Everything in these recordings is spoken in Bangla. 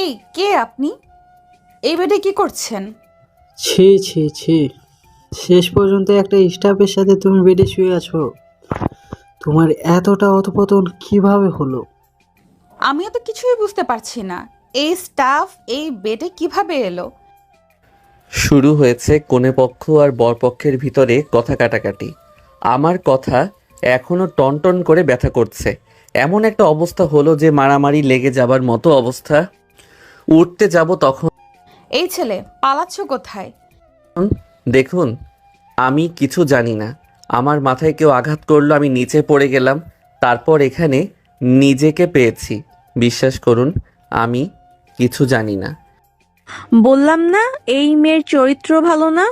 এই কে আপনি? এই বেডে কি করছেন? ছি ছি ছি, শেষ পর্যন্ত একটা স্টাফের সাথে তুমি বেডে শুয়ে আছো? তোমার এতটা অধপতন কিভাবে হলো? আমিও তো কিছুই বুঝতে পারছি না। এই স্টাফ এই বেডে কিভাবে এলো? শুরু হয়েছে কনেপক্ষ আর বরপক্ষের ভিতরে কথা কাটাকাটি। আমার কথা এখনো টনটন করে ব্যথা করছে। এমন একটা অবস্থা হলো যে মারামারি লেগে যাবার মতো অবস্থা। উঠতে যাব তখন এই ছেলে, পালাচ্ছ কোথায়? দেখুন, আমি কিছু জানি না। আমার মাথায় কেউ আঘাত করলো, আমি নিচে পড়ে গেলাম। তারপর এখানে নিজেকে পেয়েছি। বিশ্বাস করুন, আমি কিছু জানি না। বললাম না এই মেয়ের চরিত্র ভালো না।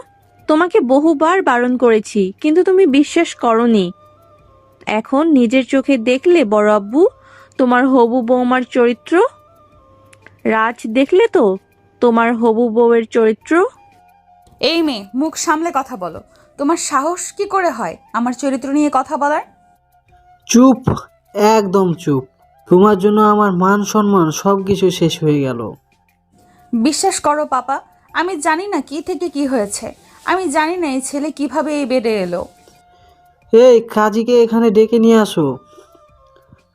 তোমাকে বহুবার বারণ করেছি কিন্তু তুমি বিশ্বাস করনি। এখন নিজের চোখে দেখলে বড় আব্বু তোমার হবু বৌমার চরিত্র। রাজ দেখলে তো তোমার হবু বউয়ের চরিত্র। এই মেয়ে, মুখ সামলে কথা বলো। তোমার সাহস কি করে হয় আমার চরিত্র নিয়ে কথা বলার? চুপ, একদম চুপ। তোমার জন্য আমার মান সম্মান সবকিছু শেষ হয়ে গেল। বিশ্বাস করো পাপা, আমি জানি না কি থেকে কি হয়েছে। আমি জানি না এই ছেলে কিভাবে এই বেডে এলো। এই কাজীকে এখানে ডেকে নিয়ে আসো।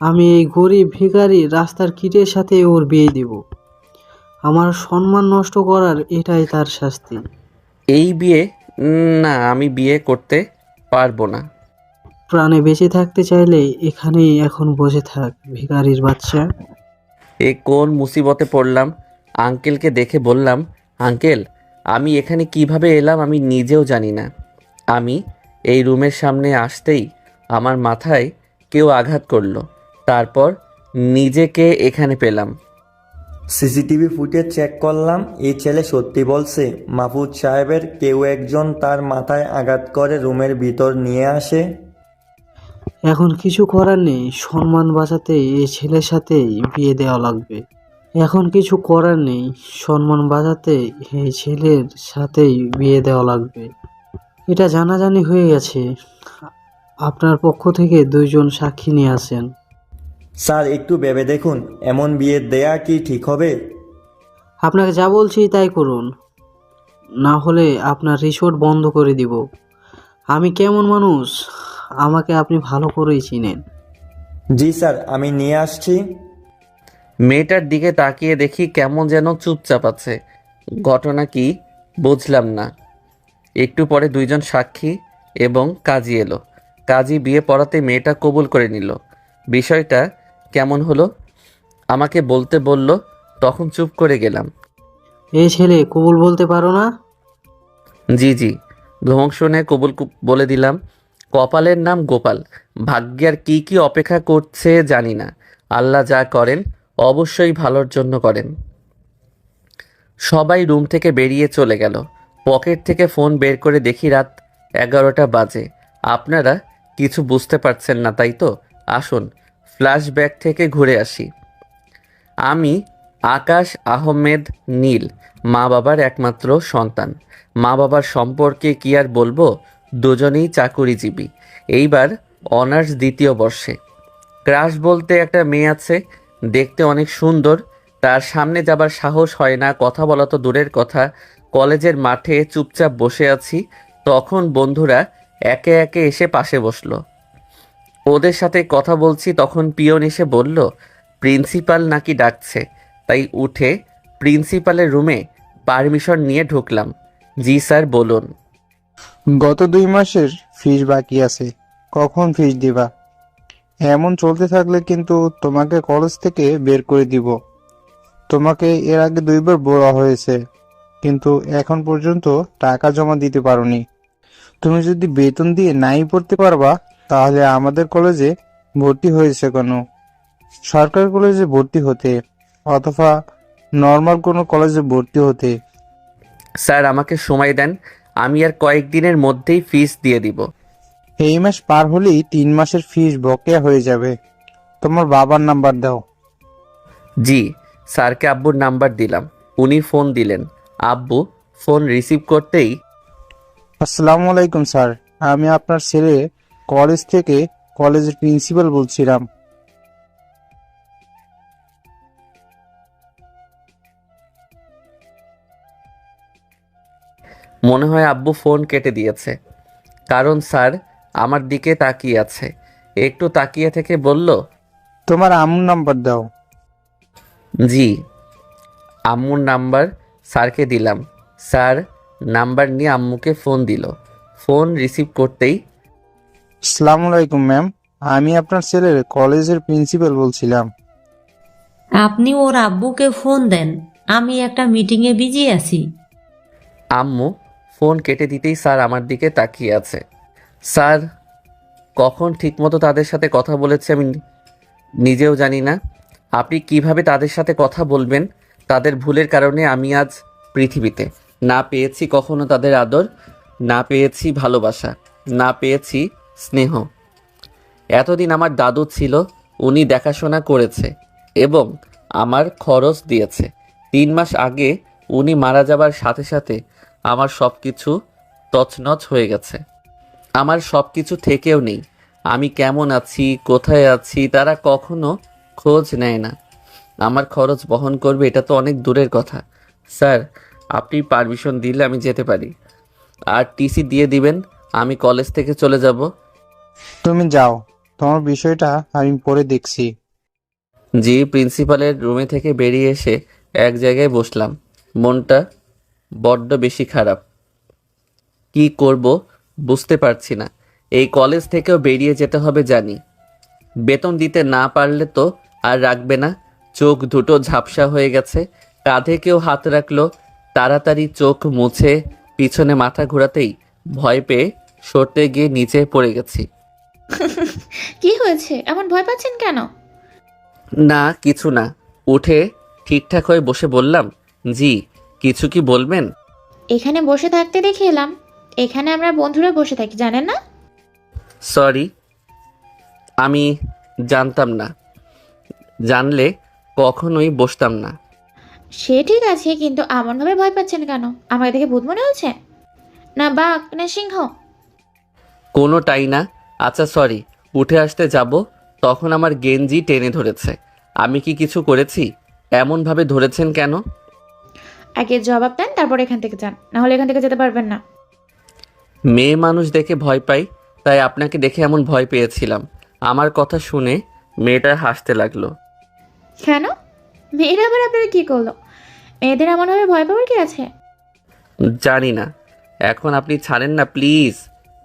আমি এই গরিব ভিখারি রাস্তার কীটের সাথে ওর বিয়ে দিব। আমার সম্মান নষ্ট করার এটাই তার শাস্তি। এই বিয়ে, না, আমি বিয়ে করতে পারবো না। প্রাণে বেঁচে থাকতে চাইলে এখানেই এখন বসে থাক, ভিখারির বাচ্চা। এ কোন মুসিবতে পড়লাম! আঙ্কেলকে দেখে বললাম, আঙ্কেল, আমি এখানে কিভাবে এলাম আমি নিজেও জানি না। আমি এই রুমের সামনে আসতেই আমার মাথায় কেউ আঘাত করলো। তারপর নিজেকে এখানে পেলাম। সিসিটিভি ফুটেজ চেক করলাম, এই ছেলে সত্যি বলছে। মাহফুজ সাহেবের কেউ একজন তার মাথায় আঘাত করে রুমের ভিতর নিয়ে আসে। এখন কিছু করার নেই, সম্মান বাঁচাতে এই ছেলের সাথেই বিয়ে দেওয়া লাগবে। এখন কিছু করার নেই, সম্মান বাঁচাতে এই ছেলের সাথেই বিয়ে দেওয়া লাগবে। এটা জানাজানি হয়ে গেছে। আপনার পক্ষ থেকে দুইজন সাক্ষী নিয়ে আসেন। স্যার, একটু ভেবে দেখুন, এমন বিয়ে দেয়া কি ঠিক হবে? আপনাকে যা বলছি তাই করুন, না হলে আপনার রিসোর্ট বন্ধ করে দিব। আমি কেমন মানুষ আমাকে আপনি ভালো করেই চিনেন। জি স্যার, আমি নিয়ে আসছি। মেয়েটার দিকে তাকিয়ে দেখি কেমন যেন চুপচাপ আছে। ঘটনা কি বুঝলাম না। একটু পরে দুইজন সাক্ষী এবং কাজী এলো। কাজী বিয়ে পড়াতে মেয়েটা কবুল করে নিল। বিষয়টা কেমন হলো আমাকে বলতে বলল, তখন চুপ করে গেলাম। এই ছেলে কবুল বলতে পারো না? জি জি, ধমক শুনে কবুল বলে দিলাম। কপালের নাম গোপাল। ভাগ্যের কি কি অপেক্ষা করছে জানি না। আল্লাহ যা করেন অবশ্যই ভালোর জন্য করেন। সবাই রুম থেকে বেরিয়ে চলে গেল। পকেট থেকে ফোন বের করে দেখি রাত 11টা বাজে। আপনারা কিছু বুঝতে পারছেন না তাই তো? আসুন ফ্ল্যাশব্যাক থেকে ঘুরে আসি। আমি আকাশ আহমেদ নীল, মা বাবার একমাত্র সন্তান। মা বাবার সম্পর্কে কি আর বলবো, দুজনেই চাকুরিজীবী। এইবার অনার্স দ্বিতীয় বর্ষে। ক্রাশ বলতে একটা মেয়ে আছে, দেখতে অনেক সুন্দর। তার সামনে যাবার সাহস হয় না, কথা বলা তো দূরের কথা। কলেজের মাঠে চুপচাপ বসে আছি, তখন বন্ধুরা একে একে এসে পাশে বসলো। ওদের সাথে কথা বলছি, তখন পিয়ন এসে বলল প্রিন্সিপাল নাকি ডাকছে। তাই উঠে প্রিন্সিপালের রুমে পারমিশন নিয়ে ঢুকলাম। জি স্যার, বলুন। গত 2 মাসের ফিস বাকি আছে, কখন ফিস দিবা? এমন চলতে থাকলে কিন্তু তোমাকে কলেজ থেকে বের করে দিব। তোমাকে এর আগে 2বার বলা হয়েছে, কিন্তু এখন পর্যন্ত টাকা জমা দিতে পারোনি। তুমি যদি বেতন দিয়ে নাই পড়তে পারবা, তাহলে আমাদের কলেজে ভর্তি হয়েছে কেন? সরকারি কলেজে ভর্তি হতে, অথবা নর্মাল কোনো কলেজে ভর্তি হতে। স্যার আমাকে সময় দেন, আমি আর কয়েকদিনের মধ্যেই ফিস দিয়ে দিব। এই মাস পার হলেই 3 মাসের ফিস বকেয়া হয়ে যাবে। তোমার বাবার নাম্বার দাও। জি, স্যারকে আব্বুর নাম্বার দিলাম। উনি ফোন দিলেন। আব্বু ফোন রিসিভ করতেই, আসসালামু আলাইকুম স্যার, আমি আপনার ছেলে কলেজ থেকে কলেজের প্রিন্সিপাল বলছিলাম। মনে হয় আব্বু ফোন কেটে দিয়েছে, কারণ স্যার আমার দিকে তাকিয়ে আছে। একটু তাকিয়ে থেকে বলল, তোমার আম্মুর নাম্বার দাও। জি। আম্মুর নাম্বার স্যারকে দিলাম। স্যার নাম্বার নিয়ে আম্মুকে ফোন দিল। ফোন রিসিভ করতেই, আসসালামু আলাইকুম ম্যাম, আমি আপনার ছেলের কলেজের প্রিন্সিপাল বলছিলাম। আপনি ওর আব্বুকে ফোন দেন, আমি একটা মিটিংয়ে বিজি আছি। আম্মু ফোন কেটে দিতেই স্যার আমার দিকে তাকিয়ে আছে। স্যার কখন ঠিকমতো তাদের সাথে কথা বলেছে আমি নিজেও জানি না। আপনি কিভাবে তাদের সাথে কথা বলবেন? তাদের ভুলের কারণে আমি আজ পৃথিবীতে না পেয়েছি কখনো তাদের আদর, না পেয়েছি ভালোবাসা, না পেয়েছি স্নেহ। এতদিন আমার দাদু ছিল, উনি দেখাশোনা করেছে এবং আমার খরচ দিয়েছে। 3 মাস আগে উনি মারা যাবার সাথে সাথে আমার সব কিছু তছনছ হয়ে গেছে। আমার সব কিছু থেকেও নেই। আমি কেমন আছি, কোথায় আছি, তারা কখনো খোঁজ নেয় না। আমার খরচ বহন করবে এটা তো অনেক দূরের কথা। স্যার আপনি পারমিশন দিলে আমি যেতে পারি, আর টিসি দিয়ে দিবেন, আমি কলেজ থেকে চলে যাব। তুমি যাও, তোমার বিষয়টা আমি পরে দেখছি। জি। প্রিন্সিপালের রুমে থেকে বেরিয়ে এসে এক জায়গায় বসলাম। মনটা বড্ড বেশি খারাপ। কি করব বুঝতে পারছি না। এই কলেজ থেকেও বেরিয়ে যেতে হবে জানি, বেতন দিতে না পারলে তো আর রাখবে না। চোখ দুটো ঝাপসা হয়ে গেছে, কাঁধে কেউ হাত রাখলো। তাড়াতাড়ি চোখ মুছে পিছনে মাথা ঘোরাতেই ভয় পেয়ে সরতে গিয়ে নিচে পড়ে গেছি। কি হয়েছে, এমন ভয় পাচ্ছেন কেন? না কিছু না। উঠে ঠিকঠাক হয়ে বসে বললাম, জি কিছু কি বলবেন? এখানে বসে থাকতে দেখে এলাম। এখানে আমরা বন্ধুরা বসে থাকি, জানেন না? সরি, আমি জানতাম না। জানলে কখনোই বসতাম না। সে ঠিক আছে, কিন্তু এমনভাবে ভয় পাচ্ছেন কেন? আমাকে দেখে ভূত মনে হচ্ছে? না বাঘ, না সিংহ? কোনোটাই না। আচ্ছা সরি। উঠে আসতে যাব তখন আমার গেঞ্জি টেনে ধরেছে। আমি কি কিছু করেছি? এমনভাবে ধরেছেন কেন? আগে জবাব দেন, তারপর এখান থেকে যান, না হলে এখান থেকে যেতে পারবেন না। মেয়ে মানুষ দেখে ভয় পাই, তাই আপনাকে দেখে এমন ভয় পেয়েছিলাম। আমার কথা শুনে মেয়েটা হাসতে লাগলো। কেন? মেয়েরা আবার আপনারা কি করলো? মেয়েদের এমনভাবে ভয় পাওয়ার কি আছে? জানি না। এখন আপনি ছাড়েন না প্লিজ।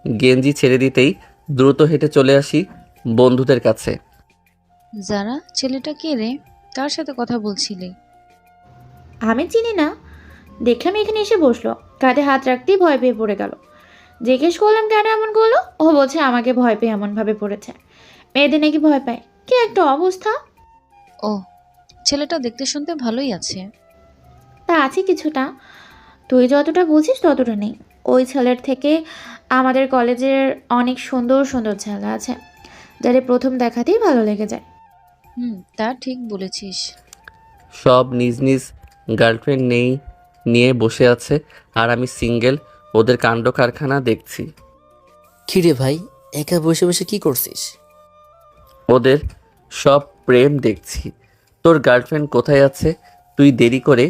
গেঞ্জি ছেড়ে দিতেই দ্রুত হেঁটে চলে আসি বন্ধুদের কাছে। যারা, ছেলেটা কে রে? কার সাথে কথা বলছিলি? আমি চিনি না, দেখলাম এখানে এসে বসলো, কাঁধে হাত রাখতেই ভয় পেয়ে পড়ে গেল। জিজ্ঞেস করলাম কেন এমন করলো, ও বলছে আমাকে ভয় পেয়ে এমনভাবে পড়েছে। মেয়েদের নাকি ভয় পায়, কি একটা অবস্থা! ও, ছেলেটা দেখতে শুনতে ভালোই আছে। তা আছে কিছুটা, তুই যতটা বুঝিস ততটা নেই। ওই ছেলের থেকে আমাদের কলেজের অনেক সুন্দর সুন্দর ছেলে আছে, যাদের প্রথম দেখাতেই ভালো লেগে যায়। তা ঠিক বলেছিস। সব নিজ নিজ গার্লফ্রেন্ড নিয়ে বসে আছে, আর আমি সিঙ্গেল। ওদের কাণ্ড কারখানা দেখছি। কিরে ভাই, একা বসে বসে কি করছিস? ওদের সব প্রেম দেখছি। তোর গার্লফ্রেন্ড কোথায় আছে? তুই দেরি করে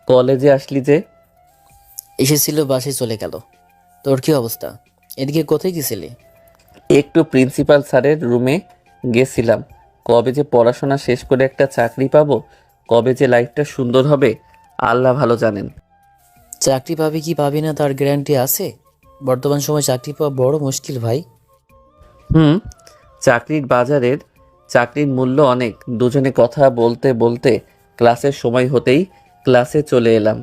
কলেজে আসলি যে? এসেছিল, বাসে চলে গেল। তোর কি অবস্থা? এদিকে কোথায় গেছিলি? একটু প্রিন্সিপাল স্যারের রুমে গেছিলাম। কবে যে পড়াশোনা শেষ করে একটা চাকরি পাবো, কবে যে লাইফটা সুন্দর হবে আল্লাহ ভালো জানেন। চাকরি পাবি কি পাবি না তার গ্যারান্টি আছে? বর্তমান সময় চাকরি পাওয়া বড় মুশকিল ভাই। চাকরির মূল্য অনেক। দুজনে কথা বলতে বলতে ক্লাসের সময় হতেই ক্লাসে চলে এলাম।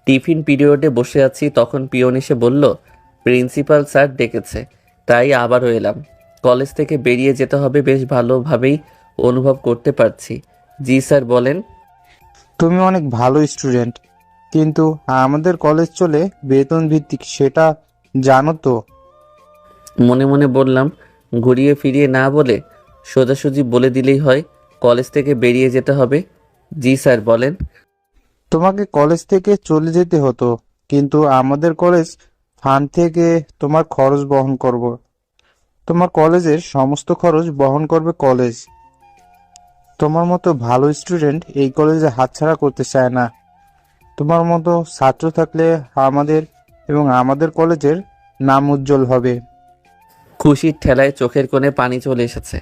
টিফিন পিরিয়ডে বসে আছি, তখন পিয়ন এসে বলল প্রিন্সিপাল স্যার ডেকেছে, তাই আবারও এলাম। কলেজ থেকে বেরিয়ে যেতে হবে, বেশ ভালোভাবেই অনুভব করতে পারছি। জি স্যার বলেন। তুমি অনেক ভালো স্টুডেন্ট, কিন্তু আমাদের কলেজ চলে বেতন ভিত্তিক, সেটা জানো তো? মনে মনে বললাম, ঘুরিয়ে ফিরিয়ে না বলে সোজাসুজি বলে দিলেই হয় কলেজ থেকে বেরিয়ে যেতে হবে। জি স্যার বলেন। তোমাকে কলেজ থেকে চলে যেতে হতো, কিন্তু আমাদের কলেজ ফান্ড থেকে তোমার খরচ বহন করব। তোমার কলেজের সমস্ত খরচ বহন করবে কলেজ। তোমার মতো ভালো স্টুডেন্ট এই কলেজে হাতছাড়া করতে চায় না। তোমার মতো ছাত্র থাকলে আমাদের এবং আমাদের কলেজের নাম উজ্জ্বল হবে। খুশির ঠেলায় চোখের কোণে পানি চলে এসেছে।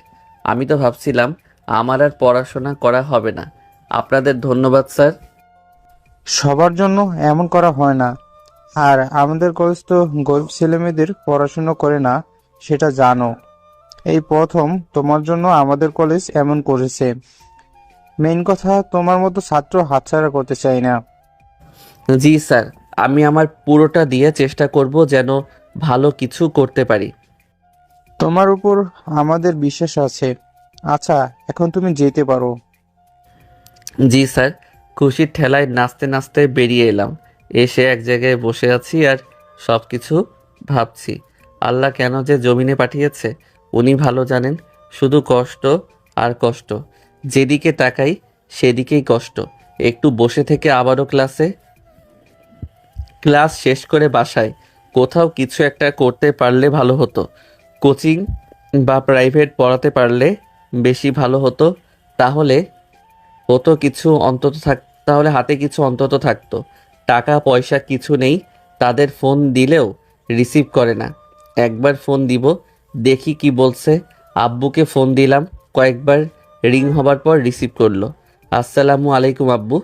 আমি তো ভাবছিলাম আমার আর পড়াশোনা করা হবে না। আপনাদের ধন্যবাদ স্যার। সবার জন্য এমন করা হয় না, আর আমাদের কলেজ তো গরিব ছেলেমেয়েদের পড়াশুনো করে না, সেটা জানো। এই প্রথম তোমার জন্য আমাদের কলেজ এমন করেছে। মেইন কথা, তোমার মতো ছাত্র হাতছাড়া করতে চাই না। জি স্যার, আমি আমার পুরোটা দিয়ে চেষ্টা করব যেন ভালো কিছু করতে পারি। তোমার উপর আমাদের বিশ্বাস আছে। আচ্ছা, এখন তুমি যেতে পারো। জি স্যার। খুশির ঠেলায় নাচতে নাচতে বেরিয়ে এলাম। এসে এক জায়গায় বসে আছি আর সব কিছু ভাবছি। আল্লাহ কেন যে জমিনে পাঠিয়েছে উনি ভালো জানেন। শুধু কষ্ট আর কষ্ট, যেদিকে তাকাই সেদিকেই কষ্ট। একটু বসে থেকে আবারও ক্লাস শেষ করে বাসায় কোথাও কিছু একটা করতে পারলে ভালো হতো। কোচিং বা প্রাইভেট পড়াতে পারলে বেশি ভালো হতো। তাহলে তাহলে হাতে কিছু অন্তত থাকতো। টাকা পয়সা কিছু নেই। তাদের ফোন দিলেও রিসিভ করে না। একবার ফোন দিব, দেখি কি বলছে। আব্বুকে ফোন দিলাম, কয়েকবার রিং হবার পর রিসিভ করলো। আসসালামু আলাইকুম আব্বু।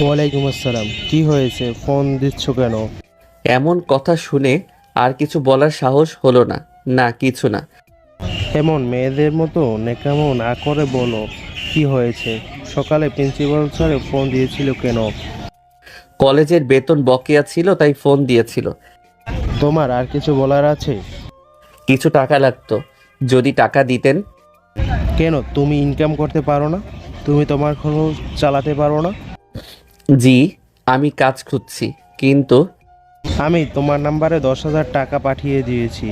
ওয়ালাইকুম আসসালাম। কি হয়েছে, ফোন দিচ্ছ কেন? এমন কথা শুনে আর কিছু বলার সাহস হলো না। না, কিছু না। এমন মেয়েদের মতো নেকামো না করে বলো, কি হয়েছে? সকালে প্রিন্সিপাল স্যার ফোন দিয়েছিল কেন? কলেজের বেতন বকেয়া ছিল, তাই ফোন দিয়েছিল। তোমার আর কিছু বলার আছে? কিছু টাকা লাগতো, যদি টাকা দিতেন। কেন, তুমি ইনকাম করতে পারো না? তুমি তোমার খরচ চালাতে পারো না? জি, আমি কাজ খুঁজছি, কিন্তু আমি তোমার নাম্বারে 10,000 টাকা পাঠিয়ে দিয়েছি।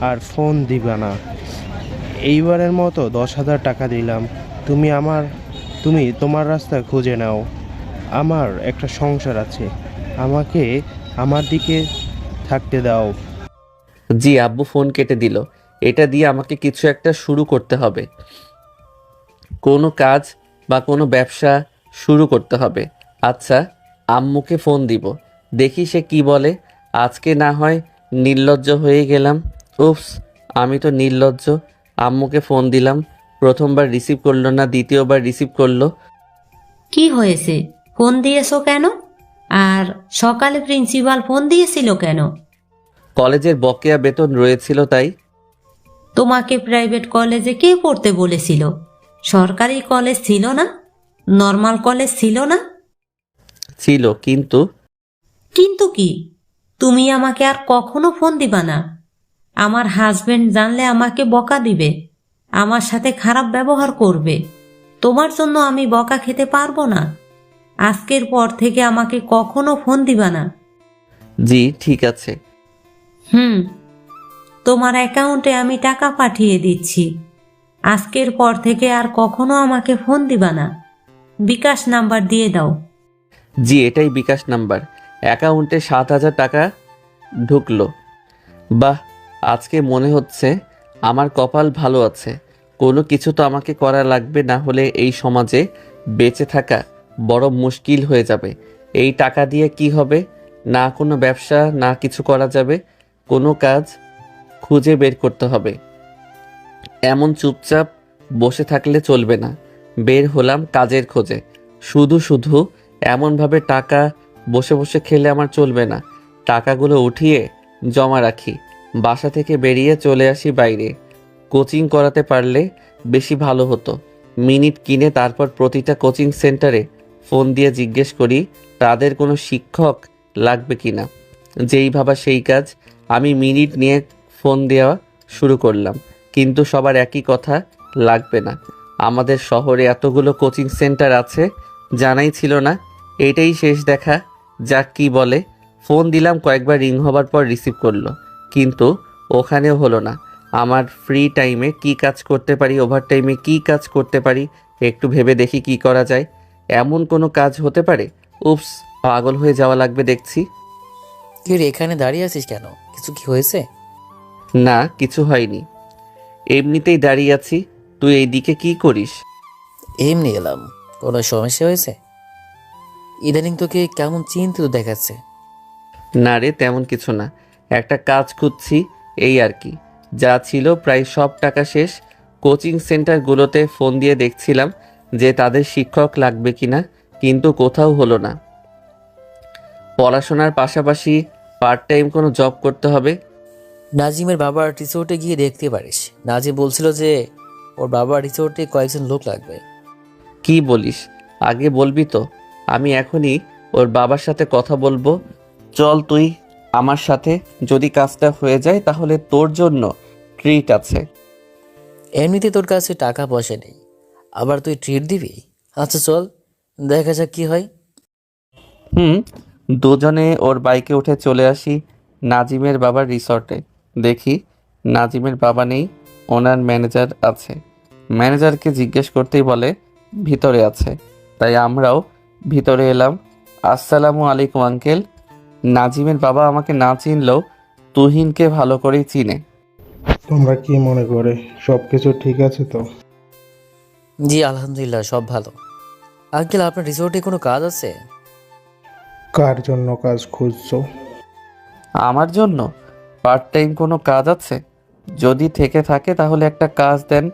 আর ফোন দিবা না। এইবারের মতো 10,000 টাকা দিলাম। তুমি তোমার রাস্তা খুঁজে নাও। আমার একটা সংসার আছে, আমাকে আমার দিকে থাকতে দাও। জি। আব্বু ফোন কেটে দিল। এটা দিয়ে আমাকে কিছু একটা শুরু করতে হবে। কোনো কাজ বা কোনো ব্যবসা শুরু করতে হবে। আচ্ছা, আম্মুকে ফোন দিব, দেখি সে কি বলে। আজকে না হয় নির্লজ্জ হয়ে গেলাম। উফস, আমি তো নির্লজ্জ। আম্মুকে ফোন দিলাম, প্রথমবার রিসিভ করলো না, দ্বিতীয়বার রিসিভ করলো। কি হয়েছে, ফোন দিয়েছো কেন? আর সকালে প্রিন্সিপাল ফোন দিয়েছিল কেন? কলেজের বকেয়া বেতন রয়েছিল, তাই। তোমাকে প্রাইভেট কলেজে কে পড়তে বলেছিল? সরকারি কলেজ ছিল না? নর্মাল কলেজ ছিল না? ছিল, কিন্তু কিন্তু কি? তুমি আমাকে আর কখনো ফোন দিবা না। আমার হাজবেন্ড জানলে আমাকে বকা দিবে, আমার সাথে খারাপ ব্যবহার করবে। তোমার জন্য আমি বকা খেতে পারবো না। আজকের পর থেকে আমাকে কখনো ফোন দিবা না। জি ঠিক আছে। তোমার অ্যাকাউন্টে আমি টাকা পাঠিয়ে দিচ্ছি। আজকের পর থেকে আর কখনো আমাকে ফোন দিবা না। বিকাশ নাম্বার দিয়ে দাও। জি, এটাই বিকাশ নাম্বার। অ্যাকাউন্টে 7,000 টাকা ঢুকলো। বাহ, আজকে মনে হচ্ছে আমার কপাল ভালো আছে। কোনো কিছু তো আমাকে করা লাগবে, না হলে এই সমাজে বেঁচে থাকা বড় মুশকিল হয়ে যাবে। এই টাকা দিয়ে কি হবে? না কোনো ব্যবসা, না কিছু করা যাবে। কোনো কাজ খুঁজে বের করতে হবে। এমন চুপচাপ বসে থাকলে চলবে না। বের হলাম কাজের খোঁজে। শুধু শুধু এমনভাবে টাকা বসে বসে খেলে আমার চলবে না। টাকাগুলো উঠিয়ে জমা রাখি। বাসা থেকে বেরিয়ে চলে আসি বাইরে। কোচিং করাতে পারলে বেশি ভালো হতো। মিনিট কিনে তারপর প্রতিটা কোচিং সেন্টারে ফোন দিয়ে জিজ্ঞেস করি তাদের কোনো শিক্ষক লাগবে কিনা। যেই ভাবা সেই কাজ। আমি মিনিট নিয়ে ফোন দেওয়া শুরু করলাম, কিন্তু সবার একই কথা, লাগবে না। আমাদের শহরে এতগুলো কোচিং সেন্টার আছে, জানাই ছিল না। এটাই শেষ দেখা যাক কি বলে। ফোন দিলাম, কয়েকবার রিং হবার পর রিসিভ করলো, কিন্তু ওখানেও হলো না। আমার ফ্রি টাইমে কি কাজ করতে পারি, ওভার টাইমে কি কাজ করতে পারি, একটু ভেবে দেখি কি করা যায়। এমন কোনো কাজ হতে পারে? উপস, পাগল হয়ে যাওয়া লাগবে দেখছি। তুই এখানে দাঁড়িয়ে আছিস কেন? কিছু কি হয়েছে? না, কিছু হয়নি, এমনিতেই দাঁড়িয়ে আছি। তুই এইদিকে কি করিস? এমনি এলাম। কোনো সমস্যা হয়েছে? ইদানিং তোকে কেমন চিন্তিত দেখাচ্ছে। না রে, তেমন কিছু না, একটা কাজ খুঁজছি, এই আর কি। যা ছিল প্রায় সব টাকা শেষ। কোচিং সেন্টারগুলোতে ফোন দিয়ে দেখছিলাম যে তাদের শিক্ষক লাগবে কিনা, কিন্তু কোথাও হলো না। পড়াশোনার পাশাপাশি পার্ট টাইম কোনো জব করতে হবে। নাজিমের বাবার রিসোর্টে গিয়ে দেখতে পারিস। নাজিম বলছিল যে ওর বাবার রিসোর্টে কয়েকজন লোক লাগবে। কি বলিস? আগে বলবি তো, আমি এখনই ওর বাবার সাথে কথা বলবো। চল তুই আমার সাথে, যদি কাজটা হয়ে যায় তাহলে তোর জন্য ট্রিট আছে। এমনিতে তোর কাছে টাকা পয়সা নেই, আবার তুই ট্রিট দিবি? আচ্ছা চল, দেখা যাক কি হয়। দুজনে ওর বাইকে উঠে চলে আসি নাজিমের বাবার রিসর্টে। দেখি নাজিমের বাবা নেই, ওনার ম্যানেজার আছে। ম্যানেজারকে জিজ্ঞেস করতেই বলে ভিতরে আছে। তাই আমরাও ভিতরে এলাম। আসসালামু আলাইকুম আঙ্কেল। নাজিমের বাবা আমাকে না চিনলেও তুহিনকে ভালো করেই চিনে। তোমরা কি মনে করে সব কিছু ঠিক আছে তো? জি আলহামদুলিল্লাহ, সব ভালো। আঙ্কেল, আপনার রিসোর্টে কোনো কাজ আছে? কার জন্য কাজ খুঁজছো? আমার জন্য পার্ট টাইম কোনো কাজ আছে? যদি থেকে থাকে তাহলে একটা কাজ দেন,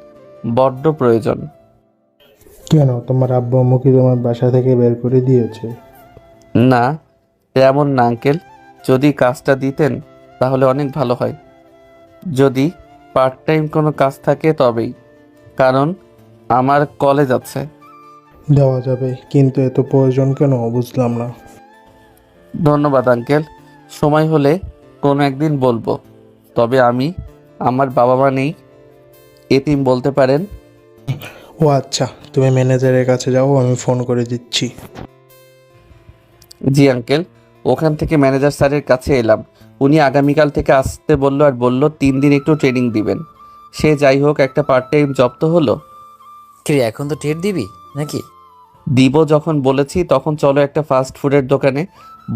বড্ড প্রয়োজন। কেন, তোমার আব্বু আম্মু কি তোমার বাসা থেকে বের করে দিয়েছে? না, তেমন না আঙ্কেল। যদি কাজটা দিতেন তাহলে অনেক ভালো হয়। যদি পার্ট টাইম কোনো কাজ থাকে তবেই, কারণ আমার কলেজ আছে। দেওয়া যাবে, কিন্তু এত প্রয়োজন কেন বুঝলাম না। ধন্যবাদ আঙ্কেল, সময় হলে কোনো একদিন বলবো। তবে আমি, আমার বাবা মা নেই, এতিম বলতে পারেন। ও আচ্ছা, তুমি ম্যানেজারের কাছে যাও, আমি ফোন করে দিচ্ছি। জি আঙ্কেল। ওখান থেকে ম্যানেজার স্যারের কাছে এলাম। উনি আগামীকাল থেকে আসতে বললো, আর বলল 3 দিন একটু ট্রেনিং দিবেন। সে যাই হোক, একটা পার্ট টাইম জব তো হলো। কি রে, এখন তো ট্রিট দিবি নাকি? দিব যখন বলেছি, তখন চলো একটা ফাস্ট ফুডের দোকানে।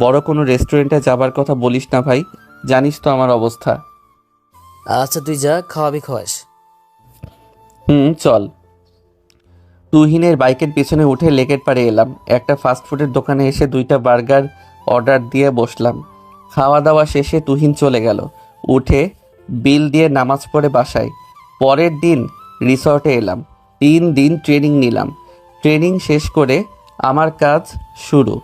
বড় কোনো রেস্টুরেন্টে যাবার কথা বলিস না ভাই, জানিস তো আমার অবস্থা। আচ্ছা তুই যা, খাওয়াবি খাওয়াস। চল। তুহিনের বাইকের পিছনে উঠে লেকের পাড়ে এলাম। একটা ফাস্ট ফুডের দোকানে এসে 2টা বার্গার অর্ডার দিয়ে বসলাম। খাওয়া দাওয়া শেষে তুহিন চলে গেল। উঠে বিল দিয়ে নামাজ পড়ে বাসায়। পরের দিন রিসর্টে এলাম। 3 দিন ট্রেনিং নিলাম। ট্রেনিং শেষ করে আমার কাজ শুরু।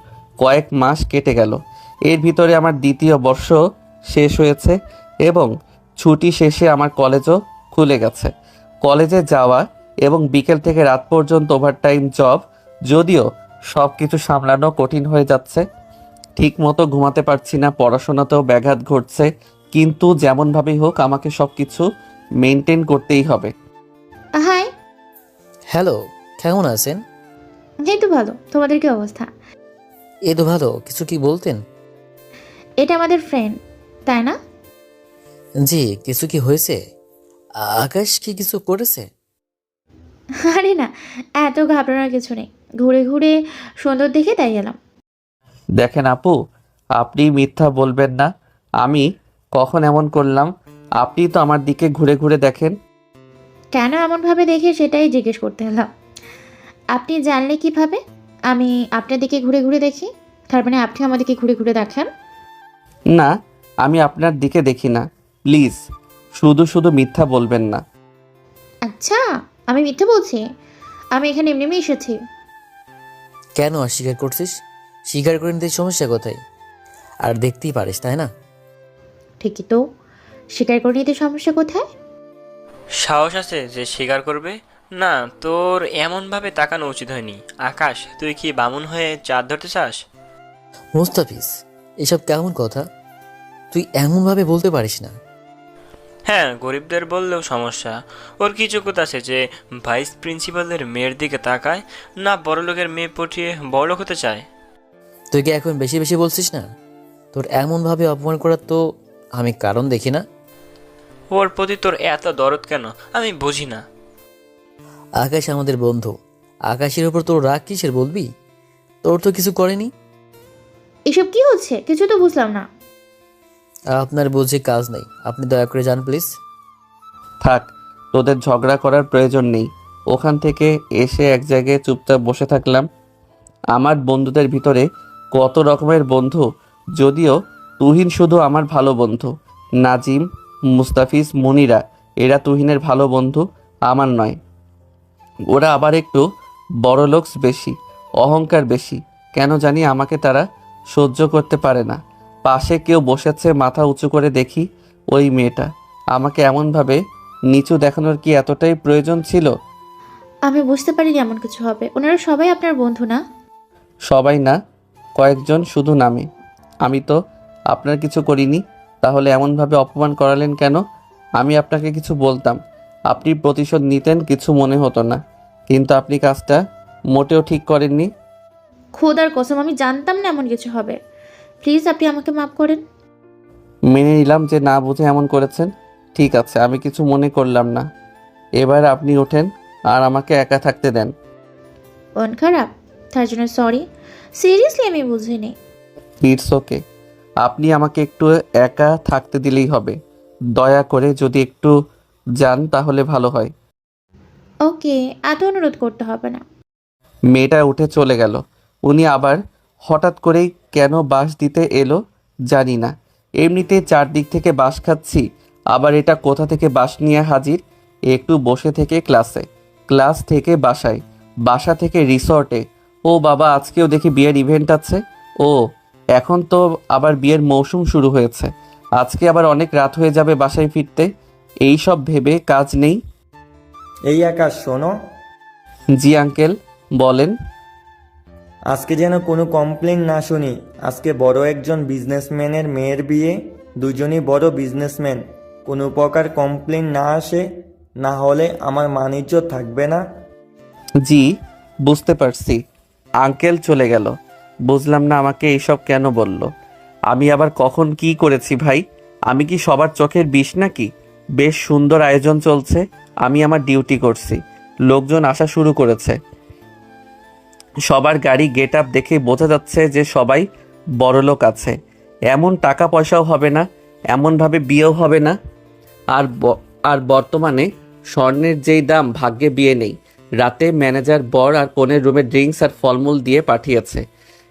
কয়েক মাস কেটে গেল। এর ভিতরে আমার 2য় বর্ষ শেষ হয়েছে এবং ছুটি শেষে আমার কলেজও খুলে গেছে। কলেজে যাওয়া এবং বিকেল থেকে রাত পর্যন্ত ওভারটাইম জব। যদিও সব কিছু সামলানো কঠিন হয়ে যাচ্ছে, ঠিক মতো ঘুমাতে পারছি না, পড়াশোনাতেও ব্যাঘাত ঘটছে, কিন্তু যেমনভাবেই হোক আমাকে সব কিছু মেনটেন করতেই হবে। হাই। হ্যালো, কেমন আছেন? এই তো ভালো, তোমাদের কি অবস্থা? এই তো ভালো। কিছু কি বলতেন? এটা আমাদের ফ্রেন্ড, তাই না? জি, কিছু কি হয়েছে? আকাশ কি কিছু করেছে? আরে না, এত ঘাবড়ানোর কিছু নেই। ঘুরে ঘুরে সুন্দর দেখে তাই এলাম। দেখেন আপু, আপনি মিথ্যা বলবেন না। আমি কখন এমন করলাম? আপনি তো আমার দিকে ঘুরে ঘুরে দেখেন। কেন এমনভাবে দেখে সেটাই জিজ্ঞেস করতে এলাম। আপনি জানলে কিভাবে আমি আপনার দিকে ঘুরে ঘুরে দেখি? তার মানে আপনি আমার দিকে ঘুরে ঘুরে দেখেন? না, আমি আপনার দিকে দেখি না। প্লিজ শুধু শুধু মিথ্যা বলবেন না। আচ্ছা, আমি মিথ্যে বলছি? আমি এখানে এমনি এসেছি। কেন অস্বীকার করছিস? স্বীকার করে নিতে সমস্যা কোথায়? আর দেখতেই পারিস, তাই না? ঠিকই তো, স্বীকার করে নিতে সমস্যা কোথায়? সাহস আছে যে স্বীকার করবে? না, তোর এমনভাবে তাকানো উচিত হয়নি। আকাশ, তুই কি বামুন হয়ে চাঁদ ধরতে চাস? মুস্তাফিজ, এসব কেমন কথা? তুই এমনভাবে বলতে পারিস না। হ্যাঁ, গরিবদের বললেও সমস্যা। ওর কি যোগ্যতা আছে যে ভাইস প্রিন্সিপালের মেয়ের দিকে তাকায়? না বড়লোকের মেয়ে পটিয়ে বড়লোক হতে চায়? তুই কি এখন বেশি বেশি বলছিস না? তোর এমনভাবে অপমান করার তো আমি কারণ দেখি না। ওর প্রতি তোর এত দরদ কেন আমি বুঝি না। আকাশ আমাদের বন্ধু, আকাশের উপর তোর রাগ কিসের বলবি? তোর তো কিছু করেনি। এসব কি হচ্ছে? কিছু তো বুঝলাম না। আপনার বুঝে কাজ নেই, আপনি দয়া করে যান প্লিজ। থাক, তোদের ঝগড়া করার প্রয়োজন নেই। ওখান থেকে এসে এক জায়গায় চুপচাপ বসে থাকলাম। আমার বন্ধুদের ভিতরে কত রকমের বন্ধু, যদিও তুহিন শুধু আমার ভালো বন্ধু। নাজিম, মুস্তাফিজ, মনিরা এরা তুহিনের ভালো বন্ধু, আমার নয়। ওরা আবার একটু বড়লোকস বেশি, অহংকার বেশি। কেন জানি আমাকে তারা সহ্য করতে পারে না। পাশে কেউ বসেছে, মাথা উঁচু করে দেখি ওই মেয়েটা। আমাকে এমনভাবে নিচু দেখানোর কি এতটাই প্রয়োজন ছিল? আমি বুঝতে পারিনি এমন কিছু হবে। ওনারা সবাই আপনার বন্ধু না? সবাই না, কয়েকজন শুধু নামে। আমি তো আপনার কিছু করিনি, তাহলে এমনভাবে অপমান করালেন কেন? আমি আপনাকে কিছু বলতাম, আপনি প্রতিশোধ নিতেন, কিছু মনে হতো না। কিন্তু আপনি কাজটা মোটেও ঠিক করেননি। খোদার কসম, আমি জানতাম না এমন কিছু হবে। প্লিজ আপনি আমাকে মাফ করেন। মেনে নিলাম যে না বুঝে এমন করেছেন। ঠিক আছে, আমি কিছু মনে করলাম না। এবার আপনি ওঠেন আর আমাকে একা থাকতে দেন। মন খারাপ, তার জন্য সরি। সিরিয়াসলি আমি বুঝিনি। ইটস ওকে, আপনি আমাকে একটু একা থাকতে দিলেই হবে। দয়া করে যদি একটু যান তাহলে ভালো হয়। ওকে, এত অনুরোধ করতে হবে না। মেয়েটা উঠে চলে গেল। উনি আবার হঠাৎ করেই কেন বাঁশ দিতে এলো জানি না। এমনিতে চারদিক থেকে বাঁশ খাচ্ছি, আবার এটা কোথা থেকে বাঁশ নিয়ে হাজির। একটু বসে থেকে ক্লাসে, ক্লাস থেকে বাসায়, বাসা থেকে রিসর্টে। ও বাবা, আজকেও দেখি বিয়ের ইভেন্ট আছে। ও, এখন তো আবার বিয়ের মৌসুম শুরু হয়েছে। আজকে আবার অনেক রাত হয়ে যাবে বাসায় ফিরতে। এই সব ভেবে কাজ নেই। এই আকাশ, শোনো। জি আঙ্কেল, বলেন। আজকে যেন কোনো কমপ্লেন না শুনি। আজকে বড় একজন বিজনেসম্যানের মেয়ের বিয়ে, দুজনই বড় বিজনেসম্যান। কোনো প্রকার কমপ্লেন না আসে, না হলে আমার মান-ইজ্জত থাকবে না। জি, বুঝতে পারছি। আঙ্কেল চলে গেল। বুঝলাম না আমাকে এইসব কেন বলল। আমি আবার কখন কি করেছি ভাই? আমি কি সবার চোখের বিষ নাকি? বেশ সুন্দর আয়োজন চলছে, আমি আমার ডিউটি করছি। লোকজন আসা শুরু করেছে। সবার গাড়ি গেট আপ দেখে বোঝা যাচ্ছে যে সবাই বড়লোক আছে। এমন টাকা পয়সাও হবে না, এমনভাবে বিয়েও হবে না। আর বর্তমানে স্বর্ণের যেই দাম, ভাগ্যে বিয়ে নেই। রাতে ম্যানেজার বর আর কনের রুমে ড্রিঙ্কস আর ফলমূল দিয়ে পাঠিয়েছে।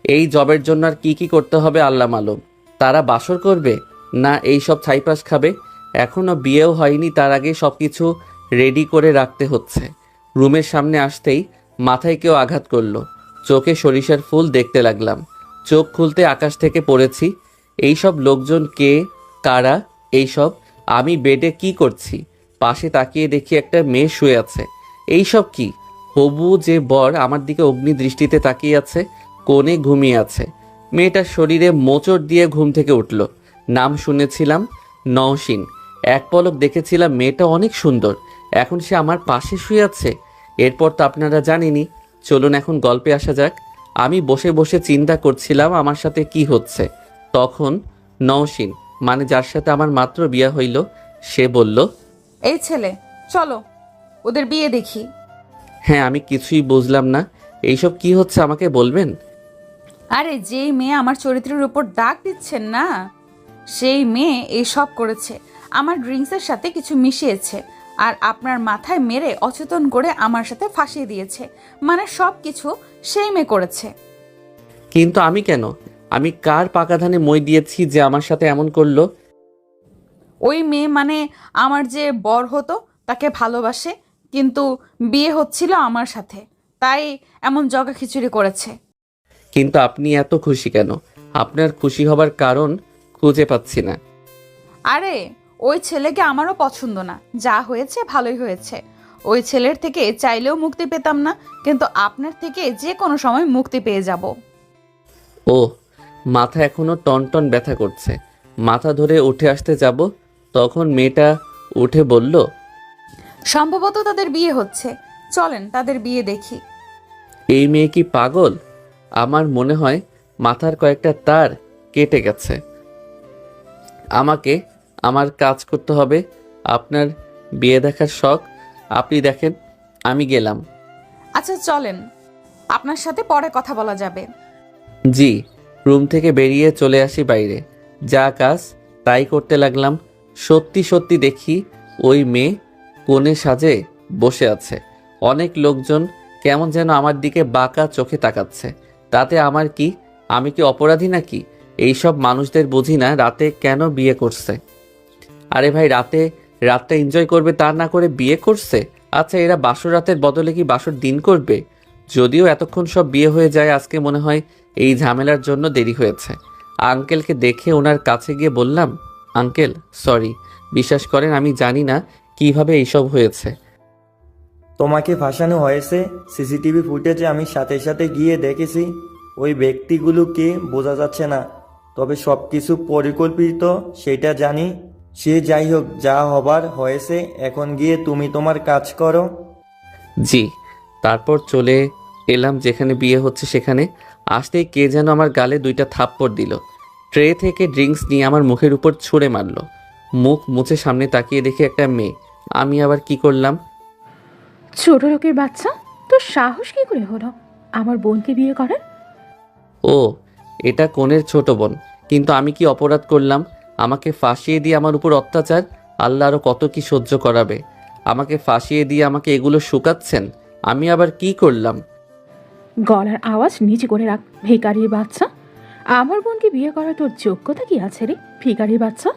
এই জবের জন্য আর কি করতে হবে আল্লাহ মালুম। তারা বাসর করবে না এই সব ছাইপাস খাবে? এখনও বিয়েও হয়নি, তার আগে সব কিছু রেডি করে রাখতে হচ্ছে। রুমের সামনে আসতেই মাথায় কেউ আঘাত করলো। চোখে সরিষার ফুল দেখতে লাগলাম। চোখ খুলতে আকাশ থেকে পড়েছি। এইসব লোকজন কে, কারা এইসব? আমি বেডে কি করছি? পাশে তাকিয়ে দেখি একটা মেয়ে শুয়ে আছে। এইসব কি? হবু যে বর আমার দিকে অগ্নি দৃষ্টিতে তাকিয়ে আছে, কোণে ঘুমিয়ে আছে। মেয়েটার শরীরে মোচড় দিয়ে ঘুম থেকে উঠল। নাম শুনেছিলাম, নওশিন। এক পলক দেখেছিলাম মেয়েটা অনেক সুন্দর, এখন সে আমার পাশে শুয়ে আছে। এরপর তো আপনারা জানেনই। চলুন এখন গল্পে আসা যাক। আমি বসে বসে চিন্তা করছিলাম আমার সাথে কি হচ্ছে। তখন নওশিন, মানে যার সাথে আমার মাত্র বিয়ে হইল, সে বলল, এই ছেলে, চলো ওদের বিয়ে দেখি। হ্যাঁ, আমি কিছুই বুঝলাম না। এইসব কি হচ্ছে আমাকে বলবেন? আরে যেই মেয়ে আমার চরিত্রের উপর দাগ দিচ্ছেন না, সেই মেয়ে এই সব করেছে। আমার ড্রিঙ্কসের সাথে কিছু মিশিয়েছে আর আপনার মাথায় মেরে অচেতন করে আমার সাথে ফাঁসিয়ে দিয়েছে। মানে সব কিছু সেই মেয়ে করেছে। কিন্তু আমি কেন? আমি কার পাকা ধানে মই দিয়েছি যে আমার সাথে এমন করলো? ওই মেয়ে, মানে আমার যে বর হতো, তাকে ভালোবাসে, কিন্তু বিয়ে হচ্ছিল আমার সাথে, তাই এমন জগা খিচুড়ি করেছে। কিন্তু আপনি এত খুশি কেন? আপনার খুশি হবার কারণ খুঁজে পাচ্ছি না। আরে ওই ছেলেকে আমারও পছন্দ না। যা হয়েছে ভালোই হয়েছে। ওই ছেলের থেকে চাইলেও মুক্তি পেতাম না, কিন্তু আপনার থেকে যে কোনো সময় মুক্তি পেয়ে যাব। ও, মাথা এখনো টনটন ব্যথা করছে। মাথা ধরে উঠে আসতে যাব, তখন মেয়েটা উঠে বলল, সম্ভবত তাদের বিয়ে হচ্ছে, চলেন তাদের বিয়ে দেখি। এই মেয়ে কি পাগল? আমার মনে হয় মাথার কয়েকটা তার কেটে গেছে। আমাকে আমার কাজ করতে হবে। আপনার বিয়ে দেখার শখ, আপনি দেখেন, আমি গেলাম। আচ্ছা চলেন, আপনার সাথে পরে কথা বলা যাবে। জি। রুম থেকে বেরিয়ে চলে আসি বাইরে। যা কাজ তাই করতে লাগলাম। সত্যি সত্যি দেখি ওই মেয়ে কোণে সাজে বসে আছে। অনেক লোকজন কেমন যেন আমার দিকে বাঁকা চোখে তাকাচ্ছে। তাতে আমার কি? আমি কি অপরাধী নাকি? এইসব মানুষদের বুঝি না রাতে কেন বিয়ে করছে। আরে ভাই, রাতটা এনজয় করবে তা না করে বিয়ে করছে। আচ্ছা, এরা বাসর রাতের বদলে কি বাসর দিন করবে? যদিও এতক্ষণ সব বিয়ে হয়ে যায়, আজকে মনে হয় এই ঝামেলার জন্য দেরি হয়েছে। আঙ্কেলকে দেখে ওনার কাছে গিয়ে বললাম, আঙ্কেল সরি, বিশ্বাস করেন আমি জানি না কিভাবে এইসব হয়েছে। তোমাকে ফাঁসানো হয়েছে। সিসিটিভি ফুটেজে আমি সাথে সাথে গিয়ে দেখেছি। ওই ব্যক্তিগুলোকে বোঝা যাচ্ছে না, তবে সব কিছু পরিকল্পিত সেটা জানি। সে যাই হোক, যা হবার হয়েছে, এখন গিয়ে তুমি তোমার কাজ করো। জি। তারপর চলে এলাম যেখানে বিয়ে হচ্ছে সেখানে। আসতেই কে যেন আমার গালে 2টা থাপ্পড় দিল। ট্রে থেকে ড্রিঙ্কস নিয়ে আমার মুখের উপর ছুঁড়ে মারলো। মুখ মুছে সামনে তাকিয়ে দেখি একটা মেয়ে। আমি আবার কি করলাম? ছোট লোকের বাচ্চা, তোর সাহস কি করে হলো আমার বোনকে বিয়ে করার? ও, এটা কনের ছোট বোন। কিন্তু আমি কি অপরাধ করলাম? আমাকে ফাঁসিয়ে দিয়ে আমার উপর অত্যাচার। আল্লাহ আরও কত কি সহ্য করাবে। আমাকে ফাঁসিয়ে দিয়ে আমাকে এগুলো শুকাচ্ছেন। আমি আবার কি করলাম? গলার আওয়াজ নিচে করে রাখ, ভিখারির বাচ্চা। আমার বোনকে বিয়ে করার তোর যোগ্যতা কি আছে রে, ভিখারির বাচ্চা?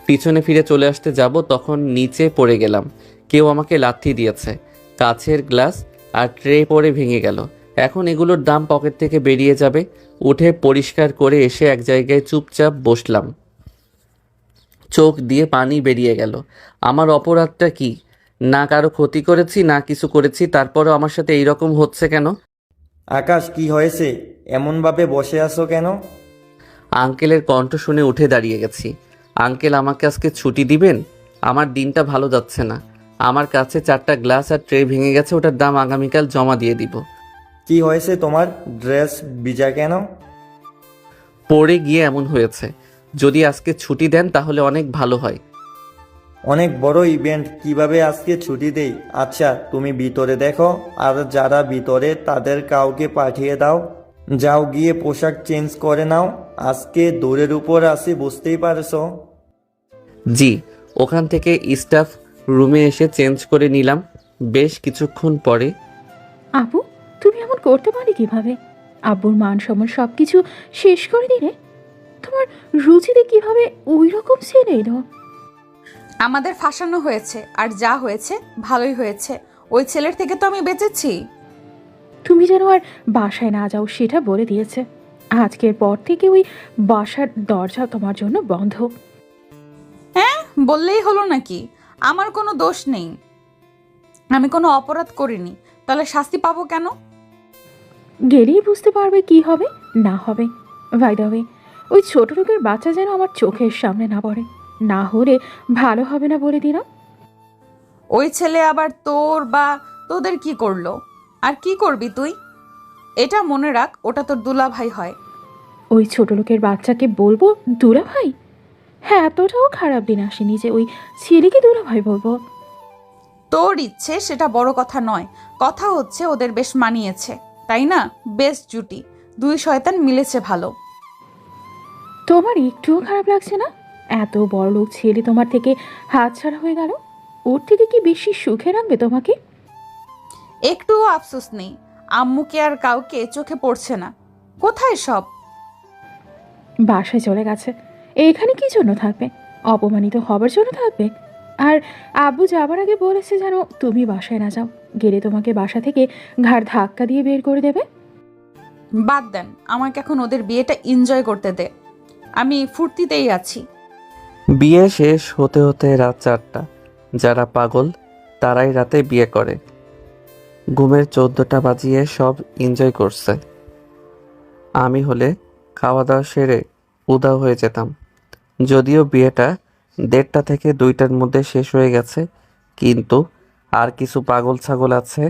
পিছনে ফিরে চলে আসতে যাব, তখন নিচে পড়ে গেলাম। কেউ আমাকে লাথি দিয়েছে। কাছের গ্লাস আর ট্রে পড়ে ভেঙে গেল। এখন এগুলোর দাম পকেট থেকে বেরিয়ে যাবে। উঠে পরিষ্কার করে এসে এক জায়গায় চুপচাপ বসলাম। চোখ দিয়ে পানি বেরিয়ে গেল। আমার অপরাধটা কি? না কারো ক্ষতি করেছি, না কিছু করেছি, তারপরেও আমার সাথে এইরকম হচ্ছে কেন? আকাশ, কি হয়েছে? এমনভাবে বসে আছো কেন? আঙ্কেলের কণ্ঠ শুনে উঠে দাঁড়িয়ে গেছি। আঙ্কেল, আমাকে আজকে ছুটি দিবেন? আমার দিনটা ভালো যাচ্ছে না। আমার কাছে 4টা গ্লাস আর ট্রে ভেঙে গেছে, ওটার দাম আগামীকাল জমা দিয়ে দিব। কি হয়েছে তোমার? ড্রেস ভিজা কেন? পড়ে গিয়ে এমন হয়েছে। যদি আজকে ছুটি দেন তাহলে অনেক ভালো হয়। অনেক বড় ইভেন্ট, কিভাবে আজকে ছুটি দেই? আচ্ছা, তুমি ভিতরে দেখো, আর যারা ভিতরে তাদের কাউকে পাঠিয়ে দাও। যাও, গিয়ে পোশাক চেঞ্জ করে নাও। আজকে দৌড়ের উপর আসি, বুঝতেই পারছো। জি। ওখান থেকে স্টাফ রুমে এসে চেঞ্জ করে নিলাম। বেশ কিছুক্ষণ পরে, আপু, তুমি এমন করতে পারি কিভাবে? আব্বুর মান সম্মান সব কিছু শেষ করে দিলে। তোমার রুচিতে কিভাবে ওই রকম ছেলে এলো? আমাদের ফাঁসানো হয়েছে, আর যা হয়েছে ভালোই হয়েছে। ওই ছেলের থেকে তো আমি বেঁচেছি। তুমি যেন আর বাসায় না যাও সেটা বলে দিয়েছে। আজকের পর থেকে ওই বাসার দরজা তোমার জন্য বন্ধ। হ্যাঁ, বললেই হলো নাকি? আমার কোনো দোষ নেই, আমি কোনো অপরাধ করিনি। তাহলে শাস্তি পাবো কেন? গেলেই বুঝতে পারবে কি হবে না হবে। বাই দ্য ওয়ে, ওই ছোট লোকের বাচ্চা যেন আমার চোখের সামনে না পড়ে, না হলে ভালো হবে না বলে দিলাম। ওই ছেলে আবার তোর বা তোদের কি করলো? আর কি করবি তুই? এটা মনে রাখ, ওটা তোর দুলাভাই হয়। ওই ছোট লোকের বাচ্চাকে বলবো দুলা ভাই? হ্যাঁ, এতটাও খারাপ দিন আসেনি যে ওই ছেলেকে দুলা ভাই বলবো। তোর ইচ্ছে সেটা বড় কথা নয়, কথা হচ্ছে ওদের বেশ মানিয়েছে, তাই না? বেশ জুটি, 2 শয়তান মিলেছে ভালো। তোমার একটুও খারাপ লাগছে না? এত বড় লোক ছেলে তোমার থেকে হাতছাড়া হয়ে গেল। ওর থেকে কি বেশি সুখে রাখবে তোমাকে? একটুও আফসোস নেই। আম্মুকে আর কাউকে চোখে পড়ছে না। কোথায় সব? বাসায় চলে গেছে। এখানে কি জন্য থাকবে? অপমানিত হবার জন্য থাকবে? আর আব্বু যাবার আগে বলেছে যেন তুমি বাসায় না যাও, গেলে তোমাকে বাসা থেকে ঘাড় ধাক্কা দিয়ে বের করে দেবে। বাদ দেন, আমাকে এখন ওদের বিয়েটা এনজয় করতে দে। আমি ফুর্তিতেই আছি। বিয়ে শেষ হতে হতে রাত 4টা। যারা পাগল তারাই রাতে বিয়ে করে। ঘুমের 14টা বাজিয়ে সব এনজয় করছে। আমি হলে খাওয়া দাওয়া সেরে উধাও হয়ে যেতাম। যদিও বিয়েটা 1:30 থেকে 2টার মধ্যে শেষ হয়ে গেছে, কিন্তু আর কিছু পাগল ছাগল আছে।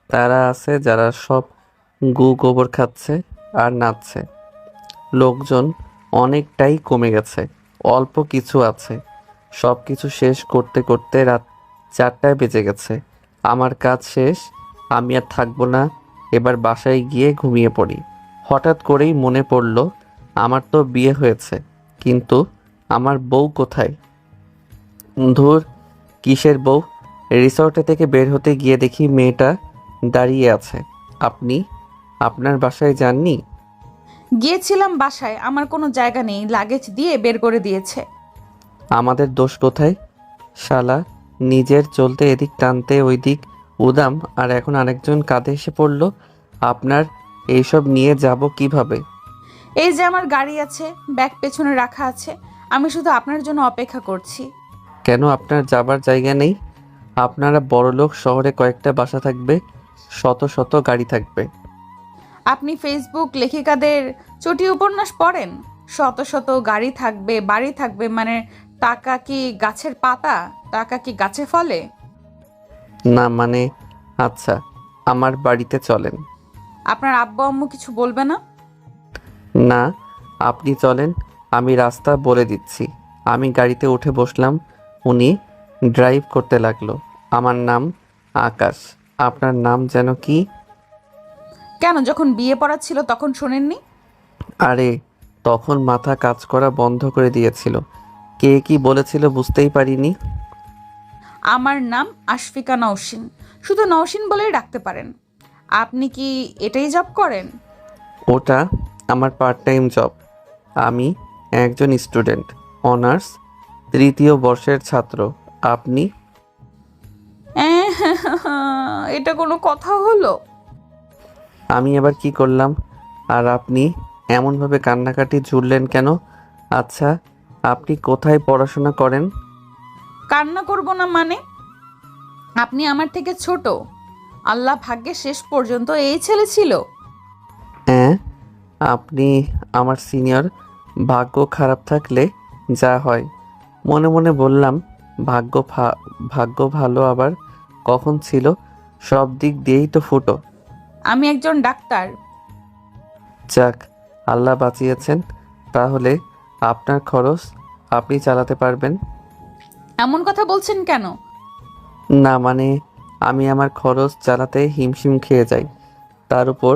তারা আছে যারা সব গোবর খাচ্ছে আর নাচছে। লোকজন অনেকটাই কমে গেছে, অল্প কিছু আছে। সব কিছু শেষ করতে করতে রাত 4টায় বেজে গেছে। আমার কাজ শেষ, আমি আর থাকবো না, এবার বাসায় গিয়ে ঘুমিয়ে পড়ি। হঠাৎ করেই মনে পড়ল আমার তো বিয়ে হয়েছে, কিন্তু আমার বউ কোথায়? ধুর, কিসের বউ? রিসর্টে থেকে বের হতে গিয়ে দেখি মেয়েটা দাঁড়িয়ে আছে। আপনি আপনার বাসায় যাননি? গিয়েছিলাম বাসায়, আমার কোনো জায়গা নেই, লাগেজ দিয়ে বের করে দিয়েছে। আমাদের দোষ কোথায়? শালা নিজের চলতে এদিক টানতে ওই দিক উদাম, আর এখন আরেকজন কাঁধে এসে পড়লো। আপনার এইসব নিয়ে যাব কিভাবে? এই যে আমার গাড়ি আছে, ব্যাগ পেছনে রাখা আছে, আমি শুধু আপনার জন্য অপেক্ষা করছি। কেন আপনার যাবার জায়গা নেই? আপনারা বড়লোক, শহরে কয়েকটা বাসা থাকবে, শত শত গাড়ি থাকবে। আপনি ফেসবুক লেখিকাদের চটি উপন্যাস পড়েন? শত শত গাড়ি থাকবে, বাড়ি থাকবে, মানে টাকা কি গাছের পাতা? টাকা কি গাছে ফলে? না মানে, আচ্ছা আমার বাড়িতে চলেন। আপনার আব্বু আম্মু কিছু বলবে না? না, আপনি চলেন, আমি রাস্তা বলে দিচ্ছি। আমি গাড়িতে উঠে বসলাম, উনি ড্রাইভ করতে লাগলো। আমার নাম আকাশ। আপনার নাম যেন কি? কেন, যখন বিয়ে পড়া ছিল তখন শোনেননি? আরে তখন মাথা কাজ করা বন্ধ করে দিয়েছিল। কে কি বলেছিল বুঝতেই পারিনি। আমার নাম আশফিকা নওশিন, শুধু নওশিন বলেই ডাকতে পারেন। আপনি কি এটাই জব করেন? ওটা আমার পার্ট টাইম জব। আমি একজন স্টুডেন্ট, অনার্স 3য় বর্ষের ছাত্র। আপনি? এটা কোনো কথা হলো? আমি এবার কি করলাম? আর আপনি এমনভাবে কান্নাকাটি জুড়লেন কেন? আচ্ছা আপনি কোথায় পড়াশোনা করেন? কান্না করব না মানে? আপনি আমার থেকে ছোট। আল্লাহ ভাগ্যে শেষ পর্যন্ত এই ছেলে ছিল। হ্যাঁ, আপনি আমার সিনিয়র। ভাগ্য খারাপ থাকলে যা হয়। মনে মনে বললাম, ভাগ্য ভালো আবার কখন ছিল? সব দিক দিয়েই তো ফুটো। আমি একজন ডাক্তার। যাক, আল্লাহ বাঁচিয়েছেন। তাহলে আপনার খরচ আপনি চালাতে পারবেন? এমন কথা বলছেন কেন? না মানে, আমি আমার খরচ চালাতে হিমশিম খেয়ে যাই, তার উপর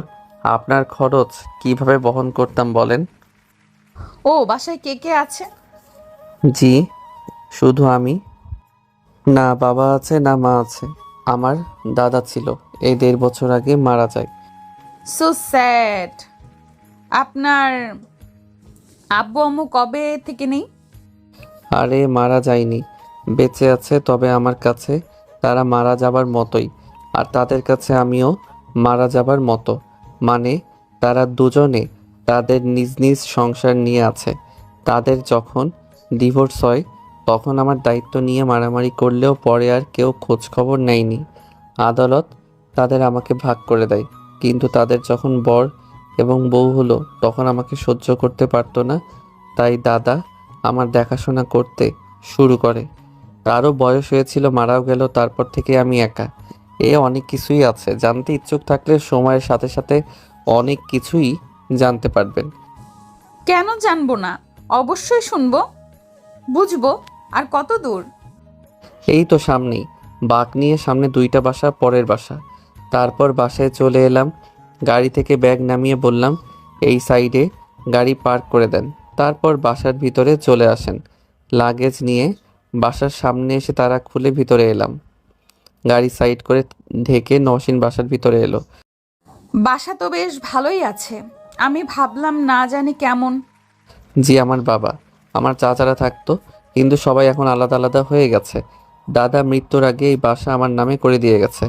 আপনার খরচ কিভাবে বহন করতাম বলেন? ও, বাসায় কে কে আছে? জি, শুধু আমি। না বাবা আছে না মা আছে। আমার দাদা ছিল, এই 1.5 বছর আগে মারা যায়। So sad. আপনার আব্বু আম্মু কবে থেকে নেই? আরে মারা যায়নি, বেঁচে আছে, তবে আমার কাছে তারা মারা যাবার মতোই, আর তাদের কাছে আমিও মারা যাবার মতো। মানে তারা দুজনে তাদের নিজ নিজ সংসার নিয়ে আছে। তাদের যখন ডিভোর্স হয় তখন আমার দায়িত্ব নিয়ে মারামারি করলেও পরে আর কেউ খোঁজ খবর নেয়নি। আদালত তাদের আমাকে ভাগ করে দেয়, কিন্তু তাদের যখন বর এবং বউ হলো তখন আমাকে সহ্য করতে পারতো না, তাই দাদা আমার দেখাশোনা করতে শুরু করে। তারও বয়স হয়েছিল, মারাও গেল, তারপর থেকে আমি একা। অনেক কিছুই আছে, জানতে ইচ্ছুক থাকলে সময়ের সাথে সাথে অনেক কিছুই জানতে পারবেন। কেন জানবো না? অবশ্যই শুনবো, বুঝবো। আর কত দূর? এই তো সামনেই, বাঁক নিয়ে সামনে 2টা বাসা, পরের বাসা। তারপর বাসায় চলে এলাম, গাড়ি থেকে ব্যাগ নামিয়ে বললাম এই সাইডে গাড়ি পার্ক করে দেন। তারপর বাসার ভিতরে চলে আসেন। লাগেজ নিয়ে বাসার সামনে এসে তারা খুলে ভিতরে এলাম। গাড়ি সাইড করে ঢেকে নওশিন বাসার ভিতরে এলো। বাসা তো বেশ ভালোই আছে। আমি ভাবলাম না জানি কেমন। জি, আমার বাবা, আমার চাচারা থাকতো, কিন্তু সবাই এখন আলাদা আলাদা হয়ে গেছে। দাদা মৃত্যুর আগে এই বাসা আমার নামে করে দিয়ে গেছে,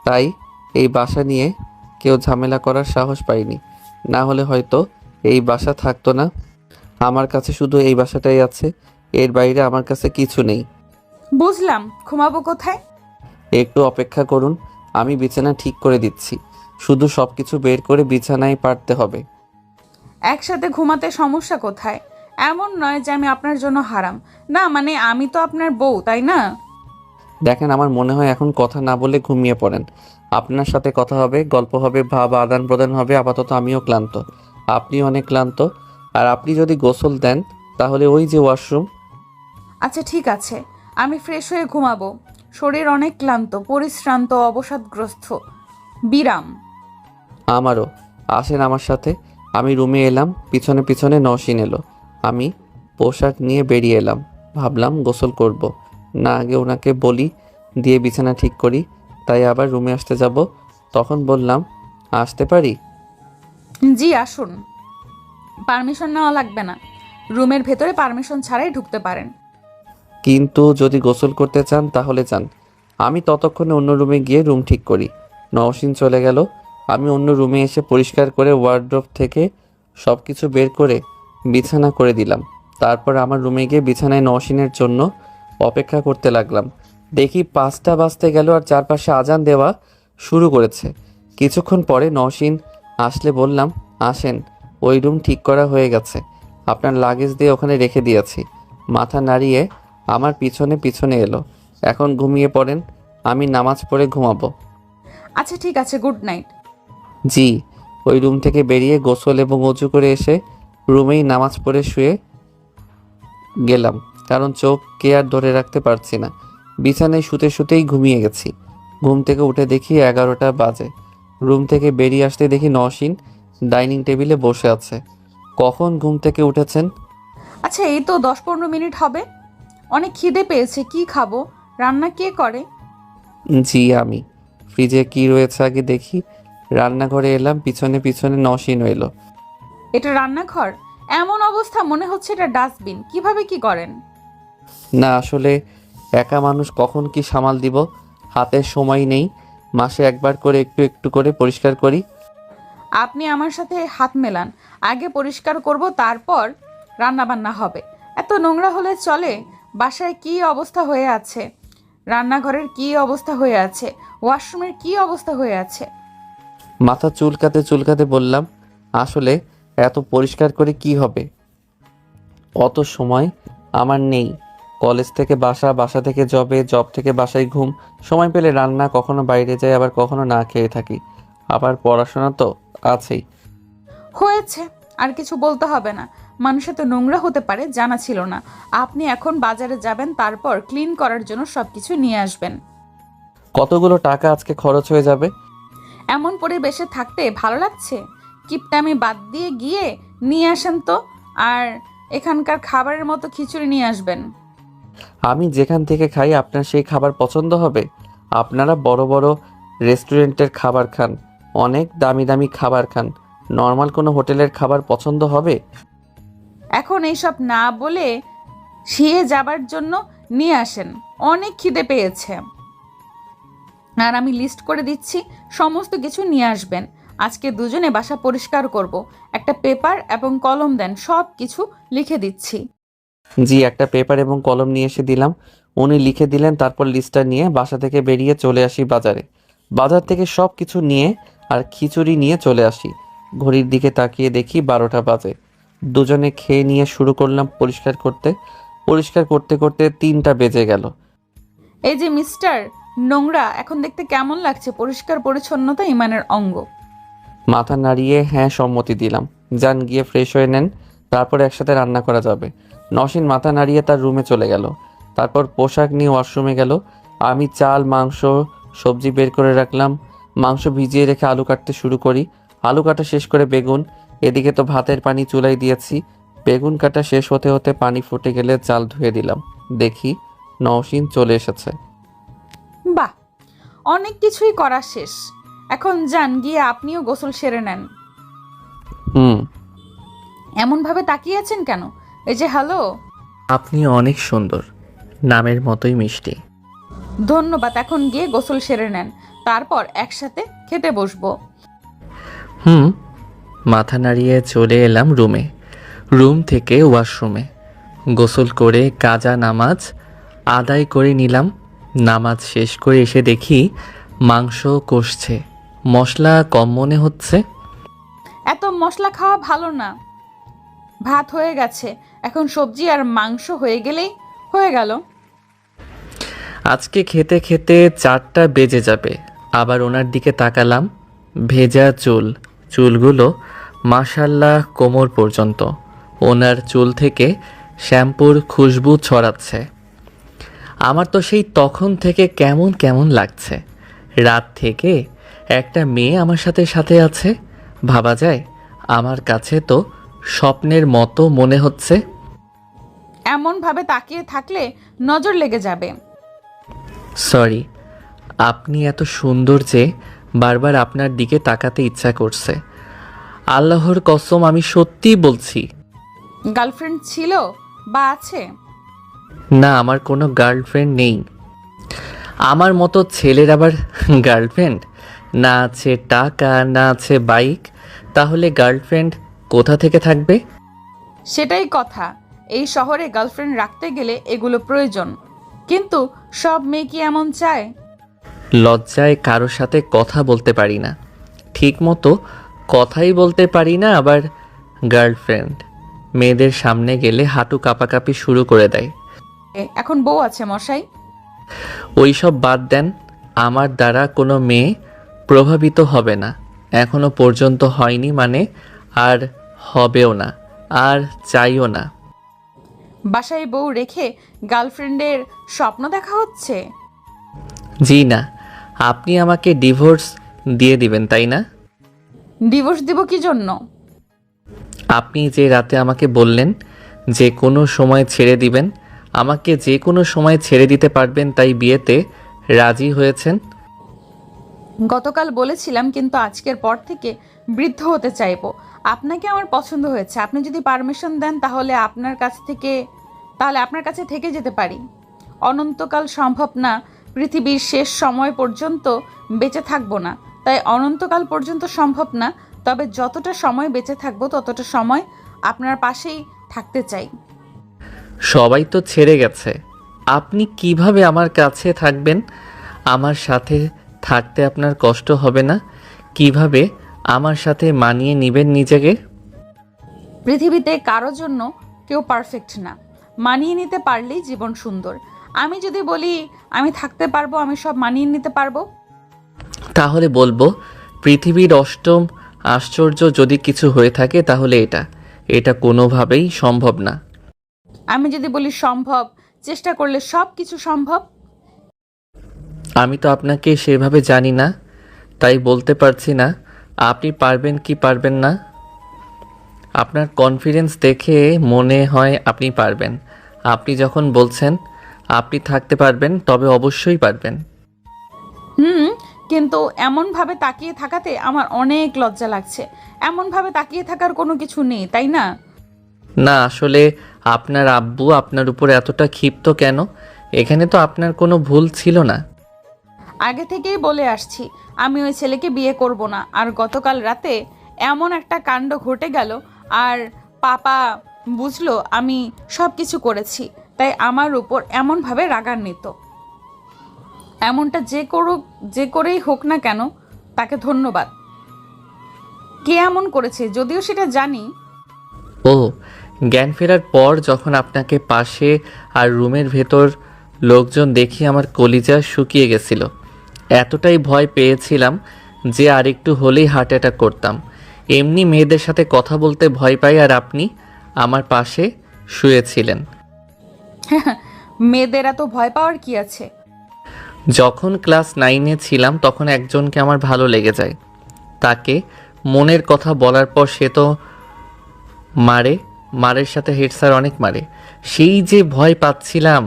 তাই এই বাসা নিয়ে কেউ ঝামেলা করার সাহস পায়নি। না হলে হয়তো এই বাসা থাকতো না। আমার কাছে শুধু এই বাসাটাই আছে, এর বাইরে আমার কাছে কিছু নেই। বুঝলাম, ঘুমাবো কোথায়? একটু অপেক্ষা করুন, আমি বিছানা ঠিক করে দিচ্ছি। শুধু সব কিছু বের করে বিছানায় পারতে হবে। একসাথে ঘুমাতে সমস্যা কোথায়? এমন নয় যে আমি আপনার জন্য হারাম। না মানে, আমি তো আপনার বউ, তাই না? দেখেন, আমার মনে হয় এখন কথা না বলে ঘুমিয়ে পড়েন। আপনার সাথে কথা হবে, গল্প হবে, ভাব আদান প্রদান হবে। আপাতত আমিও ক্লান্ত, আপনিও অনেক ক্লান্ত। আর আপনি যদি গোসল দেন তাহলে ওই যে ওয়াশরুম। আচ্ছা ঠিক আছে, আমি ফ্রেশ হয়ে ঘুমাবো। শরীর অনেক ক্লান্ত, পরিশ্রান্ত, অবসাদগ্রস্ত। বিরাম। আমারও। আসেন আমার সাথে। আমি রুমে এলাম, পিছনে পিছনে নওশিন এলো। আমি পোশাক নিয়ে বেরিয়ে এলাম। ভাবলাম গোসল করব না, আগে ওনাকে বলি, দিয়ে বিছানা ঠিক করি। তাই আবার রুমে আসতে যাব, তখন বললাম আসতে পারি? জি আসুন। পারমিশন নেওয়া লাগবে না, রুমের ভেতরে পারমিশন ছাড়াই ঢুকতে পারেন। কিন্তু যদি গোসল করতে চান তাহলে চান। আমি ততক্ষণে অন্য রুমে গিয়ে রুম ঠিক করি। নওশিন চলে গেল। আমি অন্য রুমে এসে পরিষ্কার করে ওয়ার্ড্রোব থেকে সব কিছু বের করে বিছানা করে দিলাম। তারপর আমার রুমে গিয়ে বিছানায় নওশিনের জন্য অপেক্ষা করতে লাগলাম। দেখি 5টা বাজতে গেল আর চারপাশে আজান দেওয়া শুরু করেছে। কিছুক্ষণ পরে নওশিন আসলে বললাম, আসেন, ওই রুম ঠিক করা হয়ে গেছে, আপনার লাগেজ দিয়ে ওখানে রেখে দিয়েছি। মাথা নাড়িয়ে আমার পিছনে পিছনে এলো। এখন ঘুমিয়ে পড়েন, আমি নামাজ পড়ে ঘুমাবো। আচ্ছা ঠিক আছে, গুড নাইট। জি। ওই রুম থেকে বেরিয়ে গোসল এবং অজু করে এসে রুমেই নামাজ পড়ে শুয়ে গেলাম, কারণ চোখকে আর ধরে রাখতে পারছি না। বিছানায় শুতে শুতেই ঘুমিয়ে গেছি। ঘুম থেকে উঠে দেখি 11টা বাজে। রুম থেকে বেরিয়ে আসতে দেখি নওশিন ডাইনিং টেবিলে বসে আছে। কখন ঘুম থেকে উঠেছেন? আচ্ছা এই তো 10-15 মিনিট হবে। অনেক খিদে পেয়েছে, কি খাবো? রান্না কে করে? জি আমি। ফ্রিজে কি রয়েছে আগে দেখি। রান্নাঘরে এলাম, পিছনে পিছনে নওশিন এলো। এটা রান্নাঘর? এমন অবস্থা মনে হচ্ছে এটা ডাস্টবিন। কিভাবে কি করেন? না আসলে একা মানুষ কখন কি সামাল দিব, হাতে সময় নেই। মাসে একবার করে একটু একটু করে পরিষ্কার করি। আপনি আমার সাথে হাত মেলান, আগে পরিষ্কার করব, তারপর রান্না বান্না হবে। এত নোংরা হলে চলে? বাসায় কি অবস্থা হয়ে আছে, রান্নাঘরের কি অবস্থা হয়ে আছে, ওয়াশরুমের কি অবস্থা হয়ে আছে। মাথা চুলকাতে চুলকাতে বললাম, আসলে এত পরিষ্কার করে কি হবে, অত সময় আমার নেই। কলেজ থেকে বাসা, বাসা থেকে জবে, জব থেকে বাসায় ঘুম, সময় পেলে রান্না, কখনো বাইরে যাই, আবার কখনো না খেয়ে থাকি, আবার পড়াশোনা তো আছেই। হয়েছে, আর কিছু বলতে হবে না। মানুষ এত নোংরা হতে পারে জানা ছিল না। আপনি এখন বাজারে যাবেন, তারপর ক্লিন করার জন্য সবকিছু নিয়ে আসবেন। কতগুলো টাকা আজকে খরচ হয়ে যাবে। এমন পরিবেশে থাকতে ভালো লাগছে? কিপটামি বাদ দিয়ে গিয়ে নিয়ে আসেন তো। আর এখানকার খাবারের মতো খিচুড়ি নিয়ে আসবেন। আমি যেখান থেকে খাই আপনার সেই খাবার পছন্দ হবে? আপনারা বড় বড় রেস্টুরেন্টের খাবার খান, অনেক দামি দামি খাবার খান, নর্মাল কোনো হোটেলের খাবার পছন্দ হবে? এখন এইসব না বলে শিয়ে যাবার জন্য নিয়ে আসেন। অনেক খিদে পেয়েছে। আর আমি লিস্ট করে দিচ্ছি, সমস্ত কিছু নিয়ে আসবেন। আজকে দুজনে বাসা পরিষ্কার করব। একটা পেপার এবং কলম দেন, সব কিছু লিখে দিচ্ছি। জি, একটা পেপার এবং কলম নিয়ে এসে দিলাম। উনি লিখে দিলেন। তারপর লিস্টটা নিয়ে বাসা থেকে বেরিয়ে চলে আসি বাজারে। বাজার থেকে সব কিছু নিয়ে আর খিচুড়ি নিয়ে চলে আসি। ঘড়ির দিকে তাকিয়ে দেখি 12টা বাজে। দুজনে খেয়ে নিয়ে শুরু করলাম পরিষ্কার করতে। পরিষ্কার করতে করতে 3টা বেজে গেল। এই যে মিস্টার, নোংরা এখন দেখতে কেমন লাগছে? পরিষ্কার পরিচ্ছন্নতা ইমানের অঙ্গ। মাথা নাড়িয়ে হ্যাঁ সম্মতি দিলাম। যান গিয়ে ফ্রেশ হয়ে নেন, তারপর একসাথে রান্না করা যাবে। নওশিন মাথা নাড়িয়ে তার রুমে চলে গেল। তারপর পোশাক নিয়ে ওয়াশরুমে গেল। আমি চাল, মাংস, সবজি বের করে রাখলাম। মাংস ভিজিয়ে রেখে আলু কাটতে শুরু করি। আলু কাটা শেষ করে বেগুন। এদিকে তো ভাতের পানি চুলায় দিয়েছি। বেগুন কাটা শেষ হতে হতে পানি ফুটে গেলে চাল ধুয়ে দিলাম। দেখি নওশিন চলে এসেছে। বাহ, অনেক কিছুই করা শেষ। এখন যান গিয়ে আপনিও গোসল সেরে নেন। এমনভাবে তাকিয়ে আছেন কেন? এই যে হ্যালো। আপনি অনেক সুন্দর, নামের মতোই মিষ্টি। ধন্যবাদ। এখন গিয়ে গোসল সেরে নেন, তারপর একসাথে খেতে বসবো। মাথা নাড়িয়ে চলে এলাম রুমে। রুম থেকে ওয়াশরুমে গোসল করে কাজা নামাজ আদায় করে নিলাম। নামাজ শেষ করে এসে দেখি মাংস কষছে, মশলা কম মনে হচ্ছে। এত মশলা খাওয়া ভালো না। ভাত হয়ে গেছে, এখন সবজি আর মাংস হয়ে গেলেই হয়ে গেল। আজকে খেতে খেতে 4টা বেজে যাবে। আবার ওনার দিকে তাকালাম। ভেজা চুল, চুলগুলো মাশাল্লাহ কোমর পর্যন্ত। ওনার চুল থেকে শ্যাম্পুর খুশবু ছড়াচ্ছে। আমার তো সেই তখন থেকে কেমন কেমন লাগছে। রাত থেকে একটা মেয়ে আমার সাথে সাথে আছে, ভাবা যায়? আমার কাছে তো স্বপ্নের মতো মনে হচ্ছে। এমনভাবে তাকিয়ে থাকলে নজর লেগে যাবে। সরি, আপনি এত সুন্দর যে বারবার আপনার দিকে তাকাতে ইচ্ছা করছে। আল্লাহর কসম আমি সত্যিই বলছি। গার্লফ্রেন্ড ছিল বা আছে? না, আমার কোনো গার্লফ্রেন্ড নেই। আমার মতো ছেলের আবার গার্লফ্রেন্ড? না আছে টাকা, না আছে বাইক, তাহলে গার্লফ্রেন্ড কোথা থেকে থাকবে? সেটাই কথা, এই শহরে গার্লফ্রেন্ড রাখতে গেলে এগুলো প্রয়োজন, কিন্তু সব মেয়ে কি এমন চায়? লজ্জায় কারো সাথে কথা বলতে পারি না, ঠিক মতো কথাই বলতে পারি না, আবার গার্লফ্রেন্ড। মেয়েদের সামনে গেলে হাঁটু কাঁপাকাঁপি শুরু করে দেয়। এখন বউ আছে মশাই। ওই সব বাদ দেন, আমার দ্বারা কোনো মেয়ে প্রভাবিত হবে না, এখনো পর্যন্ত হয়নি, মানে আর হবেও না, আর চাইও না। বাসায় বউ রেখে গার্লফ্রেন্ডের স্বপ্ন দেখা হচ্ছে? জি না, আপনি আমাকে ডিভোর্স দিয়ে দিবেন তাই না? ডিভোর্স দিব কি জন্য? আপনি যে রাতে আমাকে বললেন যে কোনো সময় ছেড়ে দিবেন, আমাকে যে কোনো সময় ছেড়ে দিতে পারবেন, তাই বিয়েতে রাজি হয়েছেন। গতকাল বলেছিলাম, কিন্তু আজকের পর থেকে বৃদ্ধ হতে চাইবো। আপনাকে আমার পছন্দ হয়েছে, আপনি যদি পারমিশন দেন তাহলে আপনার কাছে থেকে যেতে পারি। অনন্তকাল সম্ভব না, পৃথিবীর শেষ সময় পর্যন্ত বেঁচে থাকবো না, তাই অনন্তকাল পর্যন্ত সম্ভব না, তবে যতটা সময় বেঁচে থাকবো ততটা সময় আপনার পাশেই থাকতে চাই। সবাই তো ছেড়ে গেছে, আপনি কিভাবে আমার কাছে থাকবেন? আমার সাথে থাকতে আপনার কষ্ট হবে না? কিভাবে আমার সাথে মানিয়ে নেবেন নিজেকে? পৃথিবীতে কারো জন্য কেউ পারফেক্ট না, মানিয়ে নিতে পারলেই জীবন সুন্দর। আমি যদি বলি আমি থাকতে পারবো, আমি সব মানিয়ে নিতে পারবো, তাহলে বলবো পৃথিবীর অষ্টম আশ্চর্য যদি কিছু হয়ে থাকে তাহলে এটা কোনোভাবেই সম্ভব না। আমি যদি বলি সম্ভব, চেষ্টা করলে সব কিছু সম্ভব। আমি তো আপনাকে সেভাবে জানি না, তাই বলতে পারছি না আপনি পারবেন কি পারবেন না। আপনার কনফিডেন্স দেখে মনে হয় আপনি পারবেন। আপনি যখন বলছেন আপনি থাকতে পারবেন, তবে অবশ্যই পারবেন। কিন্তু এমনভাবে তাকিয়ে থাকাতে আমার অনেক লজ্জা লাগছে। এমনভাবে তাকিয়ে থাকার কোনো কিছু নেই, তাই না? না, আসলে আপনার আব্বু আপনার উপর এতটা ক্ষিপ্ত কেন? এখানে তো আপনার কোনো ভুল ছিল না। আগে থেকেই বলে আসছি আমি ওই ছেলেকে বিয়ে করব না, আর গতকাল রাতে এমন একটা কাণ্ড ঘটে গেল, আর পাপা বুঝলো আমি সব কিছু করেছি, তাই আমার উপর এমনভাবে রাগান্বিত। এমনটা যে করেই হোক না কেন, তাকে ধন্যবাদ। কে এমন করেছে যদিও সেটা জানি। ও, জ্ঞান ফেরার পর যখন আপনাকে পাশে আর রুমের ভেতর লোকজন দেখি আমার কলিজা শুকিয়ে গেছিল। এতটাই ভয় পেয়েছিলাম যে আরেকটু হলেই হার্ট অ্যাটাক করতাম। এমনি মেয়েদের সাথে কথা বলতে ভয় পাই, আর আপনি আমার পাশে শুয়েছিলেন। মেয়েদের এত ভয় পাওয়ার কি আছে? যখন ক্লাস 9-এ ছিলাম তখন একজনকে আমার ভালো লেগে যায়। তাকে মনের কথা বলার পর সে তো মারের সাথে হেড স্যার অনেক মারে। সেই যে ভয় পাচ্ছিলাম,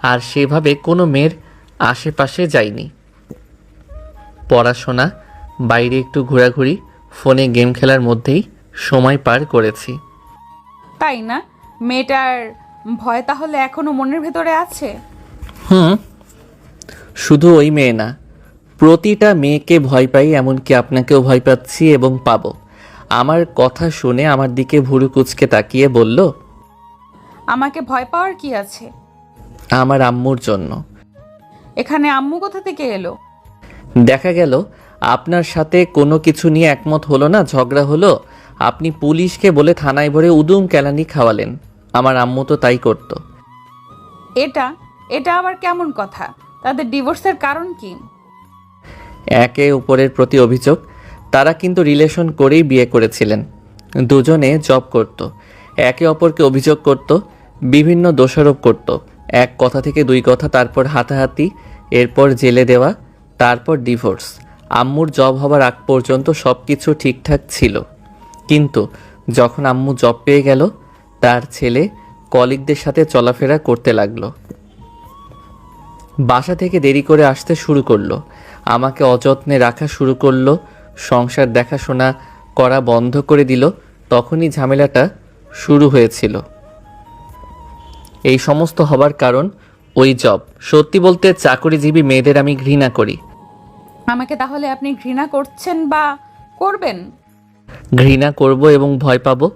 আর সেভাবে কোনো মেয়ের আশেপাশে যাইনি। পড়াশোনা, বাইরে একটু ঘোরাঘুরি, ফোনে গেম খেলার মধ্যেই সময় পার করেছি। তাই না? মেয়েটার ভয় তাহলে এখনো মনের ভেতরে আছে? শুধু ওই মেয়ে না, প্রতিটা মেয়েকে ভয় পাই, এমনকি আপনাকেও ভয় পাচ্ছি এবং পাবো। আমার কথা শুনে আমার দিকে ভুরু কুঁচকে তাকিয়ে বলল, আমাকে ভয় পাওয়ার কি আছে? আমার আম্মুর জন্য। এখানে আম্মু কোথা থেকে এলো? দেখা গেল আপনার সাথে কোনো কিছু নিয়ে একমত হলো না, ঝগড়া হলো, আপনি পুলিশকে বলে থানায় ভরে উদুম কেলানি খাওয়ালেন। আমার আম্মু তো তাই করতো। এটা আবার কেমন কথা? তাদের ডিভোর্সের কারণ কি? একে অপরের প্রতি অভিযোগ। তারা কিন্তু রিলেশন করেই বিয়ে করেছিলেন, দুজনে জব করত, একে অপরকে অভিযোগ করত, বিভিন্ন দোষারোপ করত, এক কথা থেকে দুই কথা, তারপর হাতাহাতি, এরপর জেলে দেওয়া, তারপর ডিভোর্স। আম্মুর জব হবার আগ পর্যন্ত সব কিছু ঠিকঠাক ছিল, কিন্তু যখন আম্মু জব পেয়ে গেল, তার ছেলে কলিগদের সাথে চলাফেরা করতে লাগলো, বাসা থেকে দেরি করে আসতে শুরু করলো, আমাকে অযত্নে রাখা শুরু করলো, সংসার দেখাশোনা করা বন্ধ করে দিল, তখনই ঝামেলাটা শুরু হয়েছিল। এই সমস্ত হবার কারণ ওই জব। সত্যি বলতে চাকরিজীবী মেয়েদের আমি ঘৃণা করি। আমাকে তাহলে আপনি ঘৃণা করছেন বা করবেন? ঘৃণা করব এবং ভয় পাবো।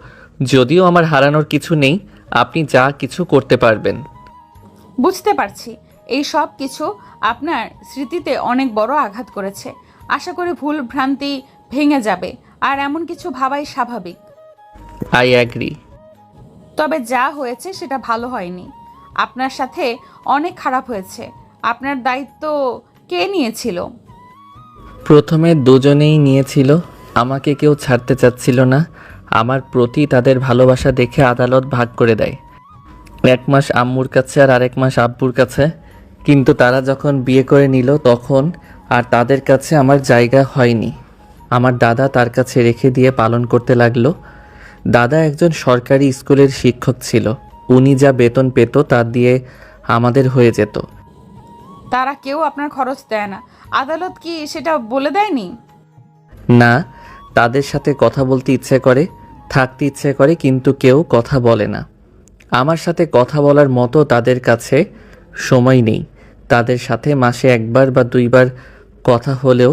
যদিও আমার হারানোর কিছু নেই, আপনি যা কিছু করতে পারবেন। বুঝতে পারছি এই সব কিছু আপনার স্মৃতিতে অনেক বড় আঘাত করেছে। আশা করি ভুল ভ্রান্তি ভেঙে যাবে, আর এমন কিছু ভাবাই স্বাভাবিক। I agree. তবে যা হয়েছে সেটা ভালো হয়নি। আপনার সাথে অনেক খারাপ হয়েছে। আপনার দায়িত্ব কে নিয়েছিল? প্রথমে দুজনেই নিয়েছিল, আমাকে কেউ ছাড়তে চাচ্ছিল না। আমার প্রতি তাদের ভালোবাসা দেখে আদালত ভাগ করে দেয়, 1 মাস আম্মুর কাছে আর আরেক মাস আব্বুর কাছে। কিন্তু তারা যখন বিয়ে করে নিল তখন আর তাদের কাছে আমার জায়গা হয়নি। আমার দাদা তার কাছে রেখে দিয়ে পালন করতে লাগলো। দাদা একজন সরকারি স্কুলের শিক্ষক ছিল। উনি যা বেতন পেত তা দিয়ে আমাদের হয়ে যেত। তারা কেউ আপনার খরচ দেয় না? আদালত কি সেটা বলে দেয়নি? না, তাদের সাথে কথা বলতে ইচ্ছে করে, থাকতে ইচ্ছে করে, কিন্তু কেউ কথা বলে না। আমার সাথে কথা বলার মতো তাদের কাছে সময় নেই। তাদের সাথে মাসে 1বার বা 2বার কথা হলেও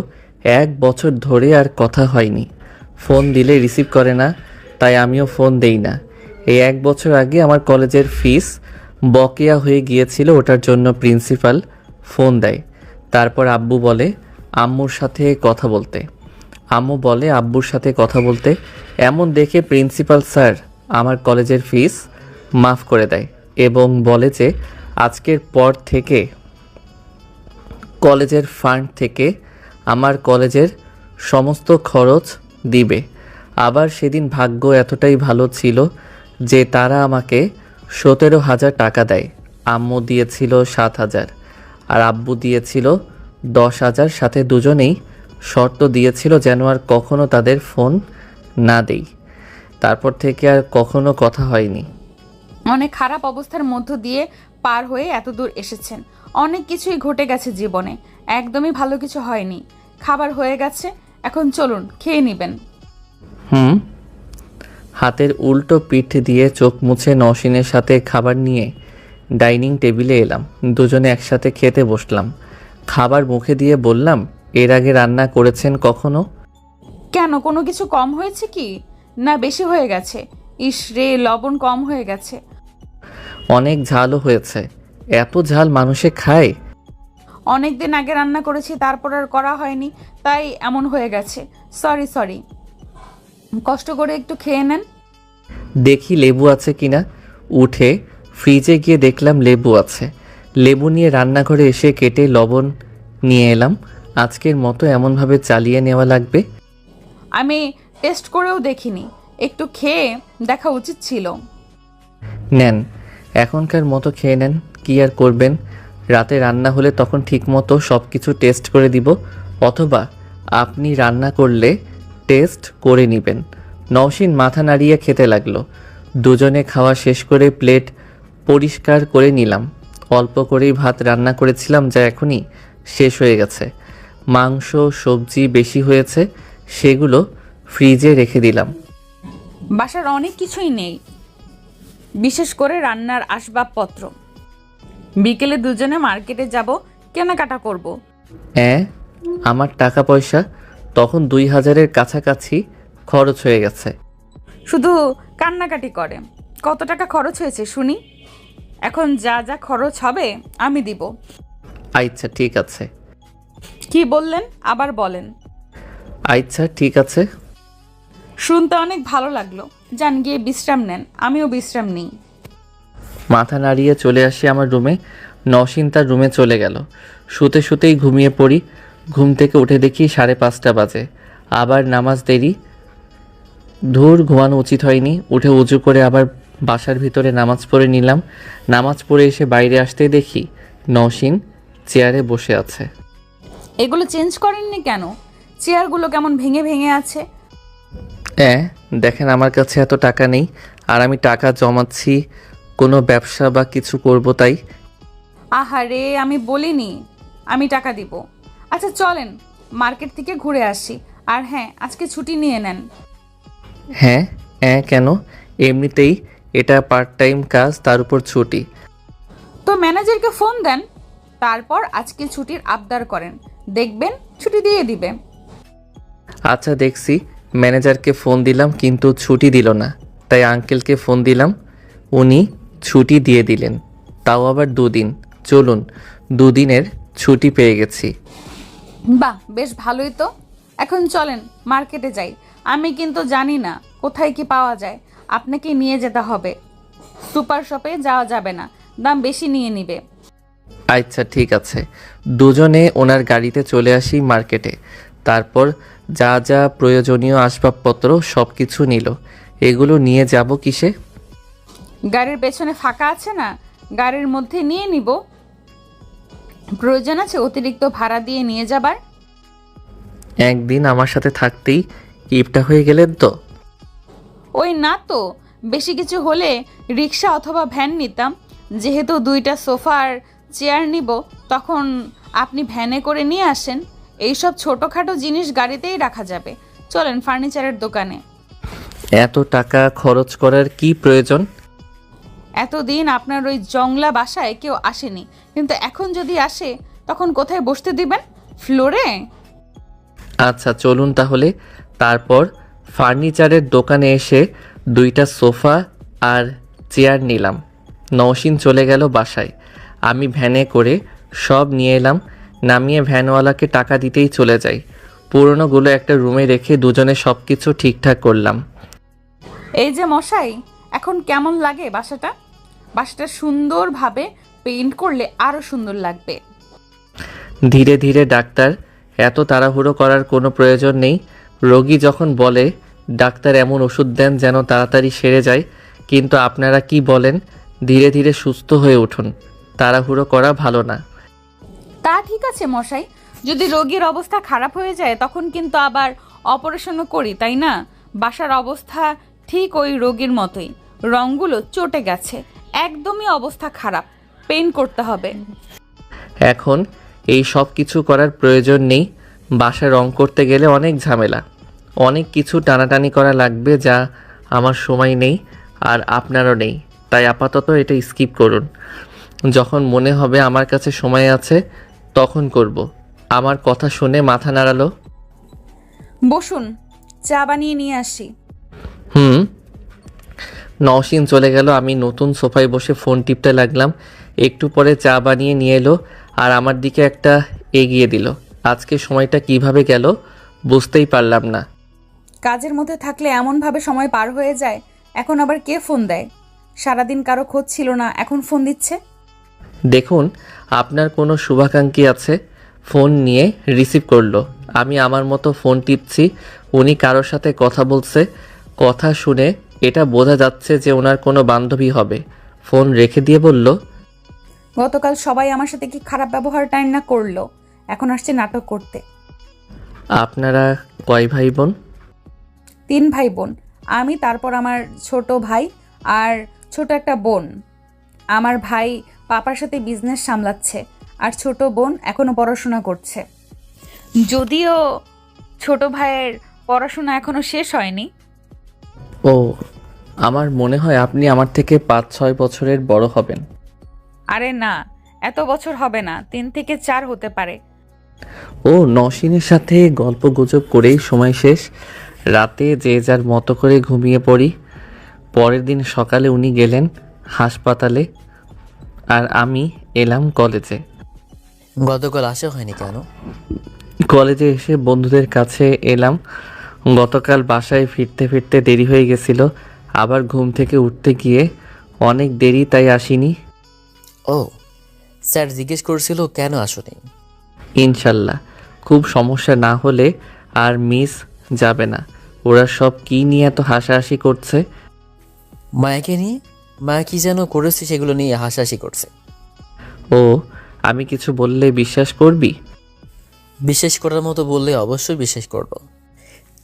1 বছর ধরে আর কথা হয়নি। ফোন দিলে রিসিভ করে না, তাই আমিও ফোন দেই না। এই 1 বছর আগে আমার কলেজের ফিস বকেয়া হয়ে গিয়েছিল, ওটার জন্য প্রিন্সিপাল ফোন দেয়। তারপর আব্বু বলে আম্মুর সাথে কথা বলতে, আম্মু বলে আব্বুর সাথে কথা বলতে। এমন দেখে প্রিন্সিপাল স্যার আমার কলেজের ফিস মাফ করে দেয় এবং বলে যে আজকের পর থেকে কলেজের ফান্ড থেকে আমার কলেজের সমস্ত খরচ দিবে। আবার সেদিন ভাগ্য এতটাই ভালো ছিল যে তারা আমাকে 17,000 টাকা দেয়। আম্মু দিয়েছিল 7,000 আর আব্বু দিয়েছিল 10,000। সাথে দুজনেই শর্ত দিয়েছিল যেন আর কখনো তাদের ফোন না দেই। তারপর থেকে আর কখনো কথা হয়নি। অনেক খারাপ অবস্থার মধ্য দিয়ে পার হয়ে এত দূর এসেছেন। অনেক কিছুই ঘটে গেছে জীবনে, একদমই ভালো কিছু হয়নি। খাবার হয়ে গেছে, এখন চলুন খেয়ে নেবেন। হাতের উল্টো পিঠ দিয়ে চোখ মুছে নওশিনের সাথে খাবার নিয়ে ডাইনিং টেবিলে এলাম। দুজনে একসাথে খেতে বসলাম। খাবার মুখে দিয়ে বললাম, এর আগে রান্না করেছেন কখনো? কেন, কোনো কিছু কম হয়েছে কি না বেশি হয়ে গেছে? ইস রে, লবণ কম হয়ে গেছে। অনেক ঝালও হয়েছে। এত ঝাল মানুষে খায়? অনেক দিন আগে রান্না করেছি, তারপর আর করা হয়নি, তাই এমন হয়ে গেছে। সরি। কষ্ট করে একটু খেয়ে নেন। দেখি লেবু আছে কিনা। উঠে ফ্রিজে গিয়ে দেখলাম লেবু আছে। লেবু নিয়ে রান্নাঘরে এসে কেটে লবণ নিয়ে এলাম। আজকের মতো এমনভাবে চালিয়ে নেওয়া লাগবে। আমি টেস্ট করেও দেখিনি, একটু খেয়ে দেখা উচিত ছিল। নেন, এখনকার মতো খেয়ে নেন। কি আর করবেন, রাতে রান্না হলে তখন ঠিকমতো সব কিছু টেস্ট করে দিব, অথবা আপনি রান্না করলে টেস্ট করে নেবেন। নওশিন মাথা নাড়িয়ে খেতে লাগলো। দুজনে খাওয়া শেষ করে প্লেট পরিষ্কার করে নিলাম। অল্প করেই ভাত রান্না করেছিলাম, যা এখনই শেষ হয়ে গেছে। মাংস সবজি বেশি হয়েছে, সেগুলো ফ্রিজে রেখে দিলাম। বাসার অনেক কিছুই নেই, বিশেষ করে রান্নার আসবাবপত্র। বিকেলে দুজনে মার্কেটে যাব, কেনাকাটা করব। আমার টাকা পয়সা তখন 2,000-এর কাছাকাছি খরচ হয়ে গেছে। শুধু কান্নাকাটি করে। কত টাকা খরচ হয়েছে শুনি? এখন যা যা খরচ হবে আমি দিব। আচ্ছা ঠিক আছে। কি বললেন, আবার বলেন। আচ্ছা ঠিক আছে। শুনতে অনেক ভালো লাগলো। যান গিয়ে বিশ্রাম নেন, আমিও বিশ্রাম নিই। মাথা নাড়িয়ে চলে আসি আমার রুমে। নওশিন তার রুমে চলে গেল। শুতে শুতেই ঘুমিয়ে পড়ি। ঘুম থেকে উঠে দেখি 5:30 বাজে। আবার নামাজ দেরি। ধুর, ঘুমানো উচিত হয়নি। উঠে উজু করে আবার বাসার ভিতরে নামাজ পড়ে নিলাম। নামাজ পড়ে এসে বাইরে আসতেই দেখি নওশিন চেয়ারে বসে আছে। এগুলো চেঞ্জ করেননি কেন? চেয়ারগুলো কেমন ভেঙে ভেঙে আছে। দেখেন আমার কাছে এত টাকা নেই, আর আমি টাকা জমাচ্ছি কোনো ব্যবসা বা কিছু করব তাই। আহারে, আমি বলিনি আমি টাকা দিব। আচ্ছা চলেন মার্কেট থেকে ঘুরে আসি। আর হ্যাঁ, আজকে ছুটি নিয়ে নেন। হ্যাঁ হ্যাঁ, কেন? এমনিতেই এটা পার্ট টাইম কাজ, তার উপর ছুটি। তো ম্যানেজারকে ফোন দেন, তারপর আজকে ছুটির আবদার করেন, দেখবেন ছুটি দিয়ে দিবে। আচ্ছা দেখছি। ম্যানেজারকে ফোন দিলাম কিন্তু ছুটি দিল না, তাই আঙ্কেলকে ফোন দিলাম, উনি ছুটি দিয়ে দিলেন, তাও আবার 2 দিন। চলুন, 2 দিনের ছুটি পেয়ে গেছি। বাহ, বেশ ভালোই তো। এখন চলেন মার্কেটে যাই। আমি কিন্তু জানি না কোথায় কি পাওয়া যায়, আপনাকে নিয়ে যেতে হবে। সুপার শপে যাওয়া যাবে না, দাম বেশি নিয়ে নিবে। আচ্ছা ঠিক আছে। দুজনে ওনার গাড়িতে চলে আসি মার্কেটে। তারপর যা যা প্রয়োজনীয় আসবাবপত্র সব কিছু নিল। এগুলো নিয়ে যাব কিসে? গাড়ির পেছনে ফাঁকা আছে না, গাড়ির মধ্যে নিয়ে নিব। প্রয়োজন আছে অতিরিক্ত ভাড়া দিয়ে নিয়ে যাবার? একদিন আমার সাথে থাকতেই কিপটা হয়ে গেলেন তো। ওই না তো, বেশি কিছু হলে রিক্সা অথবা ভ্যান নিতাম। যেহেতু 2টা সোফা আর চেয়ার নিব, তখন আপনি ভ্যানে করে নিয়ে আসেন। এইসব ছোটোখাটো জিনিস গাড়িতেই রাখা যাবে। চলেন ফার্নিচারের দোকানে। এত টাকা খরচ করার কি প্রয়োজন? এতদিন আপনার ওই জংলা বাসায় কেউ আসেনি, কিন্তু এখন যদি আসে তখন কোথায় বসতে দিবেন? ফ্লোরে? আচ্ছা চলুন তাহলে। তারপর ফার্নিচারের দোকানে এসে 2টা সোফা আর চেয়ার নিলাম। নওশিন চলে গেল বাসায়। আমি ভ্যানে করে সব নিয়ে এলাম, নামিয়ে ভ্যানওয়ালাকে টাকা দিতেই চলে যাই। পুরনোগুলো একটা রুমে রেখে দুজনে সব কিছু ঠিকঠাক করলাম। এই যে মশাই, এখন কেমন লাগে বাসাটা? বাসাটা সুন্দরভাবে পেইন্ট করলে আরো সুন্দর লাগবে। ধীরে ধীরে ডাক্তার, এত তাড়াহুড়ো করার কোনো প্রয়োজন নেই। রোগী যখন বলে ডাক্তার এমন ওষুধ দেন যেন তাড়াতাড়ি সেরে যায়, কিন্তু আপনারা কি বলেন ধীরে ধীরে সুস্থ হয়ে উঠুন। তাড়াহুড়ো করা ভালো না। তা ঠিক আছে মশাই, যদি রোগীর অবস্থা খারাপ হয়ে যায় তখন কিন্তু আবার অপারেশনও করি, তাই না? বাসার অবস্থা ঠিক ওই রোগীর মতোই, রঙগুলো চটে গেছে, একদমই অবস্থা খারাপ, পেইন্ট করতে হবে। এখন এই সব কিছু করার প্রয়োজন নেই। বাসা রং করতে গেলে অনেক ঝামেলা, অনেক কিছু টানাটানি করা লাগবে, যা আমার সময় নেই আর আপনারও নেই। তাই আপাতত এটা স্কিপ করুন। যখন মনে হবে আমার কাছে সময় আছে তখন করব। আমার কথা শুনে মাথা নাড়ালো। বসুন, চা বানিয়ে নিয়ে আসি। নওশিন চলে গেল। আমি নতুন সোফায় বসে ফোন টিপতে লাগলাম। একটু পরে চা বানিয়ে নিয়ে এলো আর আমার দিকে একটা এগিয়ে দিল। আজকে সময়টা কিভাবে গেল বুঝতেই পারলাম না। কাজের মধ্যে থাকলে এমনভাবে সময় পার হয়ে যায়। এখন আবার কে ফোন দেয়? সারাদিন কারো খোঁজ ছিল না, এখন ফোন দিচ্ছে। দেখুন, আপনার কোনো শুভাকাঙ্ক্ষী আছে। ফোন নিয়ে রিসিভ করলো। আমি আমার মতো ফোন টিপছি, উনি কারোর সাথে কথা বলছে। কথা শুনে এটা বোঝা যাচ্ছে যে ওনার কোনো বান্ধবী হবে। ফোন রেখে দিয়ে বলল, গতকাল সবাই আমার সাথে কি খারাপ ব্যবহারটাই না করলো, এখন আসছে নাটক করতে। আপনারা কয় ভাই বোন? 3 ভাই বোন, আমি, তারপর আমার ছোট ভাই আর ছোট একটা বোন। আমার ভাই পাপার সাথে বিজনেস সামলাচ্ছে আর ছোট বোন এখনো পড়াশোনা করছে। যদিও ছোট ভাইয়ের পড়াশোনা এখনো শেষ হয়নি। ও, আমার মনে হয় আপনি আমার থেকে 5-6 বছরের বড় হবেন। আরে না, এত বছর হবে না, 3 থেকে 4 হতে পারে। ও, নওশিনের সাথে গল্প গুজব করেই সময় শেষ। রাতে যে যার মতো করে ঘুমিয়ে পড়ি। পরের দিন সকালে উনি গেলেন হাসপাতালে আর আমি এলাম কলেজে। গতকাল আসা হয়নি কেন? কলেজে এসে বন্ধুদের কাছে এলাম। গতকাল বাসায় ফিরতে ফিরতে দেরি হয়ে গেছিল, আবার ঘুম থেকে উঠতে গিয়ে অনেক দেরি, তাই আসিনি। ও, স্যার জিজ্ঞেস করছিল কেন আসোনি। ইনশাল্লাহ খুব সমস্যা না হলে আর মিস যাবে না। ওরা সব কি নিয়ে এত হাসাহাসি করছে? মায়াকে নিয়ে। মায়া কি যেন করেছে সেগুলো নিয়ে হাসাহাসি করছে। ও, আমি কিছু বললে বিশ্বাস করবি? বিশ্বাস করার মতো বললে অবশ্যই বিশ্বাস করব।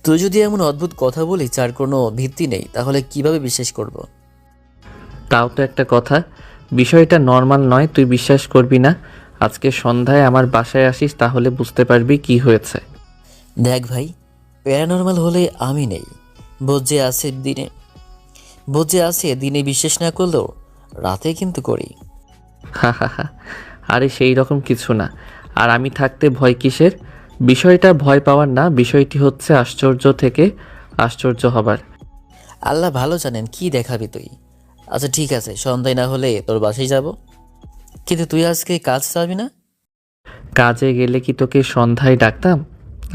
তুই যদি এমন অদ্ভুত কথা বলি যার কোনো ভিত্তি নেই, তাহলে কিভাবে বিশ্বাস করব? তাও তো একটা কথা। বিষয়টা নর্মাল নয়, তুই বিশ্বাস করবি না। আজকে সন্ধ্যায় আমার বাসায় আসিস, তাহলে বুঝতে পারবি কি হয়েছে। দেখ ভাই, প্যারানর্মাল হলে আমি নেই, বোঝে আছে দিনে বিশ্বাস না করলেও রাতে কিন্তু করি। হা হা হা। আরে সেই রকম কিছু না। আর আমি থাকতে ভয় কিসের? বিষয়টা ভয় পাওয়ার না, বিষয়টি হচ্ছে আশ্চর্য থেকে আশ্চর্য হবার। আল্লাহ ভালো জানেন কি দেখাবি তুই। আচ্ছা ঠিক আছে, সন্ধ্যায় না হলে তোর বাসায় যাব। কিন্তু তুই আজকে কাজ যাবি না? কাজে গেলে কি তোকে সন্ধ্যায় ডাকতাম?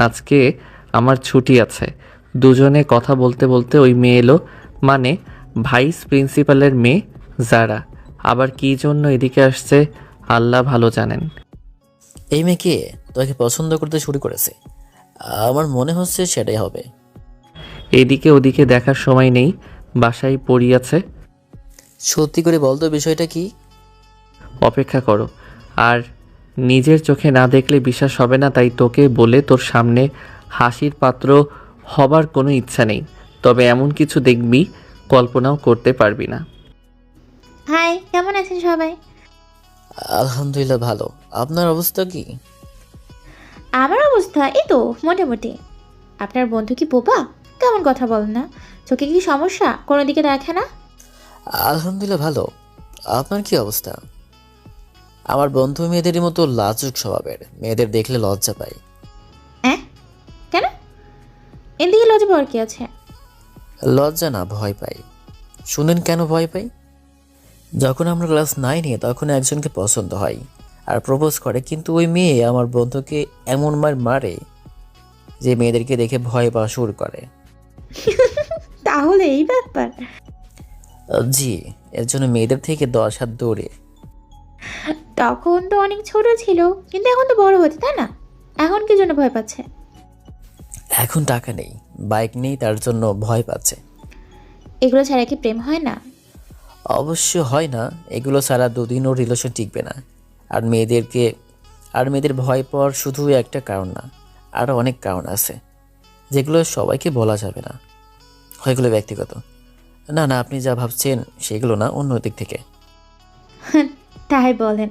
আজকে আমার ছুটি আছে। দুজনে কথা বলতে বলতে ওই মেয়ে এলো, মানে ভাইস প্রিন্সিপালের মেয়ে যারা। আবার কী জন্য এদিকে আসছে আল্লাহ ভালো জানেন। এই মেয়েকে তোকে পছন্দ করতে শুরু করেছে। আমার মনে হচ্ছে সেটাই হবে। এদিকে ওদিকে দেখার সময় নেই, বাসায় পড়ি আছে। সত্যি করে বলতো বিষয়টা কি? অপেক্ষা করো। আর নিজের চোখে না দেখলে বিশ্বাস হবে না, তাই তোকে বলে তোর সামনে হাসির পাত্র হবার কোনো ইচ্ছা নেই। তবে এমন কিছু দেখবি কল্পনাও করতে পারবি না। হাই, কেমন আছেন সবাই? আলহামদুলিল্লাহ ভালো। আপনার অবস্থা কি? আমার অবস্থা এই তো মোটামুটি। আপনার বন্ধু কি বোবা? কেমন কথা বলেন না? চোখে কি সমস্যা? কোনো দিকে দেখে না? আলহামদুলিল্লাহ ভালো। আপনার কি অবস্থা? আমার বন্ধু মেয়েদেরই মতো লাজুক স্বভাবের, মেয়েদের দেখলে লজ্জা পায়। হ্যাঁ, কেন? এদিকে লজ্জা পাওয়ার কি আছে? লজ্জা না, ভয় পাই। শুনেন কেন ভয় পাই? যখন আমরা ক্লাস 9-এ তখন একজনকে পছন্দ হয় আর প্রপোজ করে, কিন্তু ওই মেয়ে আমার বন্ধুকে এমন মারে যে মেয়েদেরকে দেখে ভয় পাওয়া শুরু করে। তাহলে এই ব্যাপার। জি, এর জন্য মেয়েদের থেকে 10 হাত দূরে। তখন তো অনেক ছোট ছিল, কিন্তু এখন তো বড় হচ্ছে, তাই না? এখন কি জন্য ভয় পাচ্ছে? এখন টাকা নেই, বাইক নেই, তার জন্য ভয় পাচ্ছে। এগুলো ছাড়া কি প্রেম হয় না? অবশ্য হয় না, এগুলো ছাড়া দুদিনও রিলেশন টিকবে না। আর মেয়েদের ভয় পাওয়ার শুধু একটা কারণ না, আরও অনেক কারণ আছে যেগুলো সবাইকে বলা যাবে না। ওইগুলো ব্যক্তিগত। না না, আপনি যা ভাবছেন সেগুলো না, অন্য দিক থেকে। তাই বলেন,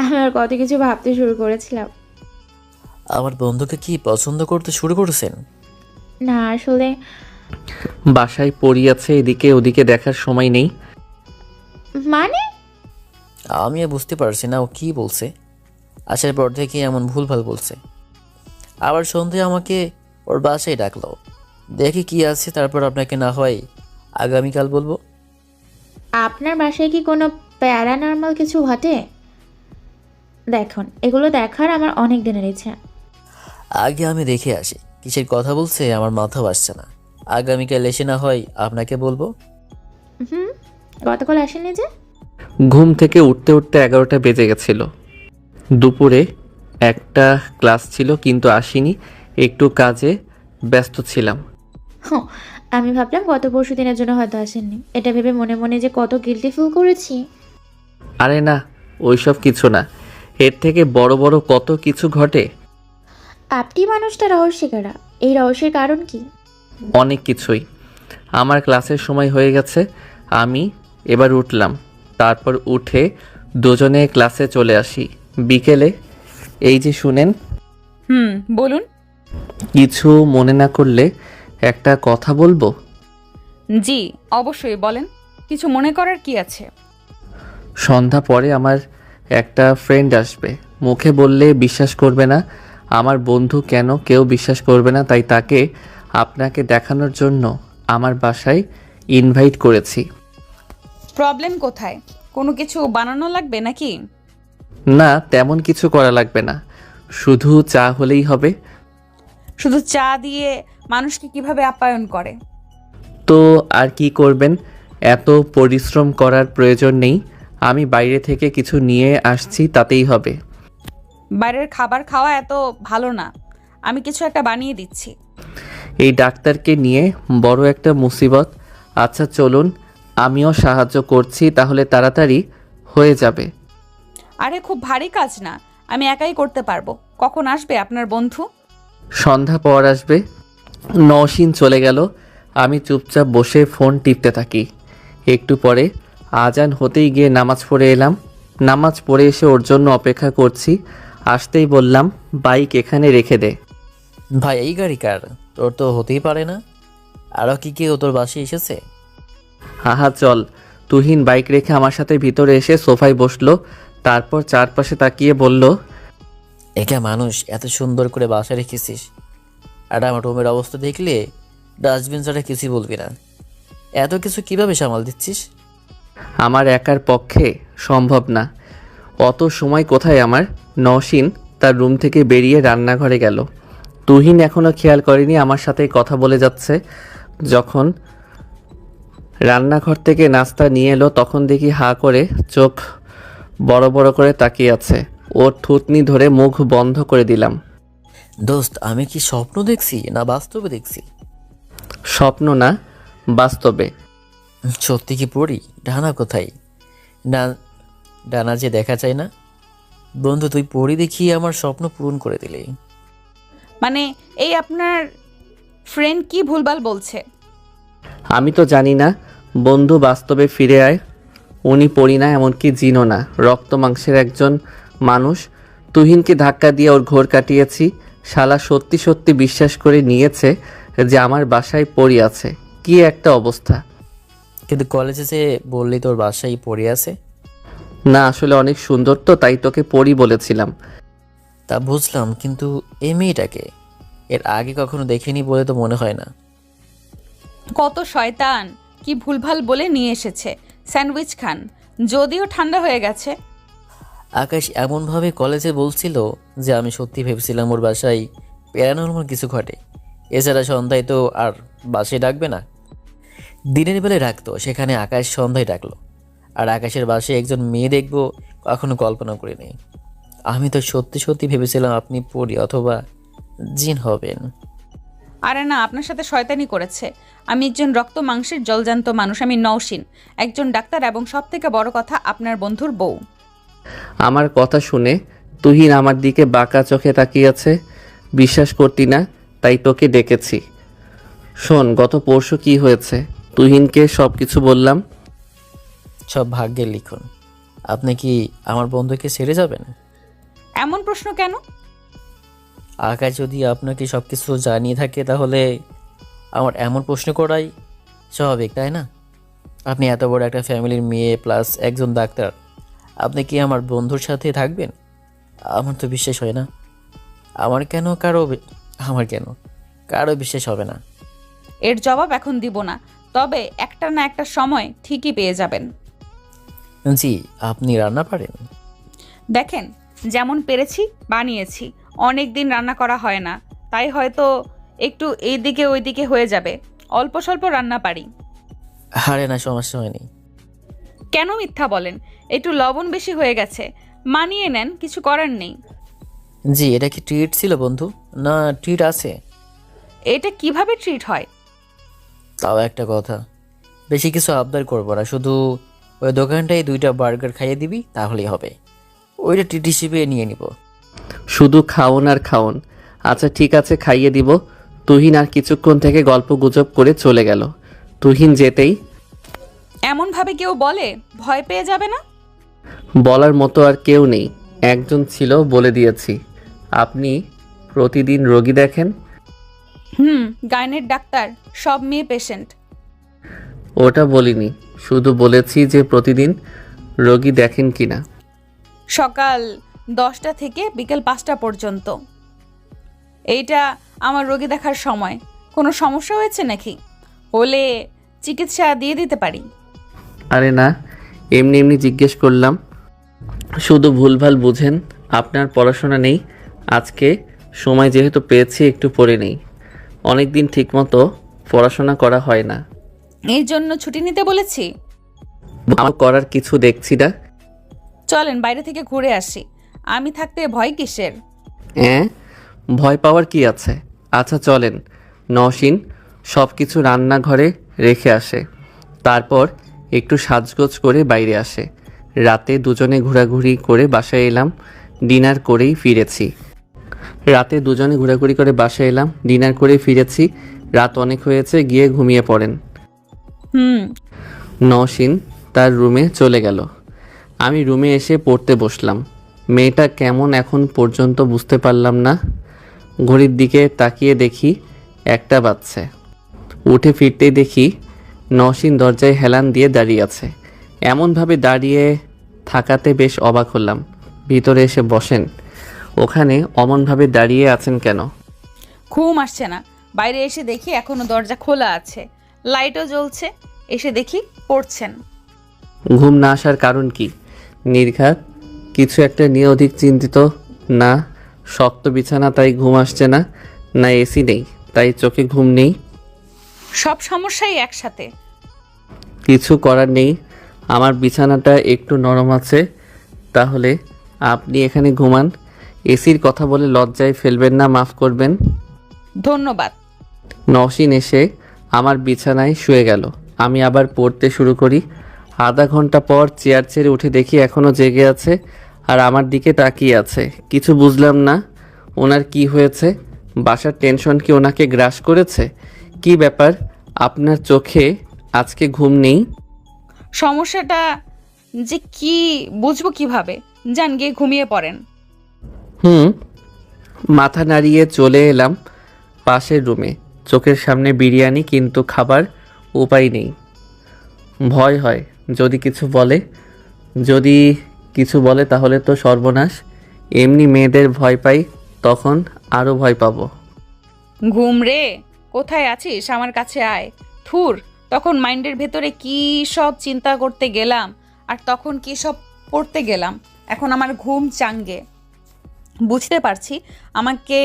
আমার কত কিছু ভাবতে শুরু করেছিলাম। আমার বন্ধুকে কি পছন্দ করতে শুরু করেছেন? না আসলে বাসায় পড়ি আছে, এদিকে ওদিকে দেখার সময় নেই। মানে আমি বুঝতে পারছি না ও কি বলছে। আসার পর থেকে এমন ভুলভাল বলছে। আবার সন্ধে আমাকে ওর বাসায় ডাকলো। দেখি কি আছে, তারপর আপনাকে না হয় আগামীকাল বলবো। আপনার বাসায় কি কোনো প্যারানর্মাল কিছু ঘটে? দেখুন, এগুলো দেখার আমার অনেক দিনের ইচ্ছা। আগে আমি দেখে আসি কিসের কথা বলছে, আমার মাথাও আসছে না। আগামীকাল এসে না হয় আপনাকে বলবো। গতকাল আসেনি যে? ঘুম থেকে উঠতে উঠতে 11টা বেজে গেছিল। দুপুরে একটা ক্লাস ছিল কিন্তু আসিনি, একটু কাজে ব্যস্ত ছিলাম। আমি ভাবলাম গত পরশু দিনের জন্য হয়তো আসেননি। এটা ভেবে মনে মনে যে কত গিল্টি ফিল করেছি। আরে না, ওইসব কিছু না, এর থেকে বড় বড় কত কিছু ঘটে। আপনি মানুষটা রহস্যকারা, এই রহস্যের কারণ কি? অনেক কিছুই। আমার ক্লাসের সময় হয়ে গেছে, আমি এবার উঠলাম। তারপর উঠে দুজনে ক্লাসে চলে আসি। বিকেলে এই যে শুনেন। বলুন। কিছু মনে না করলে একটা কথা বলবো? জি অবশ্যই বলেন, কিছু মনে করার কি আছে? সন্ধ্যা পরে আমার একটা ফ্রেন্ড আসবে। মুখে বললে বিশ্বাস করবে না, আমার বন্ধু কেন কেউ বিশ্বাস করবে না, তাই তাকে আপনাকে দেখানোর জন্য আমার বাসায় ইনভাইট করেছি। প্রবলেম কোথায়? কোনো কিছু বানানো লাগবে নাকি? না, তেমন কিছু করা লাগবে না, শুধু চা হলেই হবে। শুধু চা দিয়ে মানুষকে কিভাবে আপ্যায়ন করে? তো আর কি করবেন, এত পরিশ্রম করার প্রয়োজন নেই। আমি বাইরে থেকে কিছু নিয়ে আসছি, তাতেই হবে। বাইরের খাবার খাওয়া এত ভালো না, আমি কিছু একটা বানিয়ে দিচ্ছি। এই ডাক্তারকে নিয়ে বড় একটা মুসিবত। আচ্ছা চলুন, আমিও সাহায্য করছি, তাহলে তাড়াতাড়ি হয়ে যাবে। আরে খুব ভারী কাজ না, আমি একাই করতে পারবো। কখন আসবে আপনার বন্ধু? সন্ধ্যা পর আসবে। নওশিন চলে গেল, আমি চুপচাপ বসে ফোন টিপতে থাকি। একটু পরে আজান হতেই গিয়ে নামাজ পড়ে এলাম। নামাজ পড়ে এসে ওর জন্য অপেক্ষা করছি। আসতেই বললাম, বাইক এখানে রেখে দে। ভাই এই গাড়ি কার? তোর তো হতেই পারে না। আরও কি কেউ তোর বাসায় এসেছে? হাহা চল। তুহিন বাইক রেখে আমার সাথে ভিতরে এসে সোফায় বসলো, তারপর চারপাশে তাকিয়ে বলল, একা মানুষ এত সুন্দর করে বাসা রেখেছিস, আর আমার রুমের অবস্থা দেখলে ডাস্টবিন ছাড়া কিছুই বলবি না। এত কিছু কিভাবে সামাল দিচ্ছিস? আমার একার পক্ষে সম্ভব না, অত সময় কোথায় আমার। নওশিন তার রুম থেকে বেরিয়ে রান্নাঘরে গেল। তুহিন এখনও খেয়াল করেনি আমার সাথে কথা বলে যাচ্ছে। যখন রান্নাঘর থেকে নাস্তা নিয়ে এলো তখন দেখি হা করে চোখ বড় বড় করে তাকিয়ে আছে। ওর থুতনি ধরে মুখ বন্ধ করে দিলাম। দোস্ত, আমি কি স্বপ্ন দেখছি না বাস্তবে দেখছি? স্বপ্ন না, বাস্তবে। সত্যি কি পড়ি? ডানা কোথায়? না, ডানা যে দেখা যায় না। বন্ধু, তুই পড়ি দেখিয়ে আমার স্বপ্ন পূরণ করে দিলি। মানে এই আপনার ফ্রেন্ড কি ভুলভাল বলছে? আমি তো জানি না। বন্ধু, বাস্তবে ফিরে আয়। উনি পড়ি না, এমনকি জিনও না, রক্ত মাংসের একজন মানুষ। তুহিনকে ধাক্কা দিয়ে ওর ঘোর কাটিয়েছি। শালা সত্যি সত্যি বিশ্বাস করে নিয়েছে যে আমার বাসায় পড়ি আছে। কি একটা অবস্থা! কিন্তু কলেজে যে বললি তোর বাসায় পড়ে আছে। না, আসলে অনেক সুন্দর তো, তাই তোকে পড়ি বলেছিলাম। তা বুঝলাম, কিন্তু এই মেয়েটাকে এর আগে কখনো দেখিনি বলে তো মনে হয় না। কত শয়তান কি ভুলভাল বলে নিয়ে এসেছে। স্যান্ডউইচ খান, যদিও ঠান্ডা হয়ে গেছে। আকাশ এমনভাবে কলেজে বলছিল যে আমি সত্যি ভেবেছিলাম ওর বাসায় প্যারানর্মাল কিছু ঘটে। এছাড়া সন্ধ্যায় তো আর বাসায় ডাকবে না, দিনের বেলায় ডাকতো, সেখানে আকাশ সন্ধ্যায় ডাকলো। আর আকাশের বাসায় একজন মেয়ে দেখবো কখনো কল্পনা করিনি। আমি তো সত্যি সত্যি ভেবেছিলাম আপনি পরি অথবা জিন হবেন। আরে না, আপনার সাথে শয়তানি করেছে। আমি একজন রক্ত মাংসের জলজান্ত মানুষ। আমি নওশিন, একজন ডাক্তার, এবং সব থেকে বড় কথা আপনার বন্ধুর বউ। আমার কথা শুনে তুহিন আমার দিকে বাঁকা চোখে তাকিয়েছে। বিশ্বাস করতি না, তাই তোকে ডেকেছি। শোন, গত পরশু কি হয়েছে। তুহিনকে সব কিছু বললাম। সব ভাগ্যের লিখন। আপনি কি আমার বন্ধুকে ছেড়ে যাবেন? এমন প্রশ্ন কেন? আকাশ যদি আপনাকে সব কিছু জানিয়ে থাকে তাহলে আমার এমন প্রশ্ন করাই স্বাভাবিক, তাই না? আপনি এত বড় একটা ফ্যামিলির মেয়ে প্লাস একজন ডাক্তার, আপনি কি আমার বন্ধুর সাথে থাকবেন? আমার তো বিশ্বাস হয় না। আমার কেন কারো বিশ্বাস হবে না। এর জবাব এখন দিব না, তবে একটা না একটা সময় ঠিকই পেয়ে যাবেন। জি, আপনি রান্না পারেন? দেখেন, যেমন পেরেছি বানিয়েছি। অনেক দিন রান্না করা হয় না, তাই হয়তো একটু এইদিকে ওইদিকে হয়ে যাবে। অল্প স্বল্প রান্না পারি। আরে না, সমস্যা হয়নি। কেন মিথ্যা বলেন? একটু লবণ বেশি হয়ে গেছে, মানিয়ে নেন, কিছু করার নেই। জি, এটা কি ট্রিট ছিল বন্ধু, না ট্রিট আছে? এটা কিভাবে ট্রিট হয়? তাও একটা কথা, বেশি কিছু আবদার করবো না, শুধু ওই দোকানটায় 2টা বার্গার খাইয়ে দিবি, তাহলেই হবে। ওইটা ট্রিট হিসেবে নিয়ে নিব। শুধু খাওন আর খাওন। আচ্ছা ঠিক আছে, খাইয়ে দিব। তুহিন আর কিছুক্ষণ থেকে গল্প গুজব করে চলে গেল। তুহিন যেতেই, এমনভাবে কেউ বলে ভয় পেয়ে যাবে না? বলার মতো আর কেউ নেই। একজন ছিল, বলে দিয়েছি। আপনি প্রতিদিন রোগী দেখেন? গাইনের ডাক্তার, সব মেয়ে পেশেন্ট। ওটা বলিনি, শুধু বলেছি যে প্রতিদিন রোগী দেখেন কিনা। সকাল 10টা থেকে বিকেল 5টা পর্যন্ত। এইটা আমার রোগী দেখার সময়। কোনো সমস্যা হয়েছে নাকি? হলে চিকিৎসা দিয়ে দিতে পারি। আরে না, এমনি এমনি জিজ্ঞেস করলাম। শুধু ভুলভাল বুঝেন। আপনার পড়াশোনা নেই? আজকে সময় যেহেতু পেয়েছি একটু পড়ে নেই। অনেক দিন ঠিকমতো পড়াশোনা করা হয় না। এই জন্য ছুটি নিতে বলেছি। আমার করার কিছু দেখছি না। চলেন বাইরে থেকে ঘুরে আসি। আমি থাকতে ভয় কিসের? ভয় পাওয়ার কি আছে? আচ্ছা চলেন। নওশিন সব কিছু রান্নাঘরে রেখে আসে, তারপর একটু সাজগোজ করে বাইরে আসে। রাতে দুজনে ঘোরাঘুরি করে বাসায় এলাম। ডিনার করেই ফিরেছি। রাত অনেক হয়েছে, গিয়ে ঘুমিয়ে পড়েন। নওশিন তার রুমে চলে গেল। আমি রুমে এসে পড়তে বসলাম। মেয়েটা কেমন এখন পর্যন্ত বুঝতে পারলাম না। ঘড়ির দিকে তাকিয়ে দেখি 1টা বাজছে। উঠে ফিরতেই দেখি নওশিন দরজায় হেলান দিয়ে দাঁড়িয়ে আছে। এমনভাবে দাঁড়িয়ে থাকাতে বেশ অবাক হলাম। ভিতরে এসে বসেন। ওখানে অমনভাবে দাঁড়িয়ে আছেন কেন? ঘুম আসছে না। বাইরে এসে দেখি এখনো দরজা খোলা আছে, লাইটও জ্বলছে। এসে দেখি পড়ছেন। ঘুম না আসার কারণ কি? নির্ঘাত কিছু একটা নিয়ে অধিক চিন্তিত? না শক্ত বিছানা তাই ঘুম আসছে না, না এসি নেই তাই চোখে ঘুম নেই? সব সমস্যাই একসাথে। কিছু করার নেই, আমার বিছানাটা একটু নরম আছে। তাহলে আপনি এখানে ঘুমান। এসির কথা বলে লজ্জায় ফেলবেন না, মাফ করবেন। ধন্যবাদ। নওশিন এসে আমার বিছানায় শুয়ে গেল। আমি আবার পড়তে শুরু করি। আধা ঘন্টা পর চেয়ার ছেড়ে উঠে দেখি এখনও জেগে আছে আর আমার দিকে তাকিয়ে আছে। কিছু বুঝলাম না ওনার কি হয়েছে। বাসার টেনশন কি ওনাকে গ্রাস করেছে? কি ব্যাপার আপনার চোখে আজকে ঘুম নেই? সমস্যাটা যে কি বুঝবো কিভাবে? যান গিয়ে ঘুমিয়ে পড়েন। মাথা নাড়িয়ে চলে এলাম পাশের রুমে। চোখের সামনে বিরিয়ানি, কিন্তু খাবার উপায় নেই। ভয় হয় যদি কিছু বলে তাহলে তো সর্বনাশ। এমনি মেয়েদের ভয় পাই, তখন আরও ভয় পাবো। ঘুম রে, কোথায় আছিস? আমার কাছে আয়। থুর, তখন মাইন্ডের ভেতরে কি সব চিন্তা করতে গেলাম আর তখন কি সব পড়তে গেলাম। এখন আমার ঘুম চাঙ্গে। বুঝতে পারছি আমাকে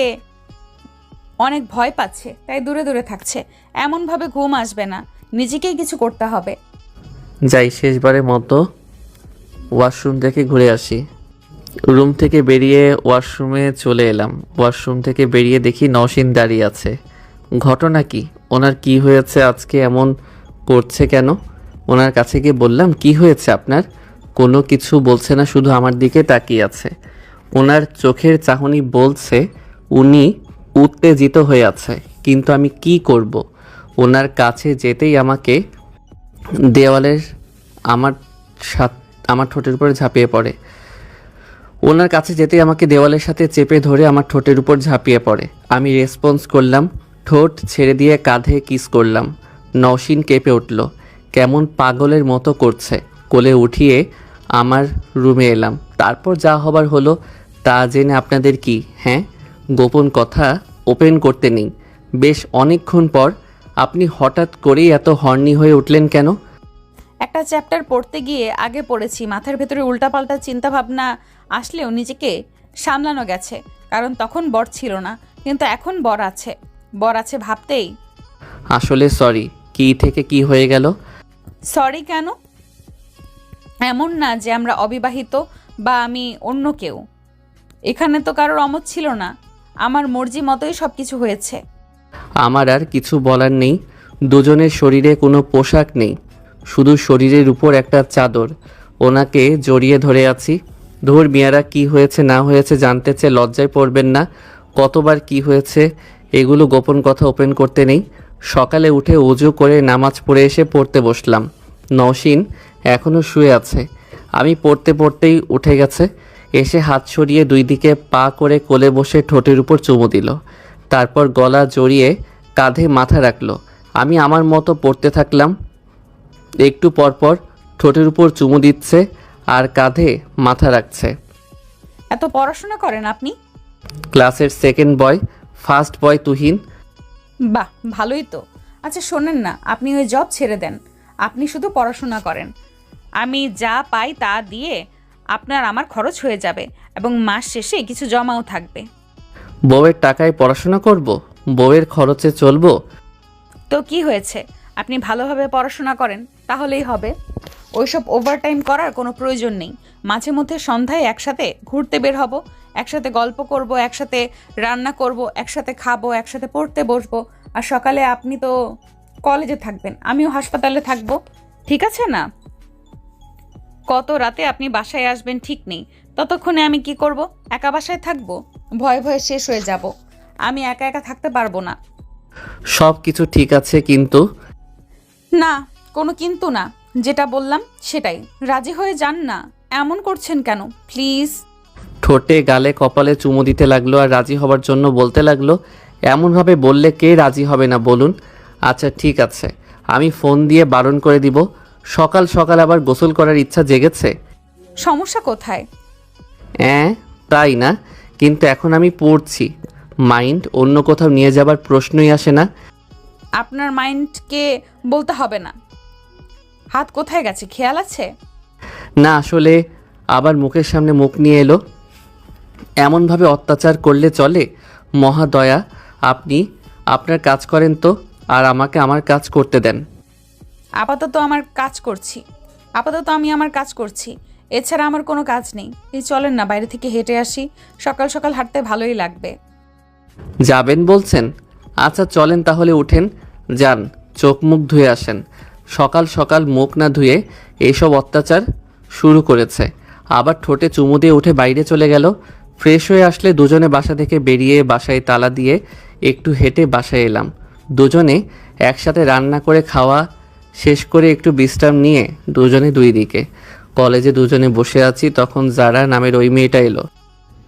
অনেক ভয় পাচ্ছে, তাই দূরে দূরে থাকছে। এমনভাবে ঘুম আসবে না, নিজেকেই কিছু করতে হবে। যাই শেষবারের মতো ওয়াশরুম থেকে ঘুরে আসি। রুম থেকে বেরিয়ে ওয়াশরুমে চলে এলাম। ওয়াশরুম থেকে বেরিয়ে দেখি নওশিন দাঁড়িয়ে আছে। ঘটনা কি? ওনার কি হয়েছে আজকে এমন করছে কেন? ওনার কাছে গিয়ে বললাম, কি হয়েছে আপনার? কোনো কিছু বলছে না, শুধু আমার দিকে তাকিয়ে আছে। ওনার চোখের চাহনি বলছে উনি উত্তেজিত হয়ে আছে, কিন্তু আমি কি করব? ওনার কাছে যেতেই আমাকে দেওয়ালের আমার ঠোঁটের উপরে ঝাঁপিয়ে পড়ে। ওনার কাছে যেতেই আমাকে দেওয়ালের সাথে চেপে ধরে আমার ঠোঁটের উপর ঝাঁপিয়ে পড়ে। আমি রেসপন্স করলাম, ঠোঁট ছেড়ে দিয়ে কাঁধে কিস করলাম। নওশিন কেঁপে উঠল, কেমন পাগলের মতো করছে। কোলে উঠিয়ে আমার রুমে এলাম। তারপর যা হবার হলো তা জেনে আপনাদের কি? হ্যাঁ, গোপন কথা ওপেন করতে নেই। বেশ অনেকক্ষণ পর আপনি হঠাৎ করেই এত হর্নি হয়ে উঠলেন কেন? একটা চ্যাপ্টার পড়তে গিয়ে আগে পড়েছি, মাথার ভেতরে উল্টাপাল্টা চিন্তা ভাবনা আসলেও নিজেকে সামলানো গেছে, কারণ তখন বর ছিল না, কিন্তু এখন বর আছে ভাবতেই। আসলে সরি, কি থেকে কি হয়ে গেল? সরি কেন? এমন না যে আমরা অবিবাহিত বা আমি অন্য কেউ। এখানে তো কারোর অমত ছিল না, আমার মর্জি মতোই সব কিছু হয়েছে। আমার আর কিছু বলার নেই। দুজনের শরীরে কোনো পোশাক নেই, শুধু শরীরের উপর একটা চাদর। ওনাকে জড়িয়ে ধরে আছি। ধুর মিয়ারা, কি হয়েছে না হয়েছে জানতে চেয়ে লজ্জায় পড়বেন না? কতবার কি হয়েছে এগুলো গোপন কথা ওপেন করতে নেই। সকালে উঠে ওযু করে নামাজ পড়ে এসে পড়তে বসলাম। নওশিন এখনও শুয়ে আছে। আমি পড়তে পড়তেই উঠে গেছে। এসে হাত সরিয়ে দুই দিকে পা করে কোলে বসে ঠোঁটের উপর চুমু দিল। তারপর গলা জড়িয়ে কাঁধে মাথা রাখলো। আমি আমার মতো পড়তে থাকলাম। একটু পরপর ঠোঁটের উপর চুমু দিচ্ছে আর কাঁধে মাথা রাখছে। এত পড়াশোনা করেন আপনি? ক্লাসের second boy, first boy Tuhin. বাহ, ভালোই তো। আচ্ছা শোনেন না, আপনি ওই জব ছেড়ে দেন, আপনি শুধু পড়াশোনা করেন। আমি যা পাই তা দিয়ে আপনার আমার খরচ হয়ে যাবে এবং মাস শেষে কিছু জমাও থাকবে। বউয়ের টাকায় পড়াশোনা করব? বউয়ের খরচে চলবো? তো কি হয়েছে, আপনি ভালোভাবে পড়াশোনা করেন তাহলেই হবে। ওইসব ওভারটাইম করার কোনো প্রয়োজন নেই। মাঝে মধ্যে সন্ধ্যায় একসাথে ঘুরতে বের হব, একসাথে গল্প করব, একসাথে রান্না করব, একসাথে খাবো, একসাথে পড়তে বসবো। আর সকালে আপনি তো কলেজে থাকবেন, আমিও হাসপাতালে থাকবো, ঠিক আছে না? কত রাতে আপনি বাসায় আসবেন ঠিক নেই। ততক্ষণে আমি কি করব? একা বাসায় থাকবো? ভয়ে ভয়ে শেষ হয়ে যাব। আমি একা একা থাকতে পারবো না। সব কিছু ঠিক আছে, কিন্তু না, কোনো কিন্তু না, যেটা বললাম সেটাই। রাজি হয়ে যান না, এমন করছেন কেন প্লিজ? ঠোঁটে গালে কপালে চুমু দিতে লাগলো আর রাজি হবার জন্য বলতে লাগলো, এমনভাবে বললে কে রাজি হবে না বলুন? আচ্ছা ঠিক আছে, আমি ফোন দিয়ে বারণ করে দিব। সকাল সকাল আবার গোসল করার ইচ্ছা জেগেছে। সমস্যা কোথায়? তাই না, কিন্তু এখন আমি পড়ছি। মাইন্ড অন্য কোথাও নিয়ে যাবার প্রশ্নই আসে না। আপনার মাইন্ডকে বলতে হবে না। হাত কোথায় গেছে খেয়াল আছে? না আসলে আবার মুখের সামনে মুখ নিয়ে এলো। এমনভাবে অত্যাচার করলে চলে? মহাদয়া, আপনি আপনার কাজ করেন তো, আর আমাকে আমার কাজ করতে দেন। আপাতত আমি আমার কাজ করছি। এছাড়া আমার কোনো কাজ নেই। এই চলেন না বাইরে থেকে হেঁটে আসি, সকাল সকাল হাঁটতে ভালোই লাগবে। যাবেন বলছেন? আচ্ছা চলেন তাহলে, উঠেন, যান, চোখ মুখ ধুয়ে আসেন। সকাল সকাল মুখ না ধুয়ে এইসব অত্যাচার শুরু করেছে। আবার ঠোঁটে চুমু দিয়ে উঠে বাইরে চলে গেল। ফ্রেশ হয়ে আসলে দুজনে বাসা থেকে বেরিয়ে বাসায় তালা দিয়ে একটু হেঁটে বাসায় এলাম। দুজনে একসাথে রান্না করে খাওয়া শেষ করে একটু বিশ্রাম নিয়ে দুজনে দুই দিকে কলেজে দুজনে বসে আছি, তখন যারা নামের ওই মেয়েটা এলো।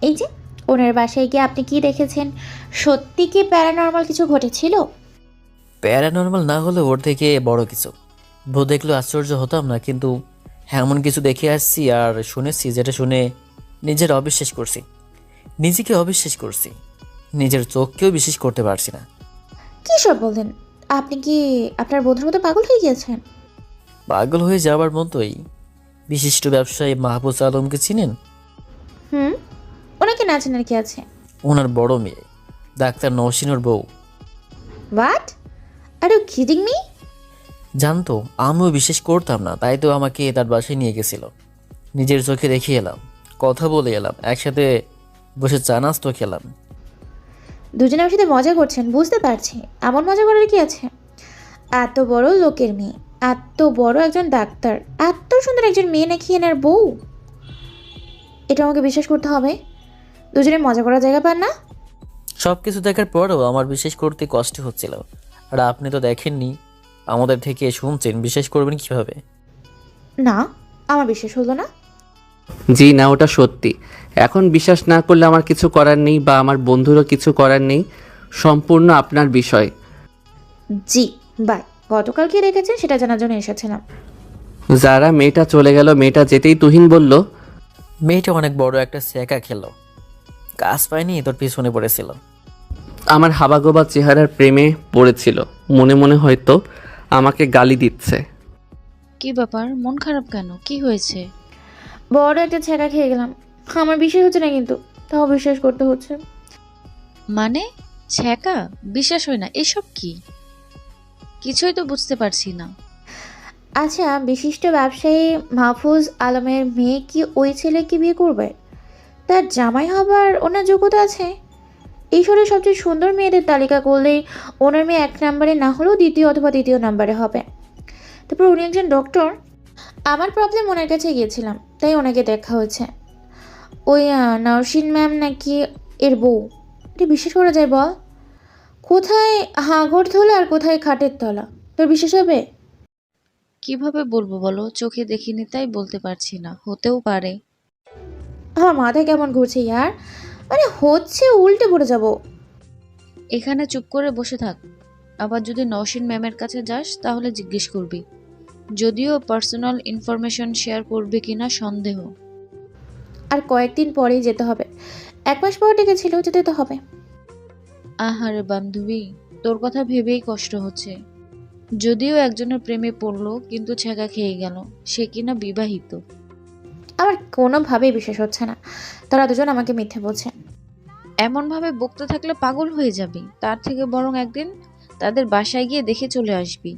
এই যে ওনার বাসায় গিয়ে আপনি কি দেখেছেন? সত্যি কি প্যারানর্মাল কিছু ঘটেছিল? প্যারানর্মাল না হলে ওর থেকে বড় কিছু। ভূত দেখলেও আশ্চর্য হতাম না, কিন্তু এমন কিছু দেখে আসছি আর শুনেছি যেটা শুনে নিজের অবিশ্বাস করছি, নিজেকে অবিশ্বাস করছি, নিজের চোখকেও বিশ্বাস করতে পারছি না। কী সব বললেন? আপনি কি আপনার বন্ধুর মতো পাগল হয়ে গিয়েছেন? পাগল হয়ে যাওয়ার মতোই। বিশিষ্ট ব্যবসায়ী মাহবুজ আলমকে চিনেন? ওনাকে না চেনার কি আছে? ওনার বড় মেয়ে ডাক্তার নওশিনের বউ। What are you kidding me? জানতো, আমিও বিশ্বাস করতাম না, তাই তো আমাকে তার বাসায় নিয়ে গেছিল। নিজের চোখে দেখে এলাম, কথা বলে এলাম, একসাথে বসে চা নাস্তা খেলাম। দুজনে আমার সাথে মজা করছেন বুঝতে পারছি। এমন মজা করার কি আছে? এত বড় লোকের মেয়ে, এত বড় একজন ডাক্তার, এত সুন্দর একজন মেয়ে নাকি এনার বউ? এটা আমাকে বিশ্বাস করতে হবে? দুজনে মজা করার জায়গা পান না? সব কিছু দেখার পরেও আমার বিশ্বাস করতে কষ্ট হচ্ছিল। আর আপনি তো দেখেননি, আমাদের থেকে শুনছেন, বিশ্বাস করবেন কিভাবে? না, আমার বিশ্বাস হলো না। জি না, ওটা সত্যি। এখন বিশ্বাস না করলে আমার কিছু করার নেই, বা আমার বন্ধুরও কিছু করার নেই। সম্পূর্ণ আপনার বিষয়। জি বাই। গতকাল কি রেখেছেন সেটা জানার জন্য এসেছিলাম। যারা মেয়েটা চলে গেল, মেয়েটা যেতেই তুহিন বলল, মেয়েটা অনেক বড় একটা শেখা খেলো, কাজ পায়নি, তোর পিছনে পড়েছিল। আমার হাবাগোবা চেহারার প্রেমে পড়েছিল। মনে মনে হয়তো আমাকে গালি দিচ্ছে। কি ব্যাপার, মন খারাপ কেন? কি হয়েছে? বড় একটা ছেঁকা খেয়ে গেলাম। আমার বিশ্বাস হচ্ছে না, কিন্তু তাও বিশ্বাস করতে হচ্ছে। মানে ছ্যাঁকা? বিশ্বাস হয় না? এসব কি? কিছুই তো বুঝতে পারছি না। আচ্ছা, বিশিষ্ট ব্যবসায়ী মাহফুজ আলমের মেয়ে কি ওই ছেলেকে বিয়ে করবে? তার জামাই হবার ওনার যোগ্যতা আছে? এই শহরের সবচেয়ে সুন্দর মেয়েদের তালিকা করলেই ওনার মেয়ে 1 নম্বরে না হলেও 2য় অথবা 3য় নম্বরে হবে। তারপর উনি একজন ডক্টর। আমার প্রবলেম ওনার কাছে গিয়েছিলাম, তাই ওনাকে দেখা হয়েছে। ওই নওশিন ম্যাম নাকি এর বউ। এটা বিশ্বাস করা যায় বল? কোথায় হাঙর তোলা আর কোথায় খাটের তলা? তোর বিশ্বাস হবে? কিভাবে বলবো বলো, চোখে দেখিনি তাই বলতে পারছি না। হতেও পারে। আমার মাথায় কেমন ঘুরছে ইয়ার, মানে হচ্ছে উল্টে পড়ে যাব। এখানে চুপ করে বসে থাক। আবার যদি নওশিন ম্যামের কাছে যাস তাহলে জিজ্ঞেস করবি। যদিও পার্সোনাল ইনফরমেশন শেয়ার করবে কিনা সন্দেহ। আর কয়েকদিন পরেই যেতে হবে। 1 মাস পর ডেকেছিল, যেতে তো হবে। আহারে বান্ধবী, তোর কথা ভেবেই কষ্ট হচ্ছে। যদিও একজনের প্রেমে পড়লো, কিন্তু ছ্যাঁকা খেয়ে গেল, সে কিনা বিবাহিত। আমার কোনোভাবেই বিশ্বাস হচ্ছে না। তারা দুজন আমাকে মিথ্যে বলছে। এমনভাবে বকতে থাকলে পাগল হয়ে যাবি। তার থেকে বরং একদিন তাদের বাসায় গিয়ে দেখে চলে আসবি।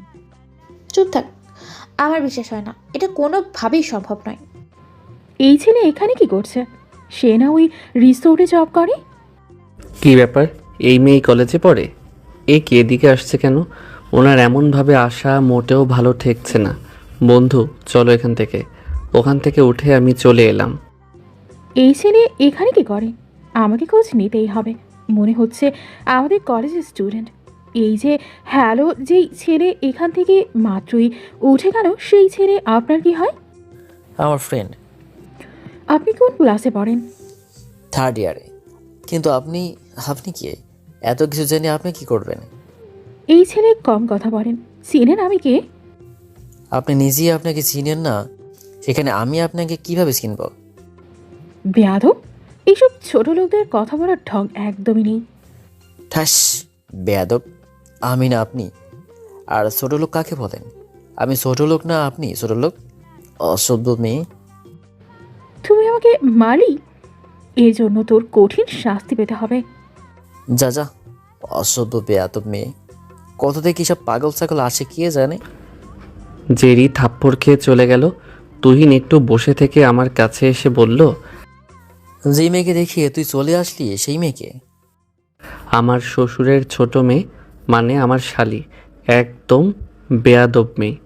চুপ থাক, আমার বিশ্বাস হয় না। এটা কোনোভাবেই সম্ভব নয়। এই ছেলে এখানে কি করছে? সে না ওই রিসোর্টে জব করে? কি ব্যাপার, এই মেয়ে কলেজে পড়ে? এ কে এদিকে আসছে কেন? ওনার এমনভাবে আসা মোটেও ভালো ঠেকছে না। বন্ধু চলো এখান থেকে। ওখান থেকে উঠে আমি চলে এলাম। এই ছেলে এখানে কি করে? আমাকে খোঁজ নিতেই হবে। মনে হচ্ছে আমাদের কলেজের স্টুডেন্ট। এই যে হ্যালো, যেই ছেলে এখান থেকে মাত্রই উঠে গেল, সেই ছেলে আপনার কি হয়? আমার ফ্রেন্ড। আপনি কোন ক্লাসে পড়েন? 3rd ইয়ারে। কিন্তু আপনি আপনি কি এত কিছু জেনে আপনি কি করবেন? এই ছেলে কম কথা বলেন। চিনেন আমি কে? আপনি নিজেই আপনাকে চিনেন না, সেখানে আমি আপনাকে কিভাবে চিনব? বেয়াদব! এইসব ছোট লোকদের কথা বলার ঢং একদমই নেই। ঠাস! বেয়াদব আমি না আপনি। আর ছোট লোক কাকে বলেন? আমি ছোট লোক না আপনি ছোট লোক? অসভ্য মেয়ে। তুমি আমাকে মারলি, এর জন্য তোর কঠিন শাস্তি পেতে হবে। যা যা, অসভ্য বেয়াদব মেয়ে। কত থেকে সব পাগল ছাগল আসে কে জানে। জেরি থাপ্পড় খেয়ে চলে গেল। তুহিন একটু বসে থেকে আমার কাছে এসে বলল, যেই মেয়েকে দেখিয়ে তুই চলে আসলি সেই মেয়েকে? আমার শ্বশুরের ছোট মেয়ে, মানে আমার শালি। একদম বেয়াদব মেয়ে।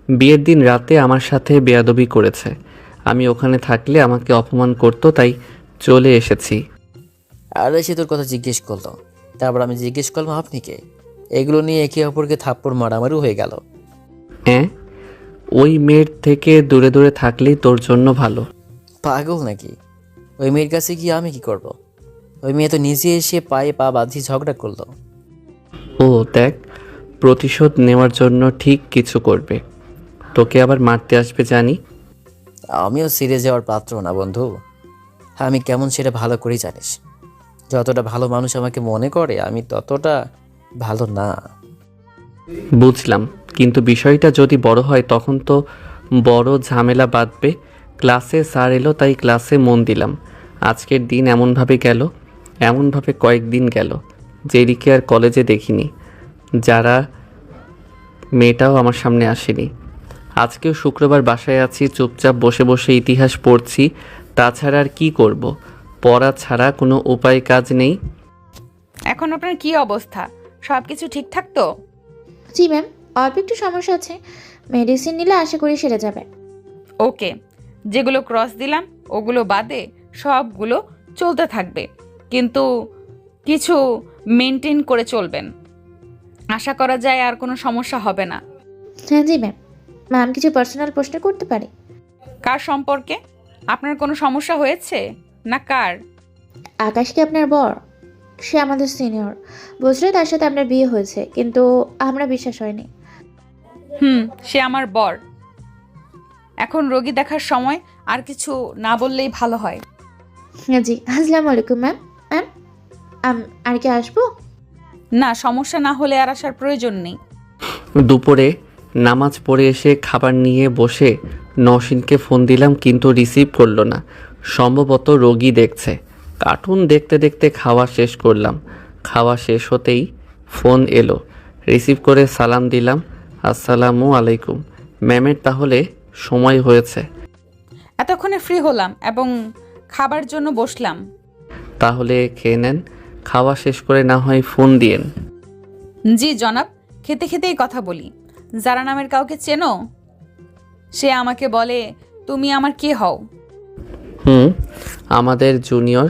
বিয়ের দিন রাতে আমার সাথে বেয়াদবি করেছে। আমি ওখানে থাকলে আমাকে অপমান করতো, তাই চলে এসেছি। আর সে তোর কথা জিজ্ঞেস করলো, তারপর আমি জিজ্ঞেস করলাম আপনি কে। এগুলো নিয়ে একে অপরকে থাপ্পড় মারামারি হয়ে গেল। হ্যাঁ, ওই মেয়ের থেকে দূরে দূরে থাকলেই তোর জন্য ভালো। পাগল নাকি? ওই মেয়ের কাছে গিয়ে আমি কি করব? ওই মেয়ে তো নিজে এসে পায়ে পা বাঁধিয়ে ঝগড়া করলো। ও দেখ, প্রতিশোধ নেওয়ার জন্য ঠিক কিছু করবে। তোকে আবার মারতে আসবে জানি। আমিও সিরে যাওয়ার পাত্র না বন্ধু। আমি কেমন সেটা ভালো করেই জানিস। যতটা ভালো মানুষ আমাকে মনে করে আমি ততটা ভালো না। বুঝলাম, কিন্তু বিষয়টা যদি বড় হয় তখন তো বড় ঝামেলা বাঁধবে। ক্লাসে স্যার এলো তাই ক্লাসে মন দিলাম। আজকের দিন এমনভাবে কয়েকদিন গেল। জেরিকে আর কলেজে দেখিনি। যারা মেয়েটাও আমার সামনে আসেনি। আজকেও শুক্রবার বাসায় আছি, চুপচাপ বসে বসে ইতিহাস পড়ছি। তাছাড়া আর কি করব? পড়া ছাড়া কোনো উপায় কাজ নেই। এখন আপনার কি অবস্থা? সব কিছু ঠিকঠাক তো? জি ম্যাম, অল্প একটু সমস্যা আছে, মেডিসিন নিলে আশা করি সেরে যাবে। ওকে, যেগুলো ক্রস দিলাম ওগুলো বাদে সবগুলো চলতে থাকবে, কিন্তু কিছু মেনটেন করে চলবেন। আশা করা যায় আর কোনো সমস্যা হবে না। হ্যাঁ জি ম্যাম। ম্যাম কিছু পার্সোনাল প্রশ্ন করতে পারি? কার সম্পর্কে? আপনার কোনো সমস্যা হয়েছে না কার? আকাশ কি আপনার বর? সে আমাদের সিনিয়র। বুঝলে তার সাথে আপনার বিয়ে হয়েছে, কিন্তু আমরা বিশ্বাস হয়নি। সে আমার বর। এখন রোগী দেখার সময় আর কিছু না বললেই ভালো হয়। হ্যাঁ জি, আসসালামু আলাইকুম ম্যাম। ম্যাম আর কি আসবো? না, সমস্যা না হলে আর আসার প্রয়োজন নেই। দুপুরে নামাজ পড়ে এসে খাবার নিয়ে বসে নওশিনকে ফোন দিলাম, কিন্তু রিসিভ করলো না। সম্ভবত রোগী দেখছে। কার্টুন দেখতে দেখতে খাওয়া শেষ করলাম। খাওয়া শেষ হতেই ফোন এলো। রিসিভ করে সালাম দিলাম, আসসালামু আলাইকুম ম্যামের তাহলে সময় হয়েছে? এতক্ষণে ফ্রি হলাম এবং খাবার জন্য বসলাম। তাহলে খেয়ে নেন, খাওয়া শেষ করে না হয় ফোন দিয়েন। জি জনাব, খেতে খেতেই কথা বলি। যারা নামের কাউকে চেনো? সে আমাকে বলে তুমি আমার কে হও? আমাদের জুনিয়র,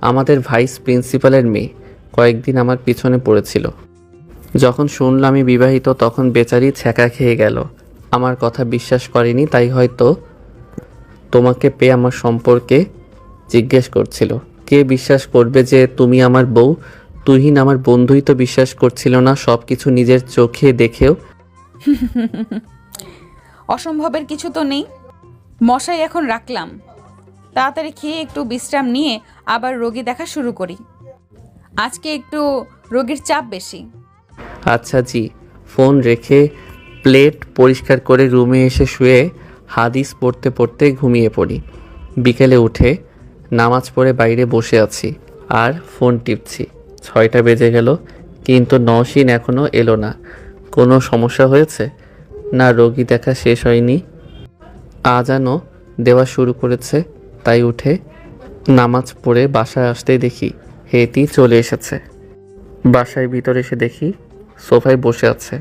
আমাদের ভাইস প্রিন্সিপালের মেয়ে। কয়েকদিন আমার পিছনে পড়েছিল। যখন শুনল আমি বিবাহিত তখন বেচারি ছ্যাঁকা খেয়ে গেল। আমার কথা বিশ্বাস করেনি, তাই হয়তো তোমাকে পেয়ে আমার সম্পর্কে জিজ্ঞেস করছিল। কে বিশ্বাস করবে যে তুমি আমার বউ? তুহিন আমার বন্ধুই তো বিশ্বাস করছিল না, সব কিছু নিজের চোখে দেখেও। অসম্ভবের কিছু তো নেই। মশাই এখন রাখলাম, তাড়াতাড়ি খেয়ে একটু বিশ্রাম নিয়ে আবার রোগী দেখা শুরু করি। আজকে একটু রোগীর চাপ বেশি। আচ্ছা জি। ফোন রেখে প্লেট পরিষ্কার করে রুমে এসে শুয়ে হাদিস পড়তে পড়তে ঘুমিয়ে পড়ি। বিকেলে উঠে নামাজ পড়ে বাইরে বসে আছি আর ফোন টিপছি। 6টা বেজে গেল, কিন্তু নওশিন এখনও এলো না। কোনো সমস্যা হয়েছে? না, রোগী দেখা শেষ হয়নি। আজানও দেওয়া শুরু করেছে, তাই উঠে নামাজ পড়ে বাসায় আসতেই দেখি হেতি চলে এসেছে। বাসায় ভিতরে এসে দেখি সোফায় বসে আছে।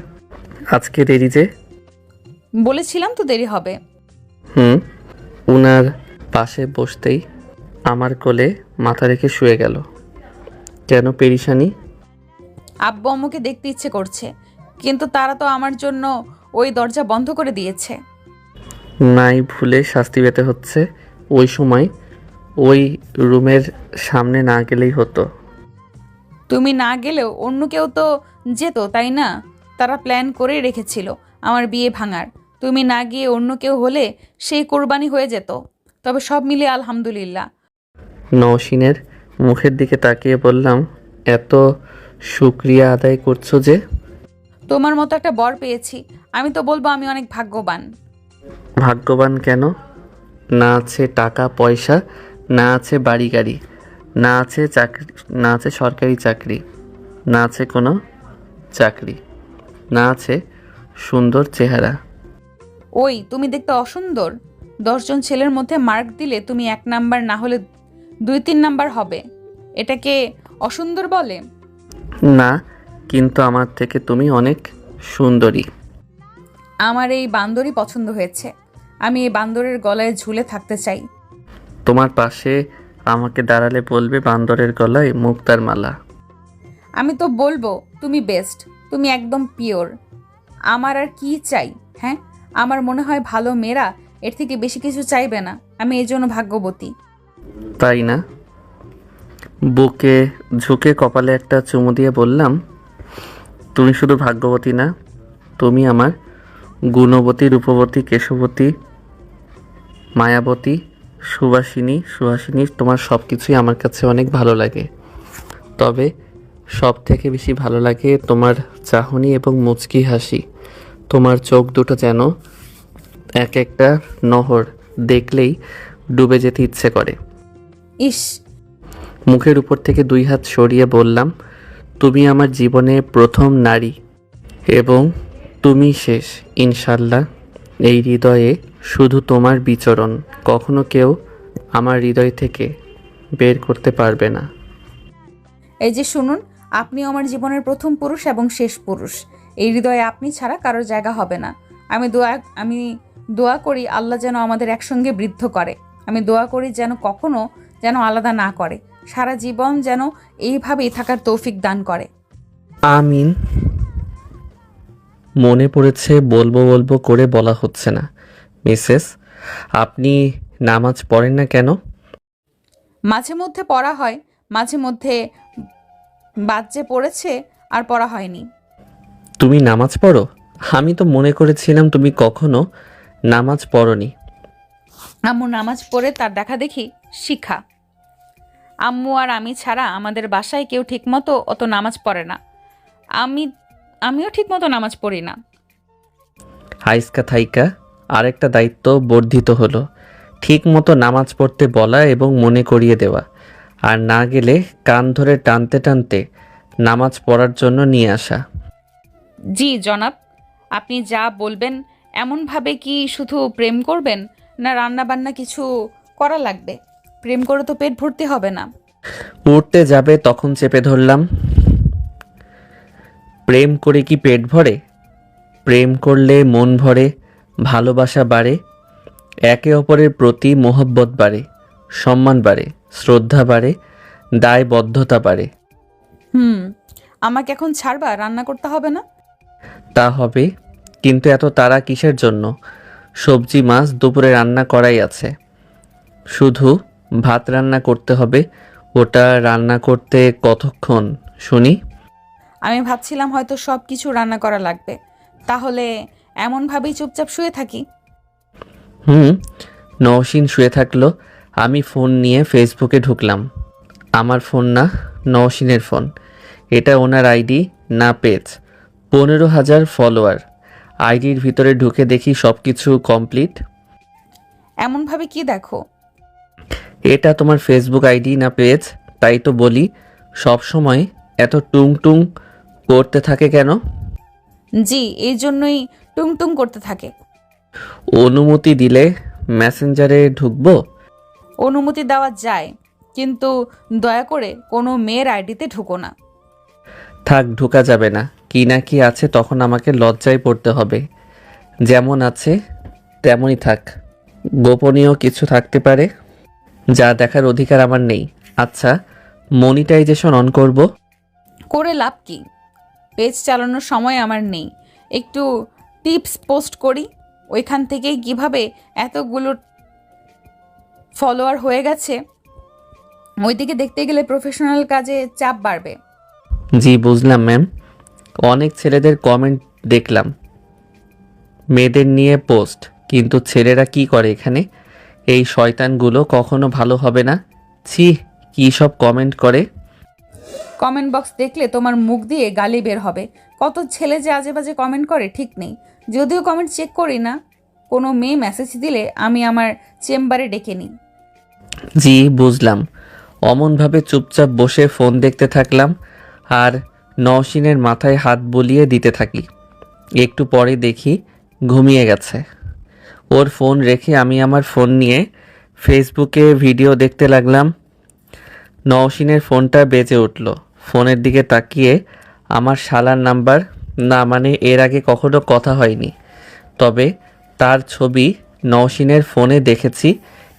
আজকে দেরি যে? বলেছিলাম তো দেরি হবে। উনার পাশে বসতেই আমার কোলে মাথা রেখে শুয়ে গেল। কেন পেরিশানি? আব্বু আম্মুকে দেখতে ইচ্ছে করছে, কিন্তু তারা তো আমার জন্য ওই দরজা বন্ধ করে দিয়েছে। নাই, ভুলে শাস্তি পেতে হচ্ছে। ওই সময় ওই রুমের সামনে না গেলেই হতো। তুমি না গেলেও অন্য কেউ তো যেত, তাই না? তারা প্ল্যান করে রেখেছিল আমার বিয়ে ভাঙার। তুমি না গিয়ে অন্য কেউ হলে সেই কোরবানি হয়ে যেত। তবে সব মিলিয়ে আলহামদুলিল্লাহ। নওশিনের মুখের দিকে তাকিয়ে বললাম, এত শুক্রিয়া আদায় করছো যে? তোমার মতো একটা বর পেয়েছি, আমি তো বলবো আমি অনেক ভাগ্যবান। ভাগ্যবান কেন? না আছে টাকা পয়সা, না আছে বাড়ি গাড়ি, না আছে চাকরি, না আছে সরকারি চাকরি, না আছে কোনো চাকরি, না আছে সুন্দর চেহারা। ওই তুমি দেখতে অসুন্দর। 10 জন ছেলের মধ্যে মার্ক দিলে তুমি 1 নাম্বার, না হলে 2-3 নাম্বার হবে। এটাকে অসুন্দর বলে? না, কিন্তু আমার থেকে তুমি অনেক সুন্দরী। আমার এই বান্দরই পছন্দ হয়েছে। আমি এই বান্দরের গলায় ঝুলে থাকতে চাই। তোমার পাশে আমাকে দাঁড়ালে বলবে বান্দরের গলায় মুক্তার মালা। আমি তো বলবো তুমি বেস্ট, তুমি একদম পিওর। আমার আর কি চাই? হ্যাঁ, আমার মনে হয় ভালো মেয়েরা এর থেকে বেশি কিছু চাইবে না। আমি এই জন্য ভাগ্যবতী। তাই না? বুকে ঝুঁকে কপালে একটা চুমু দিয়ে বললাম, তুমি শুধু ভাগ্যবতী না, তুমি আমার গুণবতী, রূপবতী, কেশবতী, মায়াবতী, সুহাসিনী। তোমার সব কিছুই আমার কাছে অনেক ভালো লাগে। তবে সব থেকে বেশি ভালো লাগে তোমার চাহনি এবং মুচকি হাসি। তোমার চোখ দুটো যেন এক একটা নহর, দেখলেই ডুবে যেতে ইচ্ছে করে। ইস, মুখের উপর থেকে 2 হাত সরিয়ে বললাম, তুমি আমার জীবনে প্রথম নারী এবং তুমি শেষ, ইনশাল্লাহ। এই হৃদয়ে শুধু তোমার বিচরণ, কখনো কেউ আমার হৃদয় থেকে বের করতে পারবে না। এই যে শুনুন, আপনিও আমার জীবনের প্রথম পুরুষ এবং শেষ পুরুষ। এই হৃদয়ে আপনি ছাড়া কারোর জায়গা হবে না। আমি দোয়া করি আল্লাহ যেন আমাদের একসঙ্গে বৃদ্ধ করে। আমি দোয়া করি যেন কখনো যেন আলাদা না করে, সারা জীবন যেন এইভাবেই থাকার তৌফিক দান করে। আমিন। মনে পড়েছে বলবো করে বলা হচ্ছে না। মিসেস, আপনি নামাজ পড়েন না কেন? মাঝে মধ্যে পড়া হয়, মাঝে মধ্যে বাজ্যে পড়েছে আর পড়া হয়নি। তুমি নামাজ পড়ো? আমি তো মনে করেছিলাম তুমি কখনো নামাজ পড়নি। আম্মু নামাজ পড়ে তার দেখা দেখি শিখা। আম্মু আর আমি ছাড়া আমাদের বাসায় কেউ ঠিকমতো অত নামাজ পড়ে না। আমিও ঠিকমতো নামাজ পড়ি না। হাইস্কা থাইকা আরেকটা দায়িত্ব বর্ধিত হলো, ঠিক মতো নামাজ পড়তে বলা এবং মনে করিয়ে দেওয়া, আর না গেলে কান ধরে টানতে টানতে নামাজ পড়ার জন্য নিয়ে আসা। জি জনাব, আপনি যা বলবেন এমনভাবে কি শুধু প্রেম করবেন, না রান্না বান্না কিছু করা লাগবে? প্রেম করে তো পেট ভর্তি হবে না। উঠতে যাবে তখন চেপে ধরলাম। প্রেম করে কি পেট ভরে? প্রেম করলে মন ভরে, ভালোবাসা বাড়ে, একে অপরের প্রতি মোহব্বত বাড়ে, সম্মান বাড়ে, শ্রদ্ধা বাড়ে, দায়বদ্ধতা বাড়ে। আমাকে এখন ছাড়বা? রান্না করতে হবে না? তা হবে, কিন্তু এত তাড়া কিসের জন্য? সবজি মাছ দুপুরে রান্না করাই আছে, শুধু ভাত রান্না করতে হবে। ওটা রান্না করতে কতক্ষণ শুনি? আমি ভাবছিলাম হয়তো সব কিছু রান্না করা লাগবে, তাহলে এমনভাবেই চুপচাপ শুয়ে থাকি। নওশিন শুয়ে থাকলো, আমি ফোন নিয়ে ফেসবুকে ঢুকলাম। আমার ফোন না, নওশিনের ফোন। এটা ওনার আইডি না পেজ। 15,000 ফলোয়ার। আইডির ভিতরে ঢুকে দেখি সব কিছু কমপ্লিট। এমনভাবে কি দেখো? এটা তোমার ফেসবুক আইডি না পেজ? তাই তো বলি, সব সময় এত টুং টুং করতে থাকে কেন? জি, এই জন্যই টুং টুং করতে থাকে। অনুমতি দিলে মেসেঞ্জারে ঢুকবো? অনুমতি দেওয়া যায়, কিন্তু দয়া করে কোনো মেয়ের আইডিতে ঢুকো না। থাক, ঢোকা যাবে না। কি না কি আছে তখন আমাকে লজ্জায় পড়তে হবে। যেমন আছে তেমনই থাক। গোপনীয় কিছু থাকতে পারে যা দেখার অধিকার আমার নেই। আচ্ছা, মনিটাইজেশন অন করব? করে লাভ কি? পেজ চালানোর সময় আমার নেই। একটু টিপস পোস্ট করি, ওইখান থেকেই কিভাবে এতগুলো ফলোয়ার হয়ে গেছে ওইদিকে দেখতে গেলে প্রফেশনাল কাজে চাপ বাড়বে। জি বুঝলাম ম্যাম, অনেক ছেলেদের কমেন্ট দেখলাম, মেয়েদের নিয়ে পোস্ট, কিন্তু ছেলেরা কি করে এখানে? এই শয়তানগুলো কখনো ভালো হবে না। ছি, কী সব কমেন্ট করে। কমেন্ট বক্স দেখলে তোমার মুখ দিয়ে গালি বের হবে। কত ছেলে যে আজে বাজে কমেন্ট করে ঠিক নেই। যদিও কমেন্ট চেক করি না, কোনো মেয়ে মেসেজ দিলে আমি আমার চেম্বারে ডেকে নিই। জি বুঝলাম। অমনভাবে চুপচাপ বসে ফোন দেখতে থাকলাম আর নওশিনের মাথায় হাত বুলিয়ে দিতে থাকি। একটু পরে দেখি ঘুমিয়ে গেছে। ওর ফোন রেখে আমি আমার ফোন নিয়ে ফেসবুকে ভিডিও দেখতে লাগলাম। নওশিনের ফোনটা বেজে উঠল। ফোনের দিকে তাকিয়ে আমার শালার নাম্বার, না মানে এর আগে কখনো কথা হয়নি, তবে তার ছবি নওশিনের ফোনে দেখেছি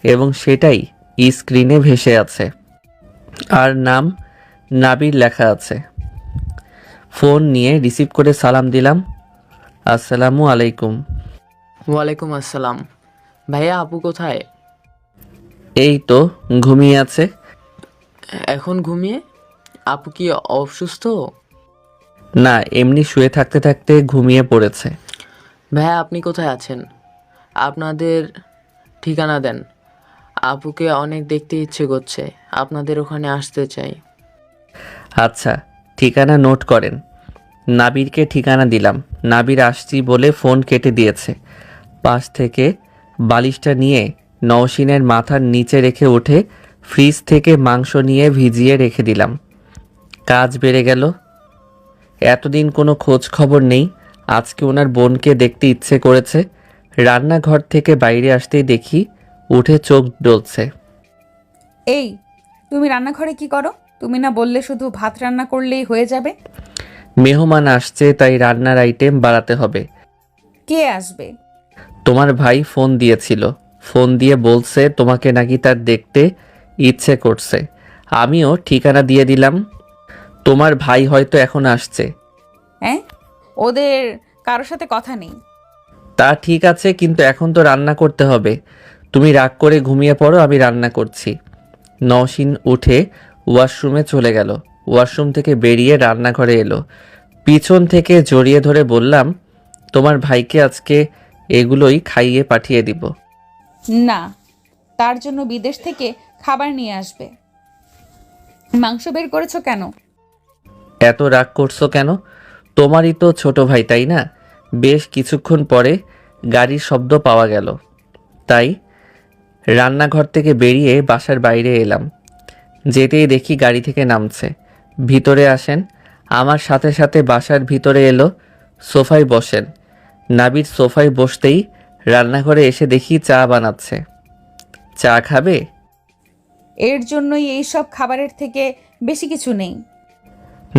এবং সেটাই স্ক্রিনে ভেসে আছে, আর নাম নাবির লেখা আছে। ফোন নিয়ে রিসিভ করে সালাম দিলাম, আসসালামু আলাইকুম। ওয়ালাইকুম আসসালাম। ভাইয়া আপু কোথায়? এই তো ঘুমিয়ে আছে। এখন ঘুমিয়ে? আপু কি অসুস্থ? না, এমনি শুয়ে থাকতে থাকতে ঘুমিয়ে পড়েছে। ভাইয়া আপনি কোথায় আছেন? আপনাদের ঠিকানা দেন, আপুকে অনেক দেখতে ইচ্ছে করছে, আপনাদের ওখানে আসতে চাই। আচ্ছা, ঠিকানা নোট করেন। নাবিরকে ঠিকানা দিলাম। নাবির আসছি বলে ফোন কেটে দিয়েছে। পাশ থেকে বালিশটা নিয়ে নওশিনের মাথার নিচে রেখে উঠে ফ্রিজ থেকে মাংস নিয়ে ভিজিয়ে রেখে দিলাম। কাজ বেড়ে গেল। এতদিন কোনো খোঁজ খবর নেই। আজকে ওনার বোনকে দেখতে ইচ্ছে করেছে। রান্নাঘর থেকে বাইরে আসতেই দেখি উঠে চোখ ডলছে। এই, তুমি রান্নাঘরে কি করো? তুমি না বললে শুধু ভাত রান্না করলেই হয়ে যাবে? মেহমান আসছে, তাই রান্নার আইটেম বাড়াতে হবে। কে আসবে? তোমার ভাই ফোন দিয়েছিল। ফোন দিয়ে বলছে তোমাকে নাকি তার দেখতে ইচ্ছে করছে। আমিও ঠিকানা দিয়ে দিলাম। তোমার ভাই হয়তো এখন আসছে। হ্যাঁ, ওদের কারোর সাথে কথা নেই। তা ঠিক আছে, কিন্তু এখন তো রান্না করতে হবে। তুমি রাগ করে ঘুমিয়ে পড়ো, আমি রান্না করছি। নওশিন উঠে ওয়াশরুমে চলে গেল। ওয়াশরুম থেকে বেরিয়ে রান্নাঘরে এলো। পিছন থেকে জড়িয়ে ধরে বললাম, তোমার ভাইকে আজকে এগুলোই খাইয়ে পাঠিয়ে দিব। না, তার জন্য বিদেশ থেকে খাবার নিয়ে আসবে। মাংস বের করেছো কেন? এত রাগ করছো কেন? তোমারই তো ছোট ভাই, তাই না? বেশ কিছুক্ষণ পরে গাড়ির শব্দ পাওয়া গেল, তাই রান্নাঘর থেকে বেরিয়ে বাসার বাইরে এলাম। যেতেই দেখি গাড়ি থেকে নামছে। ভিতরে আসেন। আমার সাথে সাথে বাসার ভিতরে এলো। সোফায় বসেন। নাবির সোফায় বসতেই রান্নাঘরে এসে দেখি চা বানাচ্ছে। চা খাবে? এর জন্যই এই সব খাবারের থেকে বেশি কিছু নেই।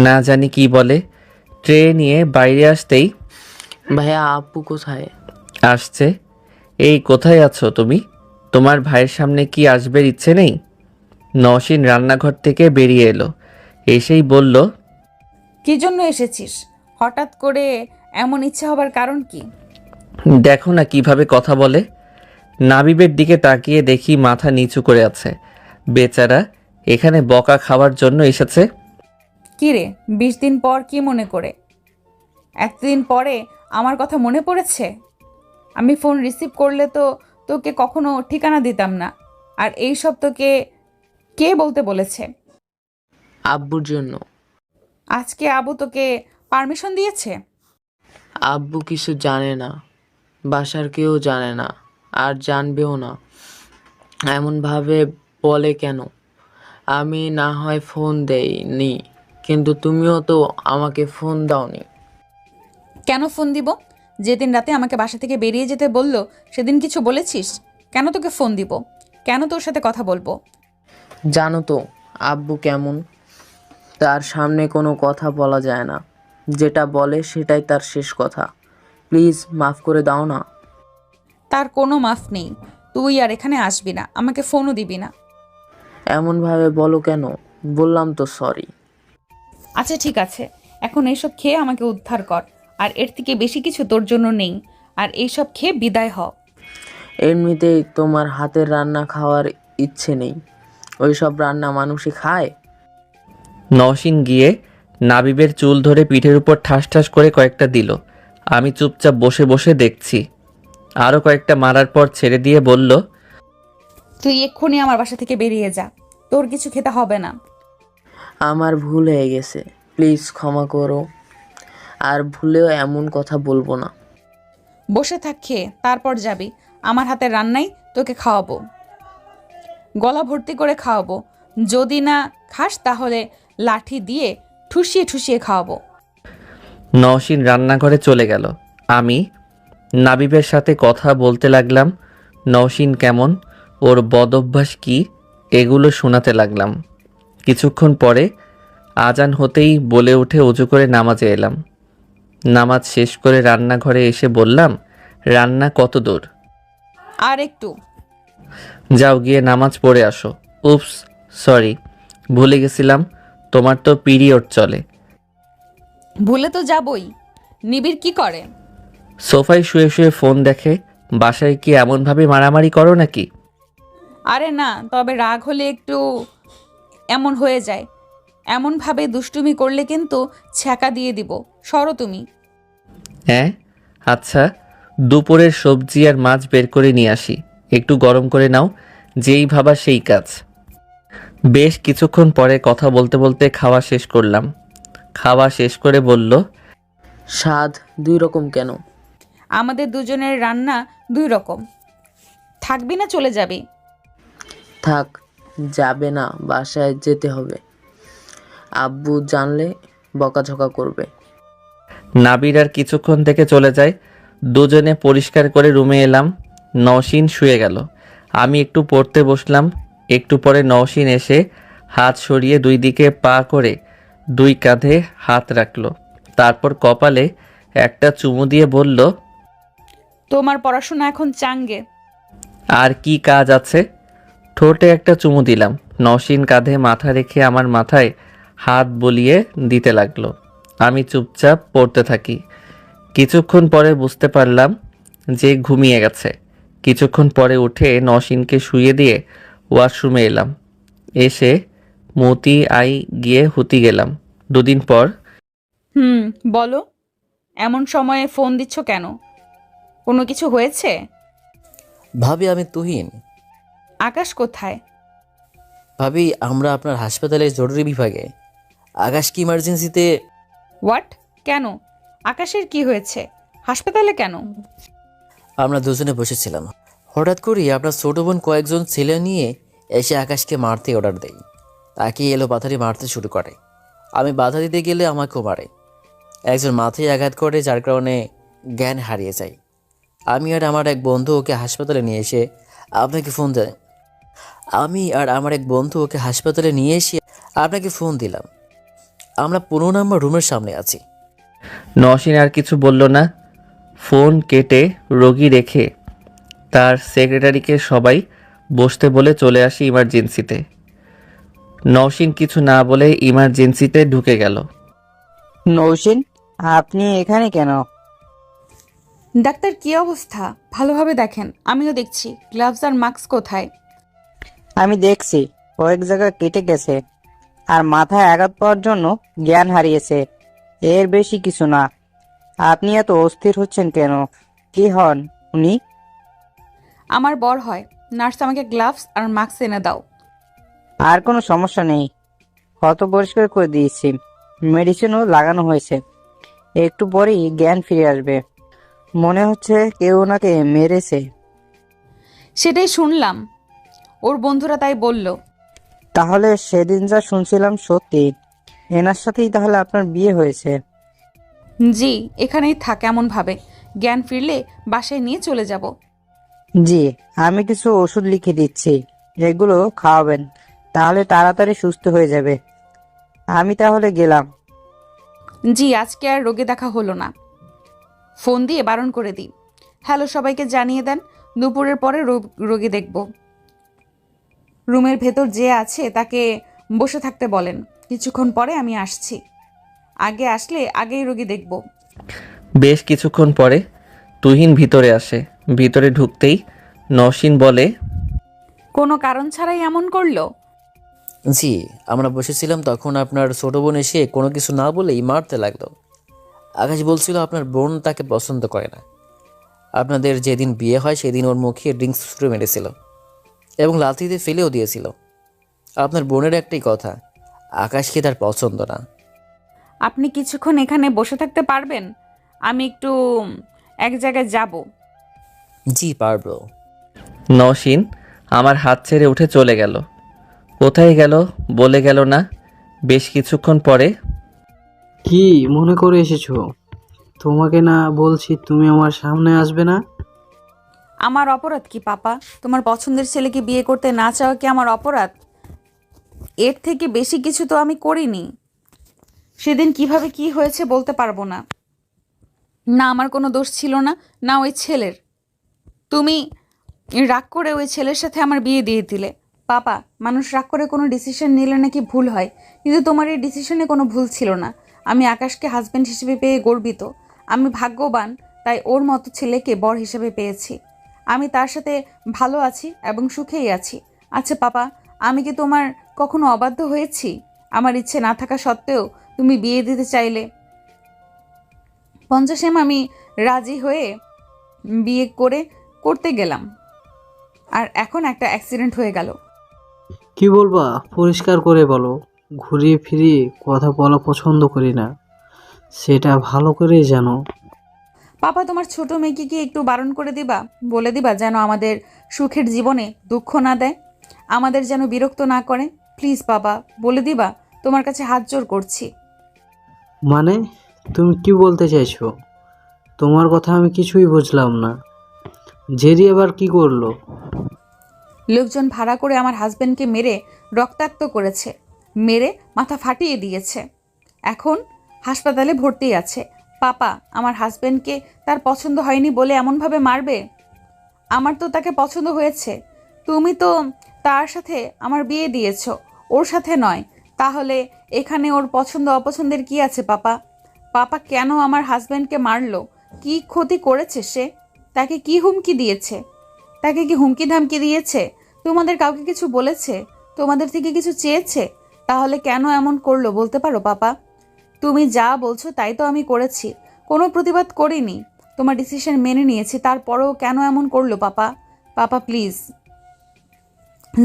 না জানি কি বলে। ট্রে নিয়ে বাইরে আসতেই, ভাইয়া আপু কোথায়? আসছে। এই কোথায় আছো তুমি? তোমার ভাইয়ের সামনে কি আসবার ইচ্ছে নেই? নওশিন রান্নাঘর থেকে বেরিয়ে এলো। এসেই বলল, কি জন্য এসেছিস? হঠাৎ করে এমন ইচ্ছা হবার কারণ কি? দেখো না কিভাবে কথা বলে। নাবিবের দিকে তাকিয়ে দেখি মাথা নিচু করে আছে। বেচারা এখানে বকা খাওয়ার জন্য এসেছে। কি রে, 20 দিন পর কি মনে করে? এতদিন পরে আমার কথা মনে পড়েছে? আমি ফোন রিসিভ করলে তো তোকে কখনো ঠিকানা দিতাম না। আর এই সব তোকে কে বলতে বলেছে? আব্বুর জন্য। আজকে আবু তোকে পারমিশন দিয়েছে? আব্বু কিছু জানে না, বাসার কেউ জানে না, আর জানবেও না। এমনভাবে বলে কেন? আমি না হয় ফোন দেইনি, কিন্তু তুমিও তো আমাকে ফোন দাওনি। কেন ফোন দিব? যেদিন রাতে আমাকে বাসা থেকে বেরিয়ে যেতে বললো সেদিন কিছু বলেছিস? কেন তোকে ফোন দিব? কেন তোর সাথে কথা বলবো? জানো তো আব্বু কেমন, তার সামনে কোনো কথা বলা যায় না, যেটা বলে সেটাই তার শেষ কথা। প্লিজ মাফ করে দাও না। তার কোনো মাফ নেই। তুই আর এখানে আসবি না, আমাকে ফোনও দিবি না। এমনভাবে বলো কেন? বললাম তো সরি। আচ্ছা ঠিক আছে, এখন এইসব খেয়ে আমাকে উদ্ধার কর। আর এর থেকে বেশি কিছু তোর জন্য নেই। আর এইসব খেয়ে বিদায় হ। এমনিতেই তোমার হাতের রান্না খাওয়ার ইচ্ছে নেই। ওইসব রান্না মানুষই খায়? নওশিন গিয়ে নাবিবের চুল ধরে পিঠের উপর ঠাস ঠাস করে কয়েকটা দিল। আমি চুপচাপ বসে বসে দেখছি। আরও কয়েকটা মারার পর ছেড়ে দিয়ে বলল, তুই এক্ষুনি আমার বাসা থেকে বেরিয়ে যা, তোর কিছু খেতে হবে না। আমার ভুল হয়ে গেছে, প্লিজ ক্ষমা করো। আর ভুলেও এমন কথা বলবো না। বসে থাক, খেয়ে তারপর যাবি। আমার হাতের রান্নাই তোকে খাওয়াবো, গলা ভর্তি করে খাওয়াবো। যদি না খাস তাহলে লাঠি দিয়ে ঠুসিয়ে ঠুসিয়ে খাওয়াবো। নওশিন রান্নাঘরে চলে গেল। আমি নাবিবের সাথে কথা বলতে লাগলাম। নওশিন কেমন, ওর বদঅভ্যাস কী, এগুলো শোনাতে লাগলাম। কিছুক্ষণ পরে আজান হতেই বলে উঠে উজু করে নামাজে এলাম। নামাজ শেষ করে রান্নাঘরে এসে বললাম, রান্না কত দূর? আর একটু। যাও গিয়ে নামাজ পড়ে আসো। উপস, সরি, ভুলে গেছিলাম, তোমার তো পিরিয়ড চলে। ভুলে তো যাবই। নিবিড় কি করে? সোফায় শুয়ে শুয়ে ফোন দেখে। বাসায় কি এমনভাবে মারামারি করো নাকি? আরে না, তবে রাগ হলে একটু এমন হয়ে যায়। এমনভাবে দুষ্টুমি করলে কিন্তু ছ্যাঁকা দিয়ে দিব। সরো তুমি। হ্যাঁ আচ্ছা, দুপুরের সবজি আর মাছ বের করে নিয়ে আসি, একটু গরম করে নাও। যেই ভাবা সেই কাজ। বেশ কিছুক্ষণ পরে কথা বলতে বলতে খাওয়া শেষ করলাম। খাওয়া শেষ করে বলল, স্বাদ দুই রকম কেন? আমাদের দুজনের রান্না দুই রকম। থাকবি না চলে যাবি? থাক, যাবে না, বাসায় যেতে হবে। আব্বু জানলে বকাঝকা করবে। নাবির আর কিছুক্ষণ থেকে চলে যায়। দুজনে পরিষ্কার করে রুমে এলাম। নওশিন শুয়ে গেল। আমি একটু পড়তে বসলাম। একটু পরে নওশিন এসে হাত সরিয়ে দুই দিকে পা করে দুই কাঁধে হাত রাখলো। তারপর কপালে একটা চুমু দিয়ে বলল, তোমার পড়াশোনা এখন চাঙ্গে। আর কি কাজ আছে? ঠোঁটে একটা চুমু দিলাম। নওশিন কাঁধে মাথা রেখে আমার মাথায় হাত বলিয়ে দিতে লাগলো। আমি চুপচাপ পড়তে থাকি। কিছুক্ষণ পরে বুঝতে পারলাম যে ঘুমিয়ে গেছে। কিছুক্ষণ পরে উঠে নওশিনকে শুইয়ে দিয়ে ওয়াশরুমে এলাম। এসে মতি আই গিয়ে হুতি গেলাম। দুদিন পর। বলো, এমন সময়ে ফোন দিচ্ছ কেন? কোনো কিছু হয়েছে? ভাবি আমি তুহিন। আকাশ কোথায়? ভাবি আমরা আপনার হাসপাতালের জরুরি বিভাগে। আকাশ কি ইমার্জেন্সিতে। হোয়াট? কেন? আকাশের কি হয়েছে? হাসপাতালে কেন? আমরা দুজনে বসেছিলাম, হঠাৎ করেই আপনার ছোট বোন কয়েকজন ছেলে নিয়ে এসে আকাশকে মারতে অর্ডার দেয়। তাকে এলো পাথারি মারতে শুরু করে। আমি বাধা দিতে গেলে আমাকেও মারে। একজন মাথায় আঘাত করে, যার কারণে জ্ঞান হারিয়ে যায়। আমি আর আমার এক বন্ধু ওকে হাসপাতালে নিয়ে এসে আপনাকে ফোন দেয়। আপনাকে ফোন দিলাম। আমরা 15 নম্বর রুমের সামনে আছি। নওশিন আর কিছু বলল না। ফোন কেটে রোগী রেখে তার সেক্রেটারিকে সবাই বসতে বলে চলে আসি ইমার্জেন্সিতে। নওশিন কিছু না বলে ইমার্জেন্সিতে ঢুকে গেল। নৌশিন, আপনি এখানে কেন? ডাক্তার কি অবস্থা? ভালোভাবে দেখেন। আমিও দেখছি। গ্লাভস আর মাস্ক কোথায়? আমি দেখছি কয়েক জায়গা কেটে গেছে আর মাথায় আঘাত পাওয়ার জন্য জ্ঞান হারিয়েছে, এর বেশি কিছু না। আপনি এত অস্থির হচ্ছেন কেন? কি হন উনি? আমার বর হয়। নার্স, আমাকে গ্লাভস আর মাস্ক এনে দাও। আর কোনো সমস্যা নেই, ক্ষত পরিষ্কার করে দিয়েছি, মেডিসিনও লাগানো হয়েছে। একটু পরেই জ্ঞান ফিরে আসবে। মনে হচ্ছে কেউ ওনাকে মেরেছে। সেটাই শুনলাম, ওর বন্ধুরা তাই বলল। তাহলে সেদিন যা শুনছিলাম সত্যি? এনার সাথেই তাহলে আপনার বিয়ে হয়েছে? জি, এখানেই থাক এমন ভাবে। জ্ঞান ফিরলে বাসায় নিয়ে চলে যাব। জি, আমি কিছু ওষুধ লিখে দিচ্ছি, এগুলো খাওয়াবেন, তাহলে তাড়াতাড়ি সুস্থ হয়ে যাবে। আমি তাহলে গেলাম। জি, আজকে আর রোগী দেখা হলো না। ফোন দিয়ে বারণ করে দিই। হ্যালো সবাইকে জানিয়ে দেন, দুপুরের পরে রোগী দেখব। রুমের ভেতর যে আছে তাকে বসে থাকতে বলেন। কিছুক্ষণ পরে আমি আসছি। আগে আসলে আগেই রোগী দেখব। বেশ কিছুক্ষণ পরে তুহিন ভিতরে আসে। ভিতরে ঢুকতেই নওশিন বলে, কোনো কারণ ছাড়াই এমন করলো? জি, আমরা বসেছিলাম তখন আপনার ছোট বোন এসে কোনো কিছু না বলেই মারতে লাগলো। আকাশ বলছিল আপনার বোন তাকে পছন্দ করে না। আপনাদের যেদিন বিয়ে হয় সেদিন ওর মুখে ড্রিঙ্কস ছুঁড়ে মেরেছিল এবং লাথিতে ফেলেও দিয়েছিল। আপনার বোনের একটাই কথা, আকাশকে তার পছন্দ না। আপনি কিছুক্ষণ এখানে বসে থাকতে পারবেন? আমি একটু এক জায়গায় যাব। জি পারবো। নওশিন আমার হাত ছেড়ে উঠে চলে গেল। কোথায় গেল বলে গেল না। বেশ কিছুক্ষণ পরে, কি মনে করে এসেছো? তোমাকে না বলছি তুমি আমার সামনে আসবে না? আমার অপরাধ কি পাপা? তোমার পছন্দের ছেলেকে বিয়ে করতে না চাওয়া কি আমার অপরাধ? এর থেকে বেশি কিছু তো আমি করিনি। সেদিন কিভাবে কি হয়েছে বলতে পারবো না। না আমার কোনো দোষ ছিল না, না ওই ছেলের। তুমি রাগ করে ওই ছেলের সাথে আমার বিয়ে দিয়ে দিলে। পাপা, মানুষ রাগ করে কোনো ডিসিশন নিলে নাকি ভুল হয়, কিন্তু তোমার এই ডিসিশনে কোনো ভুল ছিল না। আমি আকাশকে হাজব্যান্ড হিসেবে পেয়ে গর্বিত। আমি ভাগ্যবান, তাই ওর মতো ছেলেকে বর হিসেবে পেয়েছি। আমি তার সাথে ভালো আছি এবং সুখেই আছি। আচ্ছা পাপা, আমি কি তোমার কখনো অবাধ্য হয়েছি? আমার ইচ্ছে না থাকা সত্ত্বেও তুমি বিয়ে দিতে চাইলে। 50 আমি রাজি হয়ে বিয়ে করতে গেলাম, আর এখন একটা অ্যাক্সিডেন্ট হয়ে গেল। কি বলবা পরিষ্কার করে বলো। ঘুরিয়ে ফিরিয়ে কথা বলা পছন্দ করি না, সেটা ভালো করেই জানো। পাপা, তোমার ছোট মেয়েকে কি একটু বারণ করে দিবা? বলে দিবা যেন আমাদের সুখের জীবনে দুঃখ না দেয়, আমাদের যেন বিরক্ত না করে। প্লিজ বাবা, বলে দিবা? তোমার কাছে হাত জোড় করছি। মানে তুমি কি বলতে চাইছো? তোমার কথা আমি কিছুই বুঝলাম না। জেরি আবার কি করলো? লোকজন ভাড়া করে আমার হাজবেন্ডকে মেরে রক্তাক্ত করেছে, মেরে মাথা ফাটিয়ে দিয়েছে। এখন হাসপাতালে ভর্তি আছে। পাপা, আমার হাজবেন্ডকে তার পছন্দ হয়নি বলে এমনভাবে মারবে? আমার তো তাকে পছন্দ হয়েছে। তুমি তো তার সাথে আমার বিয়ে দিয়েছো, ওর সাথে নয়। তাহলে এখানে ওর পছন্দ অপছন্দের কি আছে পাপা? পাপা কেন আমার হাজবেন্ডকে মারলো? কি ক্ষতি করেছে সে? তাকে কি হুমকি দিয়েছে? তাকে কি হুমকি ধামকি দিয়েছে? তোমাদের কাউকে কিছু বলেছে? তোমাদের থেকে কিছু চেয়েছে? তাহলে কেন এমন করলো বলতে পারো পাপা? তুমি যা বলছো তাই তো আমি করেছি, কোনো প্রতিবাদ করিনি। তোমার ডিসিশন মেনে নিয়েছি, তারপরেও কেন এমন করলো পাপা? পাপা প্লিজ,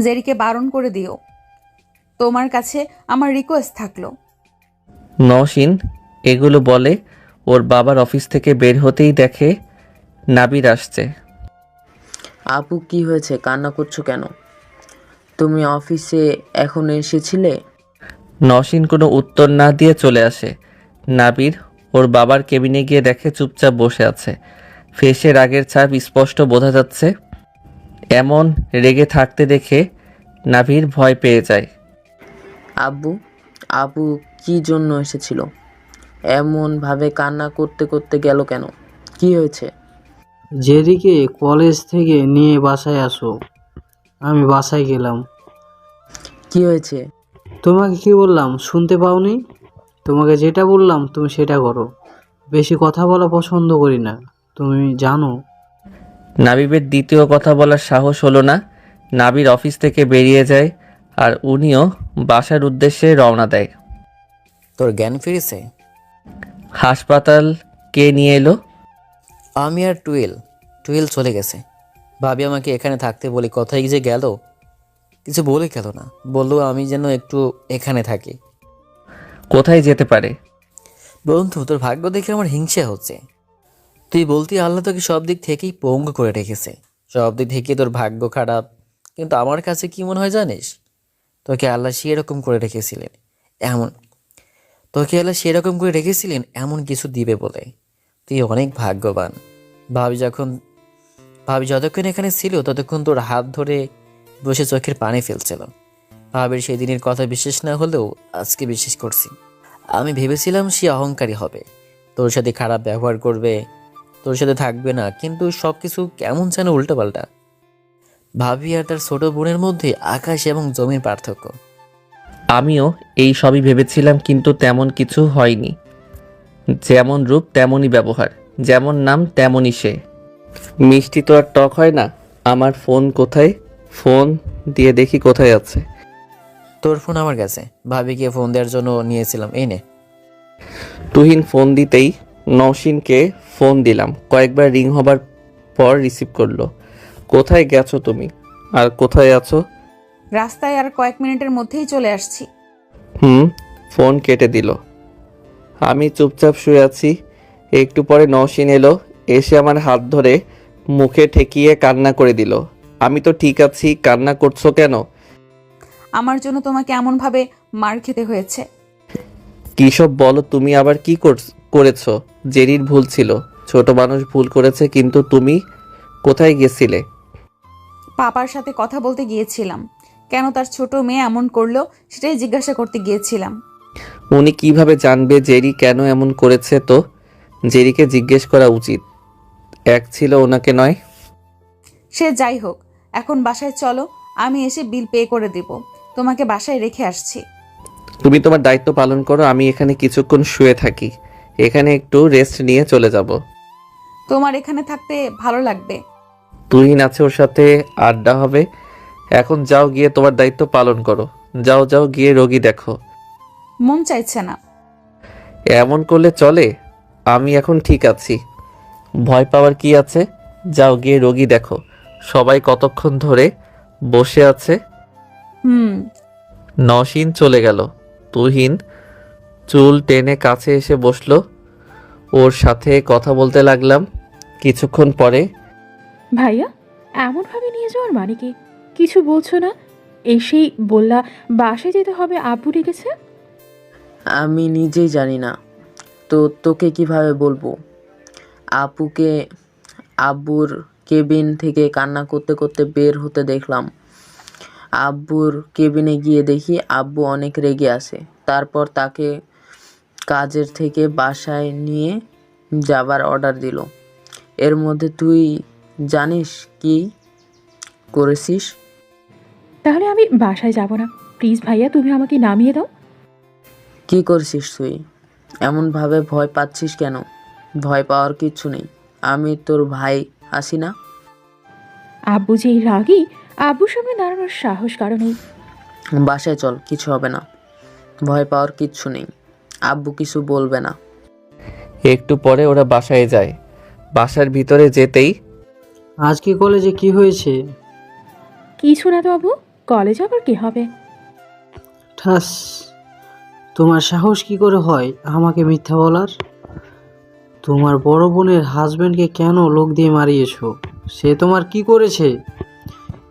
জেরিকে বারণ করে দিও। তোমার কাছে আমার রিকোয়েস্ট থাকলো। নওশিন এগুলো বলে ওর বাবার অফিস থেকে বের হতেই দেখে নাবির আসছে। আপু কি হয়েছে, কান্না করছো কেন? তুমি অফিসে এখন এসেছিলে? নওশিন কোনো উত্তর না দিয়ে চলে আসে। নাবির ওর বাবার কেবিনে গিয়ে দেখে চুপচাপ বসে আছে। ফেসে রাগের ছাপ স্পষ্ট বোঝা যাচ্ছে। এমন রেগে থাকতে দেখে নাবির ভয় পেয়ে যায়। আব্বু আপু কি জন্য এসেছিল? এমন ভাবে কান্না করতে করতে গেল কেন? কি হয়েছে? জেরিকে কলেজ থেকে নিয়ে বাসায় আসো। আমি বাসায় গেলাম। কি হয়েছে? তোমাকে কি বললাম শুনতে পাওনি? তোমাকে যেটা বললাম তুমি সেটা করো। বেশি কথা বলা পছন্দ করি না, তুমি জানো। নাবিবের দ্বিতীয় কথা বলার সাহস হলো না। নাবির অফিস থেকে বেরিয়ে যায় আর উনিও বাসার উদ্দেশ্যে রওনা দেয়। তোর জ্ঞান ফিরেছে? হাসপাতাল কে নিয়ে এলো? আমি আর টুয়েল চলে গেছে। ভাবি আমাকে এখানে থাকতে বলি, কোথায় যে গেল কিছু বলে গেল না। বললো আমি যেন একটু এখানে থাকি। কোথায় যেতে পারে? বন্ধু, তোর ভাগ্য দেখে আমার হিংসা হচ্ছে। তুই বলতি আল্লাহ তোকে সব দিক থেকেই পঙ্গু করে রেখেছে, সব দিক থেকে তোর ভাগ্য খারাপ। কিন্তু আমার কাছে কি মনে হয় জানিস? তোকে আল্লাহ সেরকম করে রেখেছিলেন এমন কিছু দিবে বলে। তুই অনেক ভাগ্যবান। ভাবি যতক্ষণ এখানে ছিল ততক্ষণ তোর হাত ধরে বসে চোখের পানি ফেলছিল। ভাবির সেই দিনের কথা বিশ্বাস না হলেও আজকে বিশ্বাস করছি। আমি ভেবেছিলাম সে অহংকারী হবে, তোর সাথে খারাপ ব্যবহার করবে, তোর সাথে থাকবে না, কিন্তু সব কিছু কেমন যেন উল্টোপাল্টা। ভাবি আর তার ছোট বোনের মধ্যে আকাশ এবং জমির পার্থক্য। আমিও এই সবই ভেবেছিলাম, কিন্তু তেমন কিছু হয়নি। যেমন রূপ তেমনই ব্যবহার, যেমন নাম তেমনই সে। মিষ্টি তো আর টক হয় না। আমার ফোন কোথায়? ফোন দিয়ে দেখি কোথায় আছে। তোর ফোন আমার কাছে, ভাবিকে ফোন দেওয়ার জন্য নিয়েছিলাম, এই নে। তুহিন ফোন দিতেই নওশিনকে ফোন দিলাম। কয়েকবার রিং হবার পর রিসিভ করলো। কোথায় গেছো তুমি? আর কোথায় আছো? রাস্তায় আর কয়েক মিনিটের মধ্যেই চলে আসছি। ফোন কেটে দিল। আমি চুপচাপ শুয়ে আছি। একটু পরে নওশিন এলো, এসে আমার হাত ধরে মুখে ঠেকিয়ে কান্না করে দিল। আমি তো ঠিক আছি, কান্না করছো কেন? আমার জন্য তোমাকে এমনভাবে মার খেতে হয়েছে। কী সব বলো তুমি? আবার কি করেছো? জেরির ভুল ছিল, ছোট মানুষ ভুল করেছে, কিন্তু তুমি কোথায় গেছিলে? পাপার সাথে কথা বলতে গিয়েছিলাম। কেন তার ছোট মেয়ে এমন করলো সেটাই জিজ্ঞাসা করতে গিয়েছিলাম। উনি কিভাবে জানবে জেরি কেন এমন করেছে? তো জেরিকে জিজ্ঞেস করা উচিত। এক ছিল ওনাকে নয়। সে যাই হোক, এখন বাসায় চলো, আমি এসে বিল পে করে দিব। তোমাকে বাসায় রেখে আসছি। তুমি তোমার দায়িত্ব পালন করো, আমি এখানে কিছুক্ষণ শুয়ে থাকি। এখানে একটু রেস্ট নিয়ে চলে যাব। তোমার এখানে থাকতে ভালো লাগবে। তুহিন আছে, ওর সাথে আড্ডা হবে। এখন যাও, গিয়ে তোমার দায়িত্ব পালন করো। যাও যাও, গিয়ে রোগী দেখো। মন চাইছে না। এমন করলে চলে? আমি এখন ঠিক আছি, ভয় পাওয়ার কি আছে? যাও গিয়ে রোগী দেখো। সবাই কতক্ষণ ধরে বসে আছে। নওশিন চলে গেল। তুহিন চুল টেনে কাছে এসে বসলো। ওর সাথে কথা বলতে লাগলাম। কিছুক্ষণ পরে, ভাইয়া এমনভাবে নিয়ে যাওয়ার মানে কি? কিছু বলছো না? এসেই বললা বাসায় যেতে হবে, আব্বু ডেকেছে। আমি নিজেই জানি না তো তোকে কিভাবে বলবো। আপুকে আব্বুর কেবিন থেকে কান্না করতে করতে বের হতে দেখলাম। আব্বুর কেবিনে গিয়ে দেখি আব্বু অনেক রেগে আছে। তারপর তাকে কাজের থেকে বাসায় নিয়ে যাবার অর্ডার দিল। এর মধ্যে তুই জানিস কি করেছিস? তাহলে আমি বাসায় যাব না। প্লিজ ভাইয়া, তুমি আমাকে নামিয়ে দাও। কি করছিস তুই? এমনভাবে ভয় পাচ্ছিস কেন? ভয় পাওয়ার কিচ্ছু নেই, আমি তোর ভাই আছি না। আব্বু যেই রাগী, আব্বুর সামনে দাঁড়ানোর সাহস কারো নেই। বাসায় চল, কিছু হবে না, ভয় পাওয়ার কিচ্ছু নেই, আব্বু কিছু বলবে না। একটু পরে ওরা বাসায় যায়। বাসার ভিতরে যেতেই, আজকে কলেজে কি হয়েছে? কিছু না তো আব্বু, কলেজ আবার কি হবে? ঠাস, তোমার সাহস কি করে হয় আমাকে মিথ্যা বলার? তোমার বড় বোনের হাজবেন্ডকে কেন লোক দিয়ে মারিয়েছো? সে তোমার কি করেছে?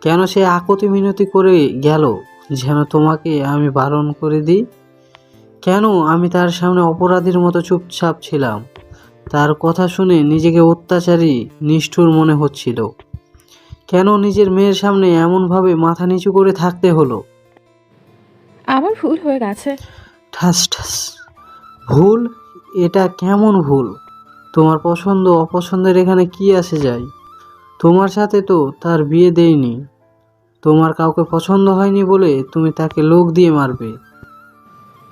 কেন সে আকতি মিনতি করে গেল যেন তোমাকে আমি বারণ করে দিই? কেন আমি তার সামনে অপরাধীর মতো চুপচাপ ছিলাম? তার কথা শুনে নিজেকে অত্যাচারী, নিষ্ঠুর মনে হচ্ছিল। কেন নিজের মেয়ের সামনে এমনভাবে মাথা নিচু করে থাকতে হলো? আমার ভুল হয়ে গেছে। ঠাস ঠাস, ভুল? এটা কেমন ভুল? তোমার পছন্দ অপছন্দের এখানে কি আসে যায়? তোমার সাথে তো তার বিয়ে দেয়নি। তোমার কাউকে পছন্দ হয়নি বলে তুমি তাকে লোক দিয়ে মারবে?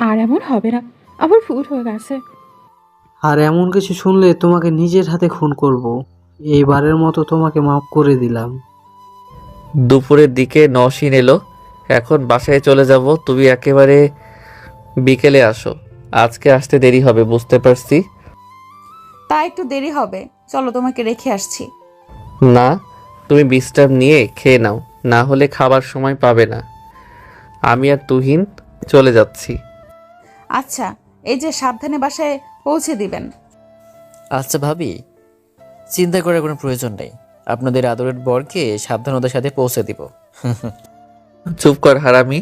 আর এমন হবে না, আমার ভুল হয়ে গেছে। আর এমন কিছু শুনলে তোমাকে নিজের হাতে খুন করব। এইবারের মতো তোমাকে মাফ করে দিলাম। দুপুরের দিকে নওশিন এলো। এখন বাসায় চলে যাব, তুমি একেবারে বিকেলে আসো। আজকে আসতে দেরি হবে, বুঝতে পারছি। তা একটু দেরি হবে, চলো তোমাকে রেখে আসছি। না, তুমি বিশ্রাম নিয়ে খেয়ে নাও, না হলে খাবার সময় পাবে না। আমি আর তুহিন চলে যাচ্ছি। আচ্ছা, এই যে সাবধানে বাসায় পৌঁছে দিবেন। আচ্ছা ভাবি, চিন্তা করার কোনো প্রয়োজন নেই, আপনাদের আদরের বরকে সাবধানতার সাথে পৌঁছে দিব। চুপ কর হারামি।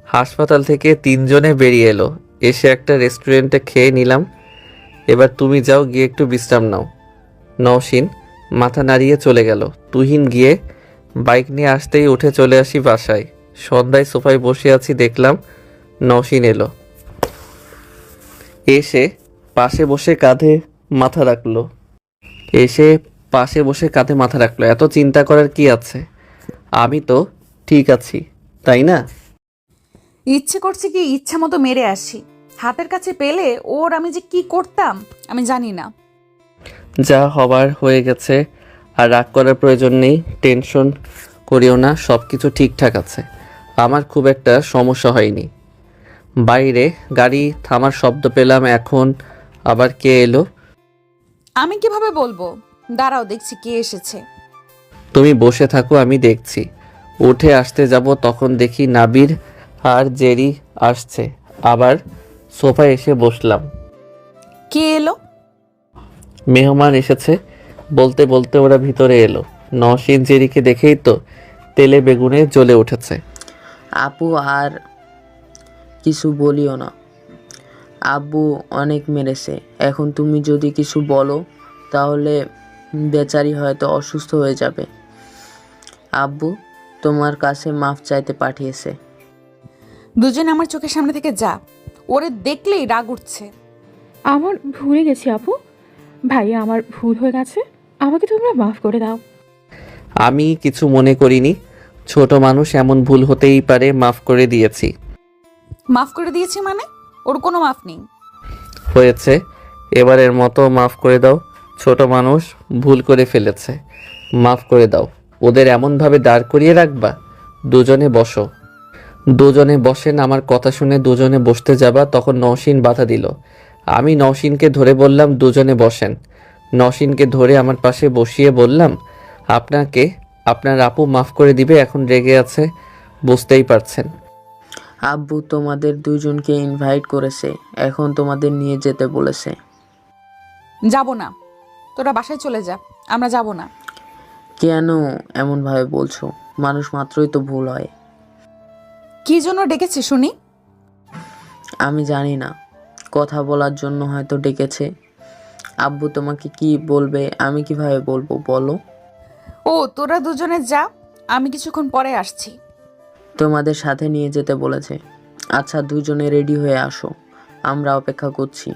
হাসপাতাল থেকে 3 জনে বেরিয়ে এলো। এসে একটা রেস্টুরেন্টে খেয়ে নিলাম। এবার তুমি যাও, গিয়ে একটু বিশ্রাম নাও। নওশিন মাথা নাড়িয়ে চলে গেল। তুহিন গিয়ে বাইক নিয়ে আসতেই উঠে চলে আসি বাসায়। সন্ধ্যায় সোফায় বসে আছি, দেখলাম নওশিন এলো। এসে পাশে বসে কাঁধে মাথা রাখলো। এত চিন্তা করার কি আছে? আমি তো ঠিক আছি, তাই না? ইচ্ছে করছে কি ইচ্ছা মতো মেরে আসি। হাতের কাছে পেলে ওর আমি যে কি করতাম আমি জানি না। যা হবার হয়ে গেছে, আর রাগ করার প্রয়োজন নেই। টেনশন করিও না, সব কিছু ঠিকঠাক আছে। আমার খুব একটা সমস্যা হয়নি। বাইরে গাড়ি থামার শব্দ পেলাম, এখন আবার কে এলো? আমি কিভাবে বলবো? দাঁড়াও, দেখছি কে এসেছে। তুমি বসে থাকো, আমি দেখছি। উঠে আসতে যাব, তখন দেখি নাবির আর জেরি আসছে। আবার সোফায় এসে বসলাম। কে এলো? মেহমান এসেছে বলতে বলতে ওরা ভিতরে এলো। নওশীন জেরিকে দেখেই তো তেলে বেগুনে জ্বলে উঠেছে। আপু আর কিছু বলিও না, আব্বু অনেক মেরেছে। এখন তুমি যদি কিছু বলো তাহলে বেচারি হয়তো অসুস্থ হয়ে যাবে। আব্বু তোমার কাছে মাফ চাইতে পাঠিয়েছে। দুজনে আমার চোখের সামনে থেকে যা, ওরে দেখলেই রাগ উঠছে। আমার ভুলে গেছি আপু, ভাইয়া আমার ভুল হয়ে গেছে, আমাকে তোমরা মাফ করে দাও। আমি কিছু মনে করিনি, ছোট মানুষ, এমন ভুল হতেই পারে, মাফ করে দিয়েছি। মাফ করে দিয়েছি মানে? ওর কোনো মাফ নেই। হয়েছে, এবারের মতো মাফ করে দাও। ছোট মানুষ, ভুল করে ফেলেছে, মাফ করে দাও। ওদের এমনভাবে দাঁড় করিয়ে রাখবা? দুজনে বসো। দুজনে বসেন। আমার কথা শুনে দুজনে বসতে যাবা, তখন নওশীন বাধা দিল। আমি নওশীনকে ধরে বললাম দুজনে বসেন। নওশীনকে ধরে আমার পাশে বসিয়ে বললাম, আপনাকে আপনার আপু মাফ করে দিবে, এখন রেগে আছে, বুঝতেই পারছেন। আব্বু তোমাদের দুজনকে ইনভাইট করেছে, এখন তোমাদের নিয়ে যেতে বলেছে। যাব না, তোরা বাসায় চলে যা, আমরা যাব না। কেন এমনভাবে বলছো? মানুষ মাত্রই তো ভুল হয়। কি জন্য ডেকেছি শুনি? আমি জানি না, কথা বলার জন্য হয়তো ডেকেছে। আব্বু তোমাকে কি বলবে আমি কিভাবে বলবো বলো? ও, তোরা দুজনে যা, আমি কিছুক্ষণ পরে আসছি। তোমাদের সাথে নিয়ে যেতে বলেছে। আচ্ছা দুজনে রেডি হয়ে আসো, আমরা অপেক্ষা করছি।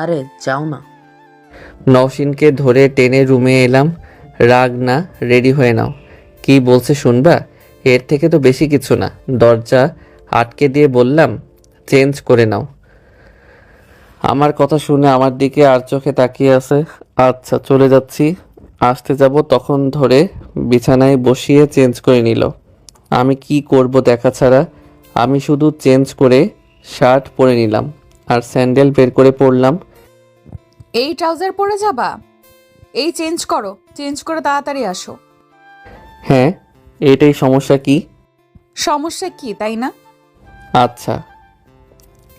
আরে যাও না। নওশীনকে ধরে টেনে রুমে এলাম। রাগ না, রেডি হয়ে নাও। কি বলছে শুনবা? এর থেকে তো বেশি কিছু না। দরজা আটকে দিয়ে বললাম, চেঞ্জ করে নাও। আমার কথা শুনে আমার দিকে আর চোখে তাকিয়ে আছে। আচ্ছা চলে যাচ্ছি। আসতে যাব তখন ধরে বিছানায় বসিয়ে চেঞ্জ করে নিল। আমি কি করব দেখা ছাড়া? আমি শুধু চেঞ্জ করে শার্ট পরে নিলাম আর স্যান্ডেল বের করে পরলাম। এই ট্রাউজার পরে যাবা? এই চেঞ্জ করো, চেঞ্জ করে তাড়াতাড়ি আসো। হ্যাঁ, এটাই সমস্যা কি? সমস্যা কি তাই না? আচ্ছা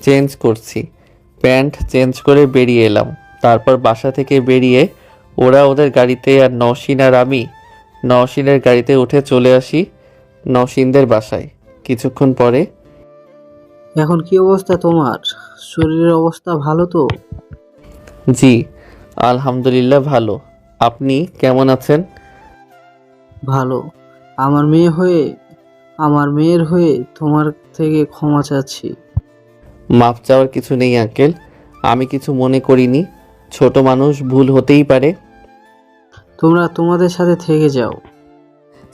চেঞ্জ করছি। প্যান্ট চেঞ্জ করে বেরিয়ে এলাম। তারপর বাসা থেকে বেরিয়ে ওরা ওদের গাড়িতে, আর নওশীন আর আমি নওশীনের গাড়িতে উঠে চলে আসি নওশীনদের বাসায়। কিছুক্ষণ পরে, এখন কি অবস্থা তোমার? শরীরের অবস্থা ভালো তো? জি আলহামদুলিল্লাহ ভালো। আপনি কেমন আছেন? ভালো। আমার মেয়ের হয়ে তোমার থেকে ক্ষমা চাচ্ছি। মাফ চাওয়ার কিছু নেই আঙ্কেল, আমি কিছু মনে করিনি। ছোট মানুষ, ভুল হতেই পারে। তোমরা তোমাদের সাথে থেকে যাও।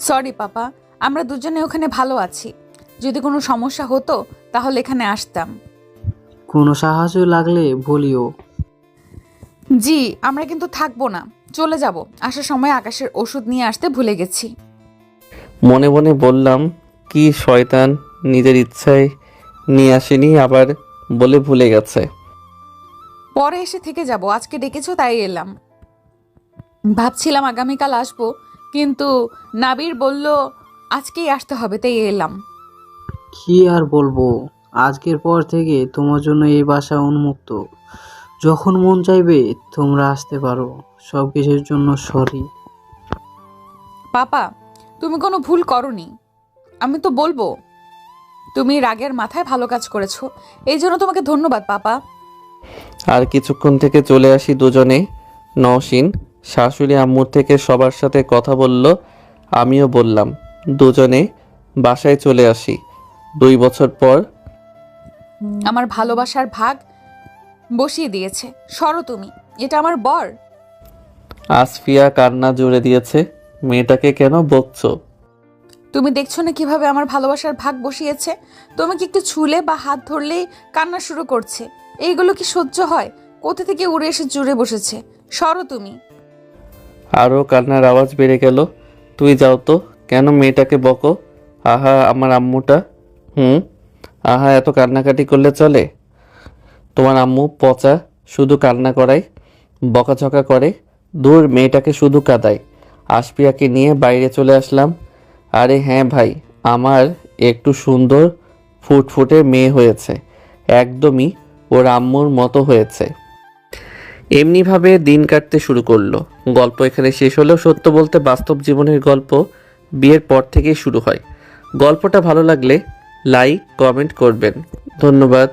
সরি পাপা, আমরা দুজনে ওখানে ভালো আছি। যদি কোনো সমস্যা হতো তাহলে এখানে আসতাম। কোনো সাহায্য লাগলে বলিও। জি, আমরা কিন্তু থাকবো না, চলে যাব। আসার সময় আকাশের ওষুধ নিয়ে আসতে ভুলে গেছি। মনে মনে বললাম, কি শয়তান, নিজের ইচ্ছায় নিয়ে আসেনি, আবার বলে ভুলে গেছে। পরে এসে থেকে যাব, আজকে ডেকেছো তাই এলাম। ভাবছিলাম আগামীকাল আসবো, কিন্তু নাবির বলল আজকেই আসতে হবে, তাই এলাম। কি আর বলবো, আজকের পর থেকে তোমার জন্য এই বাসা উন্মুক্ত। যখন মন চাইবে তোমরা আসতে পারো। সব কিছুর জন্য সরি। পাপা, তুমি কোনো ভুল করনি, আমি তো বলবো। তুমি রাগের মাথায় ভালো কাজ করেছো, এই জন্য তোমাকে ধন্যবাদ পাপা। আর কিছুক্ষণ থেকে চলে আসি দুজনে। নওশীন শাশুড়ি আম্মুর থেকে সবার সাথে কথা বলল, আমিও বললাম। দুজনে বাসায় চলে আসি। 2 বছর পর আমার ভালোবাসার ভাগ বসিয়ে দিয়েছে। সরো তুমি, এটা আমার বর। আসফিয়া কান্না জুড়ে দিয়েছে। মেয়েটাকে কেন বকছো? তুমি দেখছো না কিভাবে আমার ভালোবাসার ভাগ বসিয়েছে? তোমাকে একটু ছুলে বা হাত ধরলেই কান্না শুরু করছে। এইগুলো কি সহ্য হয়? কোথা থেকে উড়ে এসে জুড়ে বসেছে। সরো তুমি। আরও কান্নার আওয়াজ বেড়ে গেল। তুই যাও তো, কেন মেয়েটাকে বকো? আহা আমার আম্মুটা। আহা এত কান্নাকাটি করলে চলে? তোমার আম্মু পচা, শুধু কান্না করায়, বকাঝকা করে। দূর, মেয়েটাকে শুধু কাঁদায়। আশপিয়াকে নিয়ে বাইরে চলে আসলাম। আরে হ্যাঁ ভাই, আমার একটু সুন্দর ফুটফুটে মেয়ে হয়েছে, একদমই ওর আম্মুর মতো হয়েছে। এমনিভাবে দিন কাটতে শুরু করলো। গল্প এখানে শেষ হলেও সত্য বলতে বাস্তব জীবনের গল্প বিয়ের পর থেকেই শুরু হয়। গল্পটা ভালো লাগলে লাইক কমেন্ট করবেন। ধন্যবাদ।